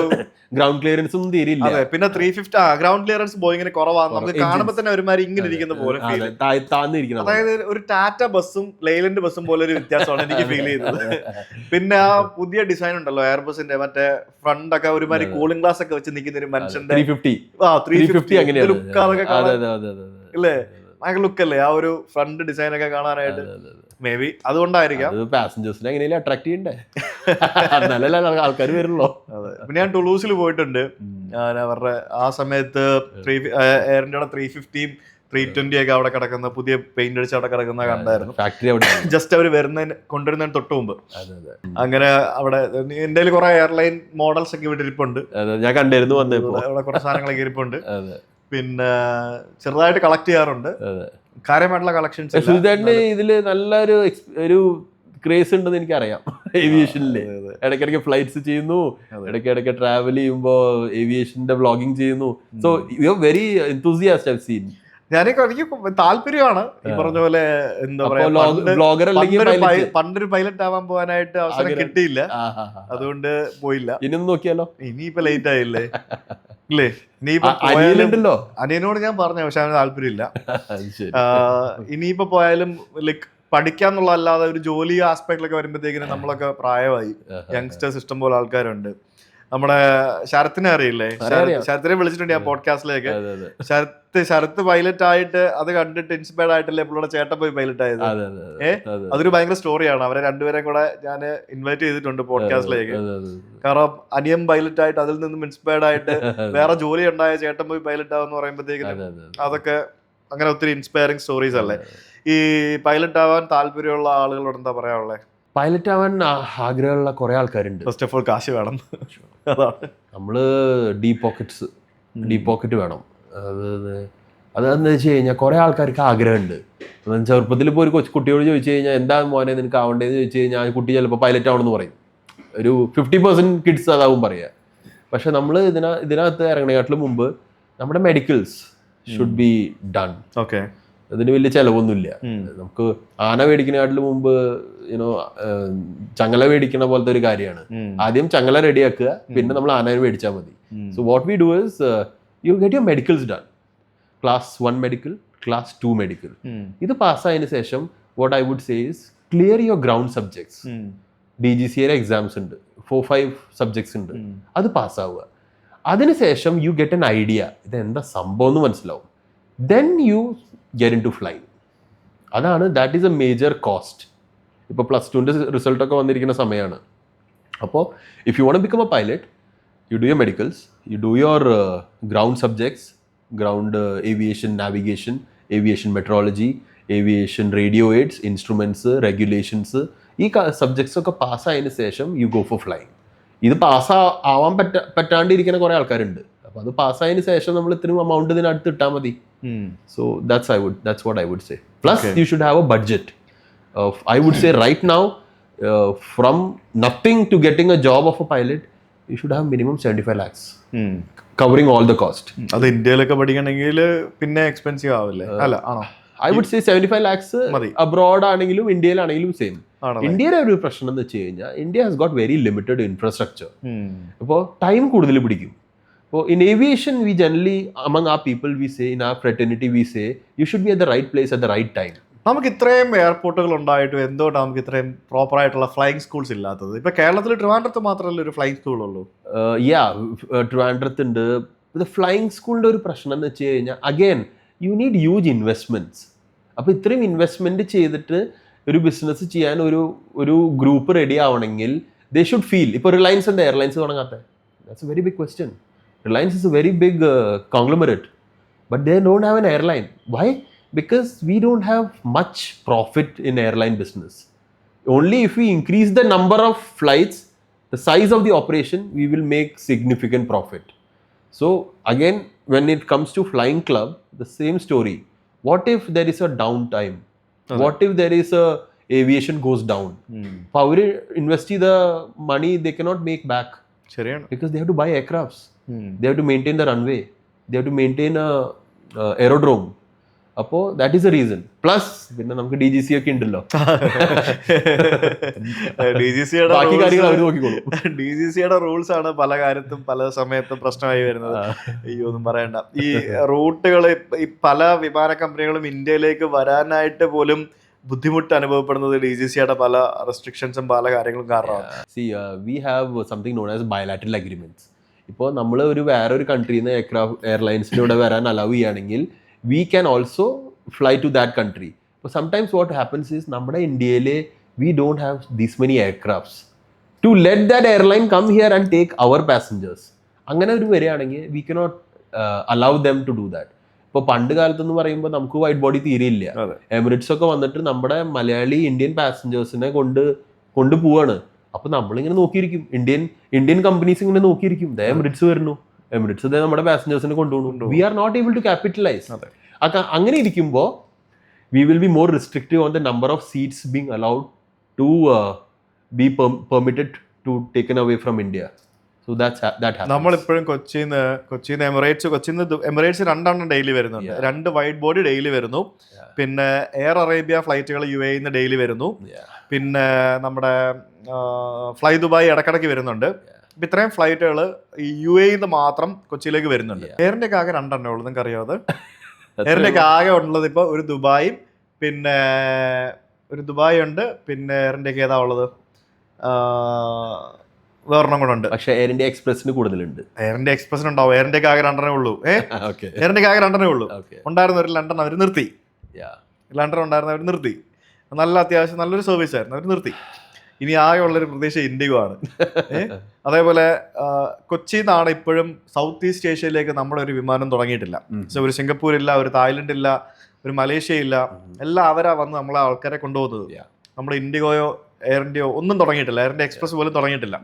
ഗ്രൗണ്ട് ക്ലിയറൻസും തീരില്ല. അതെ, പിന്നെ 350 ഗ്രൗണ്ട് ക്ലിയറൻസ് ബോയിങ്ങിന് കുറവാണ്. നമുക്ക് കാണുമ്പോൾ തന്നെ ഒരുമാതിരി ഇങ്ങനെ ഇരിക്കുന്ന പോലെ ഫീൽ. അതായത് ഒരു ടാറ്റ ബസ്സും ലെയ്ലൻഡ് ബസ്സും പോലെ ഒരു വ്യത്യാസമാണ് എനിക്ക് ഫീൽ ചെയ്തത്. പിന്നെ ആ പുതിയ ഡിസൈൻ ഉണ്ടല്ലോ എയർബസിന്റെ, മറ്റേ ഫ്രണ്ട് ഒക്കെ ഒരുമാതിരി കൂളിംഗ് ഗ്ലാസ് ഒക്കെ വെച്ച് നിൽക്കുന്ന ഒരു മനുഷ്യന്റെ 350 ലുക്ക് അതൊക്കെ ഇല്ലേ? ഭയങ്കര ലുക്കല്ലേ ആ ഒരു ഫ്രണ്ട് ഡിസൈൻ ഒക്കെ കാണാനായിട്ട്. മേ ബി അതുകൊണ്ടായിരിക്കാം. പാസഞ്ചേഴ്സിനെ എങ്ങനെയും അട്രാക്ട് ചെയ്യണ്ടേ, ആൾക്കാർ വരുള്ളൂ. അതെ, പിന്നെ ഞാൻ ടുളൂസിൽ പോയിട്ടുണ്ട്. അവരുടെ ആ സമയത്ത് എയർ ഇന്ത്യയുടെ 350 320 ഒക്കെ അവിടെ കിടക്കുന്ന പുതിയ പെയിന്റ് അടിച്ച് അവിടെ കിടക്കുന്ന കണ്ടായിരുന്നു. ഫാക്ടറി അവിടെ ജസ്റ്റ് അവർ കൊണ്ടുവരുന്നതിന് തൊട്ട് മുമ്പ്. അങ്ങനെ അവിടെ എന്റെ കയ്യിൽ കുറെ എയർലൈൻ മോഡൽസ് ഒക്കെ ഇവിടെ ഇരിപ്പുണ്ട്. ഞാൻ കണ്ടിരുന്നു, അവിടെ കുറെ സാധനങ്ങളൊക്കെ ഇരിപ്പുണ്ട്. പിന്നെ ചെറുതായിട്ട് കളക്ട് ചെയ്യാറുണ്ട്, കാര്യമായിട്ടുള്ള കളക്ഷൻസ്. ഇതില് നല്ലൊരു ക്രേസ് ഉണ്ടെന്ന് എനിക്കറിയാം ഏവിയേഷനില്. ഇടയ്ക്കിടയ്ക്ക് ഫ്ലൈറ്റ്സ് ചെയ്യുന്നു, ഇടയ്ക്കിടയ്ക്ക് ട്രാവൽ ചെയ്യുമ്പോ ഏവിയേഷന്റെ വ്ളോഗിങ് ചെയ്യുന്നു. So you are very enthusiast. I seen. എനിക്ക് താല്പര്യമാണ് ഈ പറഞ്ഞ പോലെ. എന്താ പറയാ, പണ്ടൊരു പൈലറ്റ് ആവാൻ പോകാനായിട്ട് അവസരം കിട്ടിയില്ല, അതുകൊണ്ട് പോയില്ല. ഇനിയൊന്നും നോക്കിയാലോ? ഇനിയിപ്പോ ലേറ്റ് ആയില്ലേ? ഇല്ലേ? ഇനിയിപ്പോ അനിയനോട് ഞാൻ പറഞ്ഞു, പക്ഷെ അവന് താല്പര്യമില്ല. ഇനിയിപ്പോ പോയാലും ലൈക്ക് പഠിക്കാന്നുള്ള അല്ലാതെ ഒരു ജോലി ആസ്പെക്റ്റിലൊക്കെ വരുമ്പോഴത്തേക്കിനും നമ്മളൊക്കെ പ്രായമായി. യങ്സ്റ്റേഴ്സ് ഇഷ്ടം പോലെ ആൾക്കാരുണ്ട്. നമ്മുടെ ശരത്തിനെ അറിയില്ലേ? ശരത്തിനെ വിളിച്ചിട്ടുണ്ട് ഞാൻ പോഡ്കാസ്റ്റിലേക്ക്. ശരത്ത് പൈലറ്റ് ആയിട്ട് അത് കണ്ടിട്ട് ഇൻസ്പയർഡ് ആയിട്ടല്ലേ പുള്ളിയുടെ ചേട്ടൻ പോയി പൈലറ്റ് ആയത്. അതൊരു ഭയങ്കര സ്റ്റോറിയാണ്. അവരെ രണ്ടുപേരെയും കൂടെ ഞാൻ ഇൻവൈറ്റ് ചെയ്തിട്ടുണ്ട് പോഡ്കാസ്റ്റിലേക്ക്. കാരണം അനിയൻ പൈലറ്റ് ആയിട്ട് അതിൽ നിന്നും ഇൻസ്പയർഡ് ആയിട്ട് വേറെ ജോലി ഉണ്ടായ ചേട്ടൻ പോയി പൈലറ്റ് ആവെന്ന് പറയുമ്പോഴത്തേക്കും അതൊക്കെ അങ്ങനെ ഒത്തിരി ഇൻസ്പയറിംഗ് സ്റ്റോറീസ് അല്ലേ? ഈ പൈലറ്റ് ആവാൻ താല്പര്യമുള്ള ആളുകളോട് എന്താ പറയാനുള്ളത്? പൈലറ്റ് ആവാൻ ആഗ്രഹമുള്ള കുറെ ആൾക്കാരുണ്ട്. ഫസ്റ്റ് ഓഫ് ഓൾ കാശ് വേണം. അതാണ് നമ്മള് ഡീപ് പോക്കറ്റ് വേണം. അതെന്താ വെച്ച് കഴിഞ്ഞാൽ കുറെ ആൾക്കാർക്ക് ആഗ്രഹമുണ്ട്. ചെറുപ്പത്തിൽ ഇപ്പോൾ ഒരു കുട്ടിയോട് ചോദിച്ചു കഴിഞ്ഞാൽ എന്താ മോനെ നിനക്ക് ആവണ്ടേന്ന് ചോദിച്ചു കഴിഞ്ഞാൽ കുട്ടി ചിലപ്പോൾ പൈലറ്റ് ആവണമെന്ന് പറയും. ഒരു 50% കിഡ്സ് അതാവും പറയുക. പക്ഷെ നമ്മൾ ഇതിനകത്ത് ഇറങ്ങണേക്കാട്ടിലും മുമ്പ് നമ്മുടെ medicals should be done. Okay, അതിന് വലിയ ചിലവൊന്നുമില്ല. നമുക്ക് ആന മേടിക്കുന്നതിനാട്ടിലും മുമ്പ് ചങ്ങല മേടിക്കണ പോലത്തെ ഒരു കാര്യമാണ്. ആദ്യം ചങ്ങല റെഡിയാക്കുക, പിന്നെ നമ്മൾ ആനയെ മേടിച്ചാൽ മതി. So what we do is you get your medicals done. Class 1 medical, class 2 medical. ഇത് പാസ്സായതിനു ശേഷം what I would say is clear your ground subjects. DGCA exams ഉണ്ട്, 4-5 സബ്ജക്ട്സ് ഉണ്ട്. അത് പാസ്സാവുക. അതിനുശേഷം യു ഗെറ്റ് എൻ ഐഡിയ, ഇതെന്താ സംഭവം എന്ന് മനസ്സിലാവും. Then you get into flying. അതാണ് that is a major cost. ഇപ്പോൾ +2ൻ്റെ റിസൾട്ടൊക്കെ വന്നിരിക്കുന്ന സമയമാണ്. അപ്പോൾ if you want become a pilot, you do your medicals, you do your ground subjects, ground aviation navigation, aviation meteorology, aviation radio aids, instruments, regulations. ഈ സബ്ജക്ട്സ് ഒക്കെ പാസ്സായതിനു ശേഷം യു ഗോ ഫോർ ഫ്ലൈങ്. ഇത് ആവാൻ പറ്റാണ്ടിരിക്കുന്ന കുറേ ആൾക്കാരുണ്ട്. അപ്പോൾ അത് പാസ്സായതിനു ശേഷം നമ്മൾ ഇത്രയും എമൗണ്ട് ഇതിനടുത്ത് ഇട്ടാൽ മതി. So that's what I would say. Plus you should have a budget of, I would say right now, from nothing to getting a job of a pilot, you should have minimum 75 lakhs covering all the cost. അത് ഇന്ത്യയിലൊക്കെ പഠിക്കണമെങ്കിൽ പിന്നെ എക്സ്പെൻസീവ് ആവില്ലേ? അല്ല, ആണോ? I would say 75 lakhs abroad ആണെങ്കിലും ഇന്ത്യയിലാണെങ്കിലും സെയിം. ഇന്ത്യയിലെ ഒരു പ്രശ്നം എന്ന് വെച്ച് കഴിഞ്ഞാൽ India has got very limited infrastructure. അപ്പോൾ ടൈം കൂടുതൽ പിടിക്കും. in aviation, we generally, among our people, we say, in our fraternity, we say, you should be at the right place at the right time. നമുക്ക് ഇത്രയും എയർപോർട്ടുകൾ ഉണ്ടായിട്ടും എന്തുകൊണ്ടാണ് നമുക്ക് ഇത്രയും പ്രോപ്പർ ആയിട്ടുള്ള ഫ്ലൈയിങ് സ്കൂൾസ് ഇല്ലാത്തത്? ഇപ്പൊ കേരളത്തിൽ ട്രിവാൻഡ്രത്ത് മാത്രമല്ല ഒരു ഫ്ലൈയിങ് സ്കൂൾ ഉള്ളൂ. ട്രിവാൻഡ്രത്ത് ഉണ്ട്. ഫ്ലൈയിങ് സ്കൂളിന്റെ ഒരു പ്രശ്നം എന്ന് വെച്ച് കഴിഞ്ഞാൽ again you need huge investments. അപ്പൊ ഇത്രയും ഇൻവെസ്റ്റ്മെന്റ് ചെയ്തിട്ട് ഒരു ബിസിനസ് ചെയ്യാൻ ഒരു ഗ്രൂപ്പ് റെഡി ആവണമെങ്കിൽ ദേ ഷുഡ് ഫീൽ. ഇപ്പൊ റിലയൻസ് ഉണ്ട്, എയർലൈൻസ് തുടങ്ങാത്ത? That's a very big question. Reliance is a very big conglomerate, but they don't have an airline. Why? Because we don't have much profit in airline business. Only if we increase the number of flights, the size of the operation, we will make significant profit. So again, when it comes to flying club, the same story. What if there is a downtime? Okay. What if there is a aviation goes down? Power invest the money they cannot make back. Because they have to buy aircrafts. They have to maintain the runway. They have to maintain a aerodrome. അപ്പോൾ that is A reason. Plus പിന്നെ നമുക്ക് DGC ഒക്കെ ഉണ്ടല്ലോ, ബാക്കി കാര്യങ്ങൾ അവർ നോക്കിക്കോളും. DGCയുടെ റൂൾസ് ആണ് പല കാര്യത്തും പല സമയത്തും പ്രശ്നമായി വരുന്നത്. അയ്യോ ഒന്നും പറയണ്ട. ഈ റൂട്ടുകൾ ഈ പല വിമാന കമ്പനികളും ഇന്ത്യയിലേക്ക് വരാനായിട്ട് പോലും ബുദ്ധിമുട്ട് അനുഭവപ്പെടുന്നത് DGCയുടെ പല റെസ്ട്രിക്ഷൻസും പല കാര്യങ്ങളും കാരണമാണ്. We have something known as bilateral agreements. ഇപ്പോൾ നമ്മൾ വേറൊരു കൺട്രിയിൽ നിന്ന് എയർലൈൻസിലൂടെ വരാൻ അലൗ ചെയ്യുകയാണെങ്കിൽ we can also fly to that country. But sometimes what happens is നമ്മുടെ ഇന്ത്യയിൽ we don't have these many aircrafts to let that airline come here and take our passengers. അങ്ങനെ ഒരു വരികയാണെങ്കിൽ we cannot allow them to do that. ഇപ്പോൾ പണ്ട് കാലത്തെന്ന് പറയുമ്പോൾ നമുക്ക് വൈഡ് ബോഡി തീരെയില്ല. എമിറേറ്റ്സ് ഒക്കെ വന്നിട്ട് നമ്മുടെ മലയാളി ഇന്ത്യൻ പാസഞ്ചേഴ്സിനെ കൊണ്ടുപോവാണ്. അപ്പോൾ നമ്മളിങ്ങനെ നോക്കിയിരിക്കും, ഇന്ത്യൻ കമ്പനീസ് ഇങ്ങനെ നോക്കിയിരിക്കും, എമിറേറ്റ്സ് വരുന്നു, എമിറേറ്റ്സ് നമ്മുടെ പാസഞ്ചേഴ്സിനെ കൊണ്ടുപോകുന്നു. We are not able to capitalise. അങ്ങനെ ഇരിക്കുമ്പോൾ we will be more restrictive on the number of seats being allowed to be permitted to taken away from India. So that നമ്മളിപ്പോഴും കൊച്ചിന്ന് എമിറേറ്റ്സ് 2 ഡെയിലി വരുന്നുണ്ട്. 2 വൈഡ് ബോഡി ഡെയിലി വരുന്നു. പിന്നെ എയർ അറേബ്യ ഫ്ലൈറ്റുകൾ UAE ഡെയിലി വരുന്നു. പിന്നെ നമ്മുടെ ഫ്ലൈ ദുബായ് ഇടക്കിടയ്ക്ക് വരുന്നുണ്ട്. ഇപ്പം ഇത്രയും ഫ്ലൈറ്റുകൾ ഈ UAE മാത്രം കൊച്ചിയിലേക്ക് വരുന്നുണ്ട്. എയറിൻ്റെ ആകെ 2 ഉള്ളൂ. നിങ്ങൾക്ക് അറിയാതെ എയറിൻ്റെ ആകെ ഉള്ളത് ഇപ്പോൾ ഒരു ദുബായും പിന്നെ ഒരു ദുബായ് ഉണ്ട്. പിന്നെ എയറിൻ്റെ ഏതാ ഉള്ളത്? വേറൊരെണ്ണം കൂടെ ഉണ്ട്. പക്ഷേ എയർ ഇന്ത്യ എക്സ്പ്രസിന് കൂടുതലുണ്ട്. എയർ ഇന്ത്യ എക്സ്പ്രസിന് ഉണ്ടാവും. എയർ ഇന്ത്യക്ക് ആകെ 2 ഉള്ളൂ. എയർ ഇന്ത്യക്ക് ആകെ 2 ഉള്ളൂ. ഉണ്ടായിരുന്ന ഒരു ലണ്ടൻ അവർ നിർത്തി. ലണ്ടൻ ഉണ്ടായിരുന്ന അവർ നിർത്തി. നല്ല അത്യാവശ്യം നല്ലൊരു സർവീസ് ആയിരുന്നു, അവർ നിർത്തി. ഇനി ആകെ ഉള്ളൊരു പ്രദേശം ഇൻഡിഗോ ആണ്. അതേപോലെ കൊച്ചിയിൽ നിന്നാണ് ഇപ്പോഴും സൗത്ത് ഈസ്റ്റ് ഏഷ്യയിലേക്ക് നമ്മുടെ ഒരു വിമാനം തുടങ്ങിയിട്ടില്ല. ഒരു സിംഗപ്പൂർ ഇല്ല, ഒരു തായ്ലൻഡ് ഇല്ല, ഒരു മലേഷ്യ ഇല്ല. എല്ലാം അവരാ വന്ന് നമ്മളെ ആൾക്കാരെ കൊണ്ടുപോകുന്നത്. നമ്മുടെ ഇൻഡിഗോയോ എയർ ഇന്ത്യയോ ഒന്നും തുടങ്ങിയിട്ടില്ല. എയർ ഇന്ത്യ എക്സ്പ്രസ് പോലും തുടങ്ങിയിട്ടില്ല.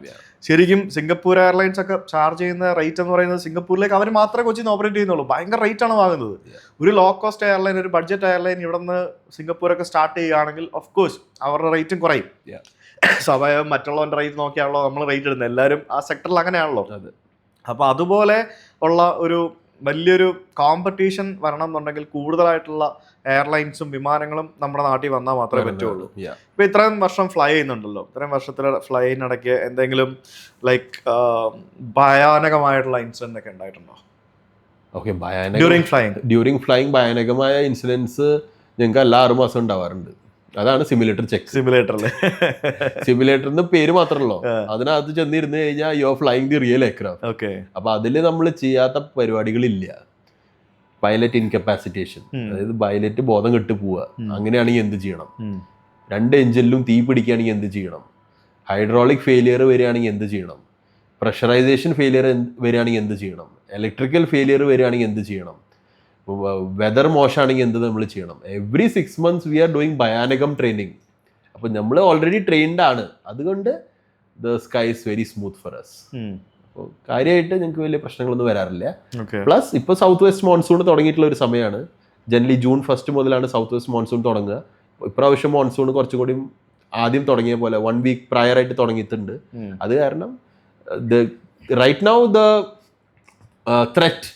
ശരിക്കും സിംഗപ്പൂർ എയർലൈൻസ് ഒക്കെ ചാർജ് ചെയ്യുന്ന റേറ്റ് എന്ന് പറയുന്നത് സിംഗപ്പൂരിലേക്ക് അവർ മാത്രമേ കൊച്ചിയിൽ നിന്ന് ഓപ്പറേറ്റ് ചെയ്യുന്നുള്ളൂ. ഭയങ്കര റേറ്റ് ആണ് വാങ്ങുന്നത്. ഒരു ലോ കോസ്റ്റ് എയർലൈൻ, ഒരു ബഡ്ജറ്റ് എയർലൈൻ ഇവിടെ നിന്ന് സിംഗപ്പൂരൊക്കെ സ്റ്റാർട്ട് ചെയ്യുകയാണെങ്കിൽ ഓഫ് കോഴ്സ് അവരുടെ റേറ്റും കുറയും. സ്വാഭാവികം മറ്റുള്ളവൻ്റെ റേറ്റ് നോക്കിയാണല്ലോ നമ്മൾ റേറ്റ് ഇടുന്നത്. എല്ലാവരും ആ സെക്ടറിൽ അങ്ങനെയാണല്ലോ. അപ്പോൾ അതുപോലെ ഉള്ള ഒരു വലിയൊരു കോമ്പറ്റീഷൻ വരണം എന്നുണ്ടെങ്കിൽ കൂടുതലായിട്ടുള്ള എയർലൈൻസും വിമാനങ്ങളും നമ്മുടെ നാട്ടിൽ വന്നാൽ മാത്രമേ പറ്റുള്ളൂ. ഇപ്പൊ ഇത്രയും വർഷം ഫ്ലൈ ചെയ്യുന്നുണ്ടല്ലോ, ഇത്രയും വർഷത്തിലെ ഫ്ലൈയിനിടയ്ക്ക് എന്തെങ്കിലും ലൈക്ക് ഭയാനകമായിട്ടുള്ള ഇൻസിഡന്റ് ഒക്കെ ഉണ്ടായിട്ടുണ്ടോ? ഓക്കെ, ഡ്യൂറിങ് ഫ്ലൈയിങ് ഭയാനകമായ ഇൻസിഡൻസ് ഞങ്ങൾക്ക് എല്ലാ 6 മാസം ഉണ്ടാവാറുണ്ട്. അതാണ് സിമുലേറ്റർ ചെക്ക്. സിമുലേറ്ററിന്റെ പേര് മാത്രമല്ലോ, അതിനകത്ത് ചെന്നിരുന്നു കഴിഞ്ഞാൽ you are flying the real aircraft. അപ്പൊ അതില് നമ്മൾ ചെയ്യാത്ത പരിപാടികളില്ല. പൈലറ്റ് ഇൻകപ്പാസിറ്റേഷൻ, അതായത് പൈലറ്റ് ബോധം കെട്ട് പോവുക, അങ്ങനെയാണെങ്കിൽ എന്ത് ചെയ്യണം? 2 എഞ്ചിനിലും തീ പിടിക്കുകയാണെങ്കിൽ എന്ത് ചെയ്യണം? ഹൈഡ്രോളിക് ഫെയിലിയർ വരികയാണെങ്കിൽ എന്ത് ചെയ്യണം? പ്രഷറൈസേഷൻ ഫെയിലിയർ വരികയാണെങ്കിൽ എന്ത് ചെയ്യണം? ഇലക്ട്രിക്കൽ ഫെയിലിയർ വരികയാണെങ്കിൽ എന്ത് ചെയ്യണം? വെതർ മോശമാണെങ്കിൽ എന്ത് നമ്മൾ ചെയ്യണം? Every 6 months we are doing ഭയാനകം ട്രെയിനിങ്. അപ്പോൾ നമ്മൾ ഓൾറെഡി ട്രെയിൻഡ് ആണ്, അതുകൊണ്ട് the sky is very smooth for us. അപ്പോൾ കാര്യമായിട്ട് ഞങ്ങൾക്ക് വലിയ പ്രശ്നങ്ങളൊന്നും വരാറില്ല. പ്ലസ് ഇപ്പോൾ സൗത്ത് വെസ്റ്റ് മോൺസൂൺ തുടങ്ങിയിട്ടുള്ള ഒരു സമയമാണ്. ജനറലി June 1 മുതലാണ് സൗത്ത് വെസ്റ്റ് മോൺസൂൺ തുടങ്ങുക. ഇപ്രാവശ്യം മോൺസൂൺ കുറച്ചുകൂടി ആദ്യം തുടങ്ങിയ പോലെ 1 week പ്രയറായിട്ട് തുടങ്ങിയിട്ടുണ്ട്. അത് കാരണം right now the threat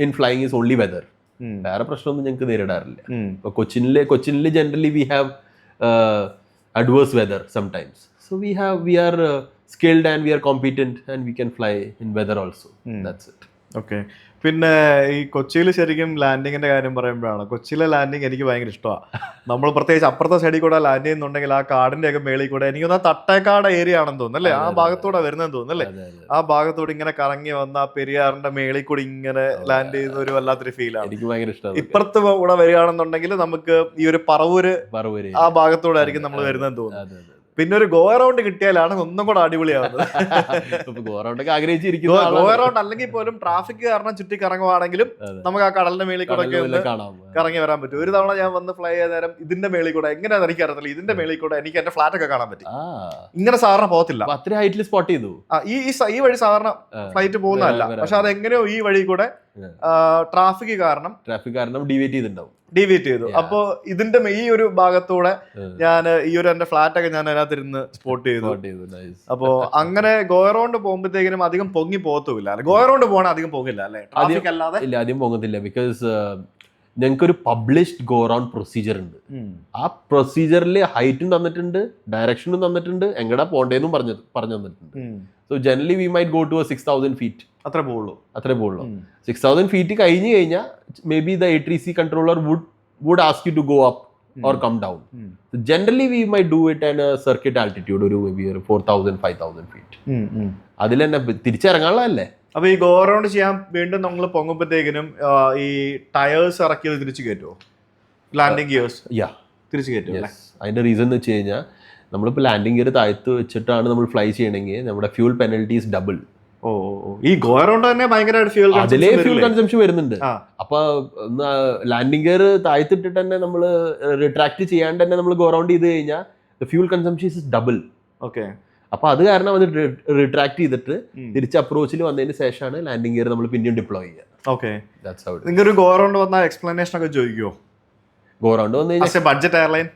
in flying is only weather. വേറെ പ്രശ്നമൊന്നും ഞങ്ങൾക്ക് നേരിടാറില്ല. ഇപ്പോൾ കൊച്ചിനിൽ generally we have adverse weather sometimes, so we are skilled and we are competent and we can fly in weather also. That's it. Okay. പിന്നെ ഈ കൊച്ചിയിൽ ശരിക്കും ലാൻഡിങ്ങിന്റെ കാര്യം പറയുമ്പോഴാണ്, കൊച്ചിയിലെ ലാൻഡിങ് എനിക്ക് ഭയങ്കര ഇഷ്ടമാണ്. നമ്മൾ പ്രത്യേകിച്ച് അപ്പുറത്തെ സൈഡിൽ കൂടെ ലാൻഡ് ചെയ്യുന്നുണ്ടെങ്കിൽ ആ കാടിന്റെ ഒക്കെ മേളിൽ കൂടെ, എനിക്ക് തോന്നുന്നു തട്ടേക്കാട് ഏരിയ ആണെന്ന് തോന്നുന്നു അല്ലേ, ആ ഭാഗത്തൂടെ വരുന്നതെന്ന് തോന്നുന്നു അല്ലേ, ആ ഭാഗത്തൂടെ ഇങ്ങനെ കറങ്ങി വന്ന ആ പെരിയാറിന്റെ മേളിൽ കൂടി ഇങ്ങനെ ലാൻഡ് ചെയ്യുന്ന ഒരു വല്ലാത്തൊരു ഫീലാണ്. എനിക്ക് ഭയങ്കര ഇഷ്ടമാണ്. ഇപ്പുറത്ത് കൂടെ വരികയാണെന്നുണ്ടെങ്കിൽ നമുക്ക് ഈ ഒരു പറവൂര് ആ ഭാഗത്തൂടെ ആയിരിക്കും നമ്മൾ വരുന്നതെന്ന് തോന്നുന്നു. പിന്നെ ഒരു ഗോ അറൗണ്ട് കിട്ടിയാലാണ് ഒന്നും കൂടെ അടിപൊളിയാവുന്നത്. ഗോ അറൗണ്ട് അല്ലെങ്കിൽ പോലും ട്രാഫിക് കാരണം ചുറ്റി കറങ്ങുവാണെങ്കിലും നമുക്ക് ആ കടലിന്റെ മേളിൽ കൂടെ കറങ്ങി വരാൻ പറ്റും. ഒരു തവണ ഞാൻ വന്ന് ഫ്ലൈ ചെയ്ത നേരം ഇതിന്റെ മേളിൽ കൂടെ എങ്ങനെയാണെന്ന് എനിക്കറിയത്തില്ല, ഇതിന്റെ മേളിൽ കൂടെ എനിക്ക് എന്റെ ഫ്ലാറ്റ് ഒക്കെ കാണാൻ പറ്റും. ഇങ്ങനെ സാധാരണ പോകത്തില്ല, അത്ര ഹൈറ്റിൽ സ്പോട്ട് ചെയ്തു. ഈ വഴി സാധാരണ ഫ്ലൈറ്റ് പോകുന്നതല്ല, പക്ഷെ അതെങ്ങനെയോ ഈ വഴി കൂടെ ട്രാഫിക് കാരണം ഡീവിയേറ്റ് ചെയ്തു. അപ്പൊ ഇതിന്റെ ഈ ഒരു ഭാഗത്തൂടെ ഞാൻ ഈ ഒരു എന്റെ ഫ്ലാറ്റ് ഒക്കെ ഞാൻ അതിനകത്തിരുന്ന് സ്പോട്ട് ചെയ്തു. അപ്പൊ അങ്ങനെ ഗോ അറൗണ്ട് പോകുമ്പോഴത്തേക്കിനും അധികം പൊങ്ങി പോകത്തുമില്ല. ഗോ അറൗണ്ട് പോകണ അധികം പോകില്ല അല്ലെ, ട്രാഫിക് അല്ലാതെ അധികം പോകത്തില്ല. ബിക്കോസ് ഞങ്ങൾക്കൊരു പബ്ലിഷ്ഡ് ഗോ അറൗണ്ട് പ്രൊസീജിയർ ഉണ്ട്. ആ പ്രൊസീജിയറിൽ ഹൈറ്റും തന്നിട്ടുണ്ട്, ഡയറക്ഷനും തന്നിട്ടുണ്ട്, എങ്ങടാ പോണ്ടേന്നും പറഞ്ഞു തന്നിട്ടുണ്ട്. So generally we might go to 6,000 feet. അത്രേ പോകുള്ളൂ. 6,000 feet കഴിഞ്ഞ് കഴിഞ്ഞാൽ may be the ATC controller would ask you to go up or come down. So generally we might do it at a circuit altitude, ഒരു maybe 4,000 5,000 feet. അതിൽ തന്നെ തിരിച്ചിറങ്ങാനുള്ളതല്ലേ. അപ്പൊ ഈ ഗോ അറൗണ്ട് ചെയ്യാൻ വീണ്ടും നമ്മൾ പൊങ്ങുമ്പോഴത്തേക്കിനും ഈ ടയേഴ്സ് ഇറക്കിയത് തിരിച്ചു കയറ്റുമോ, ലാൻഡിങ് ഗിയേഴ്സ് തിരിച്ചു കയറ്റും? അതിന്റെ റീസൺ എന്ന് വെച്ച് കഴിഞ്ഞാൽ നമ്മളിപ്പോൾ ലാൻഡിങ് ഗിയർ താഴ്ത്ത് വെച്ചിട്ടാണ് നമ്മൾ ഫ്ലൈ ചെയ്യണമെങ്കിൽ നമ്മുടെ ഫ്യൂൽ പെനൽറ്റീസ് ഡബിൾ. ഈ ഗോ അറൗണ്ട് തന്നെ ഭയങ്കരമായിട്ട് ഫ്യൂൽ കൺസംഷൻ വരുന്നുണ്ട്. അപ്പൊ ലാൻഡിങ് ഗിയർ താഴ്ത്തിട്ടിട്ട് തന്നെ നമ്മൾ റിട്രാക്ട് ചെയ്യാണ്ട് തന്നെ നമ്മൾ ഗോ അറൗണ്ട് ചെയ്ത് കഴിഞ്ഞാൽ fuel consumption is double. Okay. അപ്പൊ അത് കാരണം അത് റിട്രാക്ട് ചെയ്തിട്ട് തിരിച്ച് അപ്രോച്ചിൽ വന്നതിന് ശേഷമാണ് ലാൻഡിങ് ഗിയർ നമ്മൾ പിന്നെയും ഡിപ്ലോയ് ചെയ്യുക. ഓക്കെ. നിങ്ങൾക്ക് ഗോ അറൗണ്ട് വന്ന എക്സ്പ്ലനേഷൻ ഒക്കെ ചോദിക്കുമോ? ഗോ അറൗണ്ട് വന്നു കഴിഞ്ഞാൽ budget airline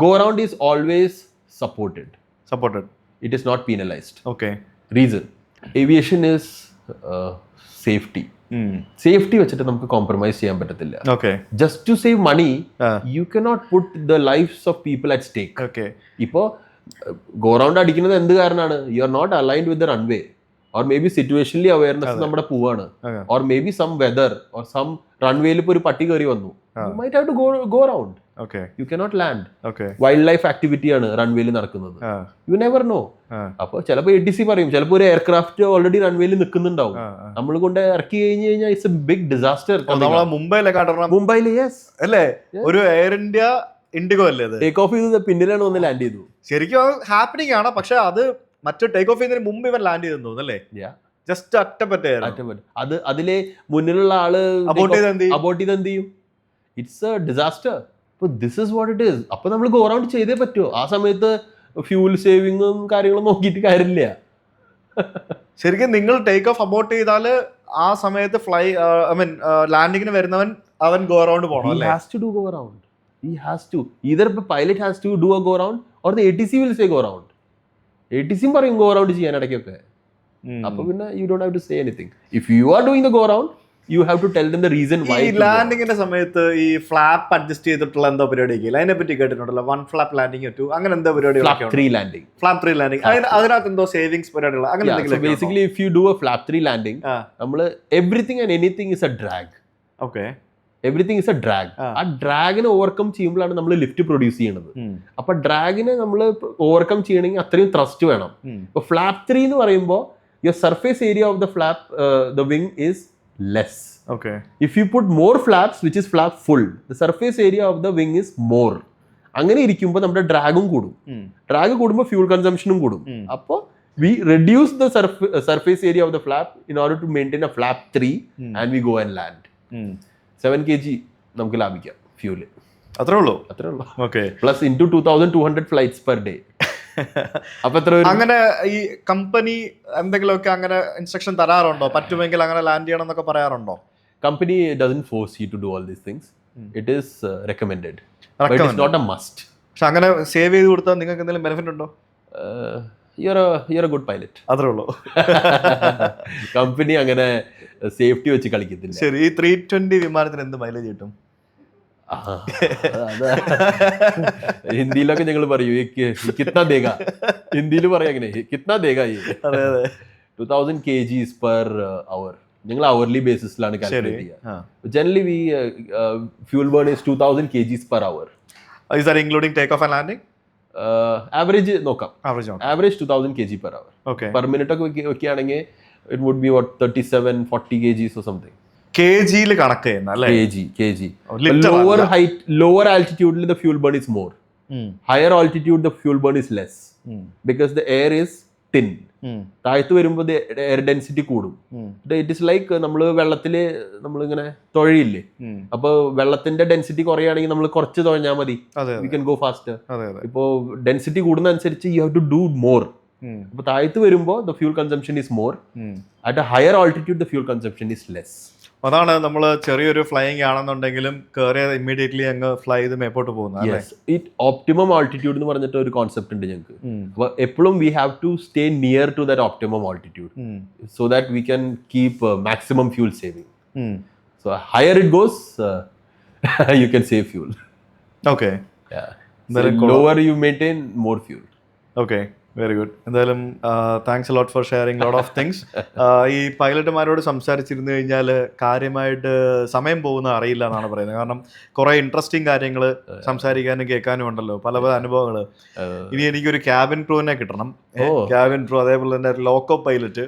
go around is always supported. It is not penalized. Okay. Reason, aviation is safety. Safety വെച്ചിട്ട് നമുക്ക് കോംപ്രമൈസ് ചെയ്യാൻ പറ്റത്തില്ല. Okay. Just to save money, you cannot put the lives of people at stake. Okay. ഇപ്പോ ഗോ അറൗണ്ട് അടിക്കുന്നത് എന്ത് കാരണമാണ്? You are not aligned with the runway, or maybe situationally awareness നമ്മുടെ പോവാണ്, or maybe some weather or some runwayയിൽ ഇപ്പോൾ ഒരു പട്ടി കയറി വന്നു, you might have to go around. Okay. You cannot land. Okay. Wildlife activity ആണ് റൺവേയിൽ നടക്കുന്നത്. You never know. അപ്പൊ ചിലപ്പോൾ ATC പറയും, ചിലപ്പോൾ ഒരു എയർക്രാഫ്റ്റ് ഓൾറെഡി റൺവേയിൽ നിൽക്കുന്നുണ്ടാവും, നമ്മൾ കൊണ്ട് ഇറക്കി കഴിഞ്ഞ് കഴിഞ്ഞാൽ ഇറ്റ്സ് എ ബിഗ് ഡിസാസ്റ്റർ. മുംബൈയിലെ യെസ് അല്ലേ, ഒരു എയർ ഇന്ത്യ ഇൻഡിഗോ അല്ലേ ടേക്ക് ഓഫ് ചെയ്തത് പിന്നിലാണ് വന്ന് ലാൻഡ് ചെയ്തു. ശരിക്കും ഹാപ്പനിങ് ആണ്, പക്ഷെ അത് മറ്റു ടേക്ക് ഓഫ് ചെയ്യുന്നതിന് മുമ്പ് ഇവൻ ലാൻഡ് ചെയ്തെന്ന് തോന്നുന്നു അല്ലേ. ജസ്റ്റ് അറ്റപ്പറ്റായിരുന്നു അത്. അതിലെ മുന്നിലുള്ള ആള് അബോട്ട് ചെയ്ത് എന്ത് ചെയ്യും? It's A disaster. This is what it is. അപ്പൊ നമ്മൾ ഗോ അറൗണ്ട് ചെയ്തേ പറ്റുമോ? ആ സമയത്ത് ഫ്യൂൽ സേവിങ്ങും കാര്യങ്ങളും നോക്കിയിട്ട് കാര്യമില്ല. ശരിക്കും നിങ്ങൾ ടേക്ക് ഓഫ് അബോട്ട് ചെയ്താല് ആ സമയത്ത് ലാൻഡിങ്ങിന് വരുന്നവൻ അവൻ ഗോ അറൗണ്ട് പോകണം അല്ലേ? He has to do go around. He has to. Either the pilot has to do a go around or the ATC will say go around. ATC പറയും go around ചെയ്യാൻ ഇടയ്ക്കൊക്കെ. അപ്പൊ പിന്നെ you don't have to say anything. If you are doing the go around, you have to tell them the reason why. ഈ ലാൻഡിങ്ങിന്റെ സമയത്ത് ഈ ഫ്ലാപ്പ് അഡ്ജസ്റ്റ് ചെയ്തിട്ടുള്ള എന്തോ പരിപാടിയൊക്കെ അതിനെ പറ്റി കേട്ടിട്ടുണ്ടല്ലോ. 1 flap landing 2 അങ്ങനെ എന്തോ പരിപാടി. Flap 3 landing. Flap 3 landing. അതിനകത്ത് എന്തോ സേവിങ്സ് പരിപാടികൾ അങ്ങനെ എന്തെങ്കിലും. Basically if you do a flap 3 landing, നമ്മൾ everything and anything is a drag. Okay. Everything is a drag. ആ ഡ്രാഗിനെ ഓവർകം ചെയ്യുമ്പോഴാണ് നമ്മൾ ലിഫ്റ്റ് പ്രൊഡ്യൂസ് ചെയ്യുന്നത്. അപ്പൊ ഡ്രാഗിനെ നമ്മൾ ഓവർകം ചെയ്യണമെങ്കിൽ അത്രയും ത്രസ്റ്റ് വേണം. ഇപ്പൊ ഫ്ലാപ്പ് 3 എന്ന് പറയുമ്പോൾ your surface area of the flap, the wing is less. Okay. If you put more flaps, which is flap full, the surface area of the wing is more. അങ്ങനെ ഇരിക്കുമ്പോൾ നമ്മുടെ ഡ്രാഗും കൂടും. ഡ്രാഗ് കൂടുമ്പോൾ ഫ്യൂൽ കൺസംഷനും കൂടും. അപ്പോൾ we reduce the surface area of the flap in order to maintain a flap 3 and we go and land. 7 kg നമുക്ക് ലാഭിക്കാം ഫ്യൂല്. അത്രേ ഉള്ളൂ. Okay. Plus into 2,200 flights per day. അപ്പൊ അങ്ങനെ ഈ കമ്പനി എന്തെങ്കിലുമൊക്കെ അങ്ങനെ ഇൻസ്ട്രക്ഷൻ തരാറുണ്ടോ? പറ്റുമെങ്കിൽ അങ്ങനെ ലാൻഡ് ചെയ്യണം എന്നൊക്കെ പറയാറുണ്ടോ? Company doesn't force you to do all these things. It is recommended. But it's not a must. പക്ഷെ അങ്ങനെ സേവ് ചെയ്ത് കൊടുത്താൽ നിങ്ങൾക്ക് എന്തെങ്കിലും ബെനിഫിറ്റ് ഉണ്ടോ? You're a good pilot. അത്രേ ഉള്ളൂ. കമ്പനി അങ്ങനെ സേഫ്റ്റി വെച്ച് കളിക്കത്തില്ല. ശരി. ഈ 320 വിമാനത്തിന് എന്ത് മൈലേജ് കിട്ടും? ഹിന്ദിയിലൊക്കെ ഞങ്ങൾ പറയൂ കിത്നാ ദേഗാ. ഹിന്ദിയിൽ പറയാം അങ്ങനെ കിത്നാ ദേഗാ. 2000 kgs per hour. ഞങ്ങൾ അവർലി ബേസിസിലാണ് കാൽക്കുലേറ്റ് ചെയ്യുക. Generally we fuel burn is 2000 kgs per hour. Is that including take off and landing? Average നോക്കാം, average 2000 kg per hour. Per minute ഒക്കെ വെക്കുകയാണെങ്കിൽ it would be 37-40 kgs or something. kgയിൽ കണക്ക് ചെയ്യുന്ന അല്ലേ? kg. ലോവർ ആൾട്ടിറ്റ്യൂഡിൽ the fuel burn is more. Higher altitude the fuel burn is less because the air is thin. താഴത്ത് വരുമ്പോൾ എയർ ഡെൻസിറ്റി കൂടും. ഇറ്റ് ഇസ് ലൈക്ക് നമ്മള് വെള്ളത്തില് നമ്മളിങ്ങനെ തുഴയില്ലേ, അപ്പൊ വെള്ളത്തിന്റെ ഡെൻസിറ്റി കുറയുകയാണെങ്കിൽ നമ്മൾ കുറച്ച് തുഴഞ്ഞാൽ മതി, വി കൻ ഗോ ഫാസ്റ്റർ. ഇപ്പോ ഡെൻസിറ്റി കൂടുന്ന അനുസരിച്ച് you have to do more. അപ്പൊ താഴത്ത് വരുമ്പോൾ the fuel consumption is more, at a higher altitude the fuel consumption is less. അതാണ് നമ്മൾ ചെറിയൊരു ഫ്ലൈയിങ് ആണെന്നുണ്ടെങ്കിലും കയറിയ ഇമ്മീഡിയറ്റ്ലി അങ്ങ് ഫ്ലൈ ചെയ്ത് മേപ്പോട്ട് പോകുന്നത്. ഓപ്റ്റിമം ആൾട്ടിറ്റ്യൂഡ് എന്ന് പറഞ്ഞിട്ട് ഒരു കോൺസെപ്റ്റ് ഉണ്ട് ഞങ്ങൾക്ക്. അപ്പൊ എപ്പോഴും we have to stay near to that optimum altitude so that we can keep maximum fuel saving. So higher it goes you can save fuel. Okay. Lower you maintain more fuel. Okay, very good. എന്തായാലും thanks lot for sharing lot of things. ഈ പൈലറ്റുമാരോട് സംസാരിച്ചിരുന്നു കഴിഞ്ഞാൽ കാര്യമായിട്ട് സമയം പോകുന്ന അറിയില്ല എന്നാണ് പറയുന്നത്. കാരണം കുറേ ഇൻട്രസ്റ്റിംഗ് കാര്യങ്ങൾ സംസാരിക്കാനും കേൾക്കാനും ഉണ്ടല്ലോ, പല പല അനുഭവങ്ങൾ. ഇനി എനിക്കൊരു ക്യാബിൻ ക്രൂവിനെ കിട്ടണം, ക്യാബിൻ ക്രൂ, അതേപോലെ തന്നെ ലോക്കോ പൈലറ്റ്.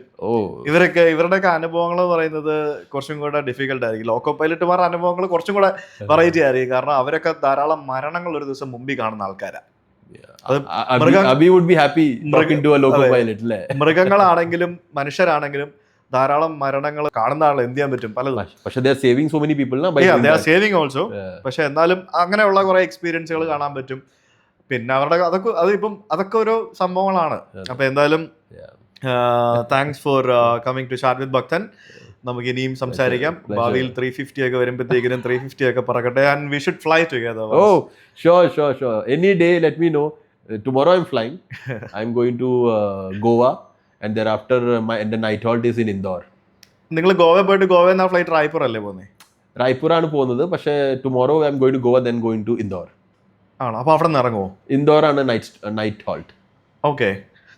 ഇവരുടെയൊക്കെ അനുഭവങ്ങൾ എന്ന് പറയുന്നത് കുറച്ചും കൂടെ ഡിഫിക്കൽട്ട് ആയിരിക്കും. ലോക്കോ പൈലറ്റുമാരുടെ അനുഭവങ്ങൾ കുറച്ചും കൂടെ വെറൈറ്റി ആയിരിക്കും. കാരണം അവരൊക്കെ ധാരാളം മരണങ്ങൾ ഒരു ദിവസം മുമ്പിൽ കാണുന്ന ആൾക്കാരാണ്. മൃഗങ്ങളാണെങ്കിലും മനുഷ്യരാണെങ്കിലും ധാരാളം മരണങ്ങൾ കാണുന്ന ആൾ എന്ത് ചെയ്യാൻ പറ്റും, പലതും. Saving also. പക്ഷെ എന്നാലും അങ്ങനെയുള്ള കുറെ എക്സ്പീരിയൻസുകൾ കാണാൻ പറ്റും. പിന്നെ അവരുടെ അതൊക്കെ ഒരു സംഭവങ്ങളാണ്. അപ്പൊ എന്തായാലും thanks for coming to chat with Bhakthan. നമുക്ക് ഇനിയും സംസാരിക്കാം. ഭാവിയിൽ 350 ഒക്കെ വരുമ്പോഴത്തേക്കിനും 350 ഒക്കെ പറക്കട്ടെ. And we should fly together. Sure. Any day, let me know. Tomorrow I'm flying. I'm going to Goa, and thereafter the night halt is in Indore. നിങ്ങൾ ഗോവ പോയിട്ട് ഗോവയിൽ നിന്ന് ഫ്ലൈറ്റ് റായ്പൂർ അല്ലേ പോകുന്നത്? റായ്പൂർ ആണ് പോകുന്നത്. പക്ഷേ tomorrow I'm going to Goa, then going to Indore. ആണോ? അപ്പോൾ അവിടെ നിന്ന് ഇറങ്ങുമോ? Indore ആണ് night halt. ഓക്കെ.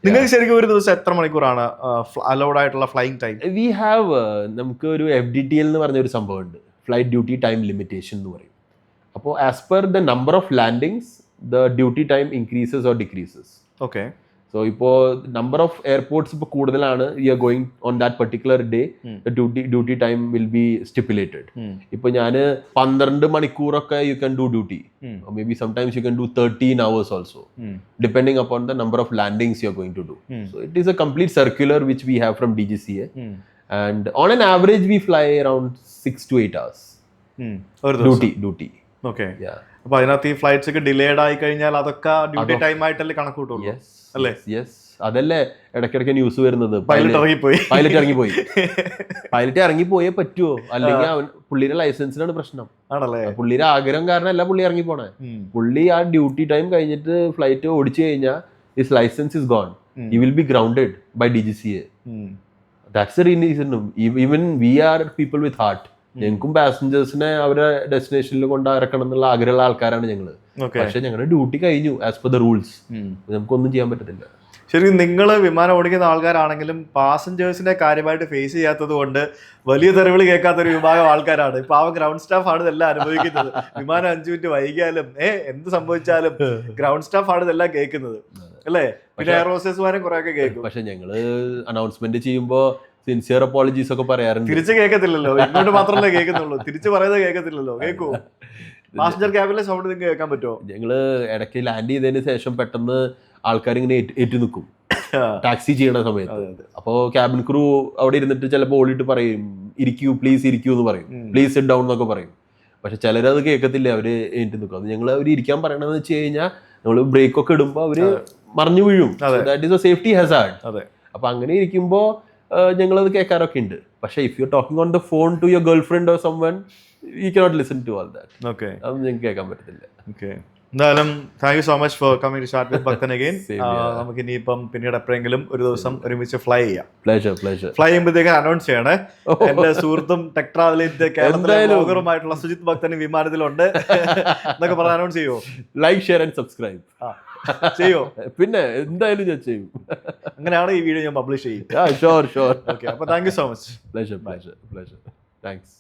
നിങ്ങൾക്ക് ശരിക്കും ഒരു ദിവസം എത്ര മണിക്കൂറാണ് അലൗഡ് ആയിട്ടുള്ള ഫ്ലൈയിങ് ടൈം? വി ഹാവ് നമുക്ക് ഒരു FDTL എന്ന് പറഞ്ഞ ഒരു സംഭവമുണ്ട്, ഫ്ലൈറ്റ് ഡ്യൂട്ടി ടൈം ലിമിറ്റേഷൻ എന്ന് പറയും. അപ്പോൾ as per the number of landings the duty time increases or decreases. Okay. So ഇപ്പോൾ number of airports ഇപ്പോൾ കൂടുതലാണ്, you are going on that particular day, the duty time will be stipulated. ഇപ്പോൾ ഞാൻ 12 മണിക്കൂറൊക്കെ you can do duty, or maybe sometimes you can do 13 hours also, depending upon the number of landings you are going to do. So it is a complete circular which we have from DGCA, and on an average we fly around 6 to 8 hours duty. Okay. Yeah. അപ്പൊ അതിനകത്ത് ഈ ഫ്ലൈറ്റ്സ് ഒക്കെ ഡിലേഡ് ആയി കഴിഞ്ഞാൽ അതൊക്കെ ഡ്യൂട്ടി ടൈം ആയിട്ടല്ലേ കണക്ക് കൂട്ടുള്ളൂ അല്ലേ? അതല്ലേ ഇടയ്ക്കിടയ്ക്ക് ന്യൂസ് വരുന്നത്, പൈലറ്റ് ഇറങ്ങിപ്പോയി. പൈലറ്റ് ഇറങ്ങിപ്പോയേ പറ്റുമോ, അല്ലെങ്കിൽ പുള്ളിയുടെ ലൈസൻസിനാണ് പ്രശ്നം. ആണല്ലേ? പുള്ളിയുടെ ആഗ്രഹം കാരണം അല്ല പുള്ളി ഇറങ്ങി പോണേ. പുള്ളി ആ ഡ്യൂട്ടി ടൈം കഴിഞ്ഞിട്ട് ഫ്ലൈറ്റ് ഓടിച്ചു കഴിഞ്ഞാൽ his license is gone, he will be grounded by DGCA. That's the reason. Even we are people with heart. ഞങ്ങൾക്കും പാസഞ്ചേഴ്സിനെ അവരുടെ ഡെസ്റ്റിനേഷനിൽ കൊണ്ട് ഇറക്കണം എന്നുള്ള ആഗ്രഹമുള്ള ആൾക്കാരാണ് ഞങ്ങള്. പക്ഷെ ഞങ്ങളുടെ ഡ്യൂട്ടി കഴിഞ്ഞു ആസ് പെർ ദ റൂൾസ്. നമുക്കൊന്നും ചെയ്യാൻ പറ്റത്തില്ല. ശരിക്കും നിങ്ങൾ വിമാനം ഓടിക്കുന്ന ആൾക്കാരാണെങ്കിലും പാസഞ്ചേഴ്സിനെ കാര്യമായിട്ട് ഫേസ് ചെയ്യാത്തത് കൊണ്ട് വലിയ തെറിവിളി കേൾക്കാത്തൊരു വിഭാഗം ആൾക്കാരാണ്. ഇപ്പൊ ആ ഗ്രൗണ്ട് സ്റ്റാഫ് ആണ് ഇതെല്ലാം അനുഭവിക്കുന്നത്. വിമാനം 5 മിനിറ്റ് വൈകിയാലും എന്ത് സംഭവിച്ചാലും ഗ്രൗണ്ട് സ്റ്റാഫ് ആണ് ഇതെല്ലാം കേൾക്കുന്നത് അല്ലേ? പിന്നെ എയർ ഹോസ്റ്റേഴ്സുമാരും കുറെ ഒക്കെ കേൾക്കും. പക്ഷെ ഞങ്ങള് അനൗൺസ്മെന്റ് ചെയ്യുമ്പോ സിൻസിയർ അപ്പോളജീസ് ഒക്കെ പറയാറുണ്ട്. തിരിച്ച് കേൾക്കത്തില്ലല്ലോ, ഇങ്ങോട്ട് മാത്രമല്ലേ കേൾക്കുന്നുള്ളൂ, തിരിച്ച് പറയുന്നത് കേൾക്കത്തില്ലല്ലോ. കേൾക്കൂ, പാസഞ്ചർ ക്യാബിലെ സൗണ്ട് നിങ്ങൾക്ക് കേൾക്കാൻ പറ്റുമോ? ഞങ്ങള് ഇടയ്ക്ക് ലാൻഡ് ചെയ്തതിന് ശേഷം പെട്ടെന്ന് ആൾക്കാർ ഇങ്ങനെ ഏറ്റു നിൽക്കും ടാക്സി ചെയ്യണ സമയത്ത്. അപ്പോ ക്യാബിൻ ക്രൂ അവിടെ ഇരുന്നിട്ട് ചിലപ്പോൾ ഓടിയിട്ട് പറയും ഇരിക്കൂ പ്ലീസ് ഇരിക്കൂ എന്ന് പറയും, പ്ലീസ് സിറ്റ് ഡൗൺ എന്നൊക്കെ പറയും. പക്ഷെ ചിലരത് കേൾക്കത്തില്ല, അവര് ഏറ്റു നിൽക്കും. അത് ഞങ്ങൾ അവർ ഇരിക്കാൻ പറയണമെന്ന് വെച്ച് കഴിഞ്ഞാൽ നമ്മൾ ബ്രേക്ക് ഒക്കെ ഇടുമ്പോൾ അവര് മറിഞ്ഞു വീഴും. That is a safety hazard. അപ്പൊ അങ്ങനെ ഇരിക്കുമ്പോ ഞങ്ങളത് കേൾക്കാറൊക്കെ ഉണ്ട്. പക്ഷെ if you talking on the phone to your girlfriend or someone you cannot listen to all that. Okay, അത് ഞങ്ങൾക്ക് കേൾക്കാൻ പറ്റത്തില്ല. ഓക്കെ, എന്തായാലും thank you so much for coming to chat with Bhakthan again. നമുക്ക് ഇനിയിപ്പം പിന്നീട് എപ്പോഴെങ്കിലും ഒരു ദിവസം ഒരുമിച്ച് ഫ്ലൈ ചെയ്യാം. ഫ്ലൈ ചെയ്യുമ്പോഴത്തേക്ക് അനൗൺസ് ചെയ്യണേ. എന്റെ സുഹൃത്തും ടെക് ട്രാവലിന്റെ കേരളത്തിലെ വ്ലോഗറുമായിട്ടുള്ള സുജിത് ഭക്തൻ വിമാനത്തിലുണ്ട് എന്നൊക്കെ പറഞ്ഞ് അനൗൺസ് ചെയ്യുമോ? Like, share and subscribe. ചെയ്യോ? പിന്നെ എന്തായാലും ഞാൻ ചെയ്യും. അങ്ങനെയാണ് ഈ വീഡിയോ ഞാൻ പബ്ലിഷ് ചെയ്യും. ഷുവർ. ഓക്കെ, അപ്പോൾ thank you so much. Pleasure. Thanks.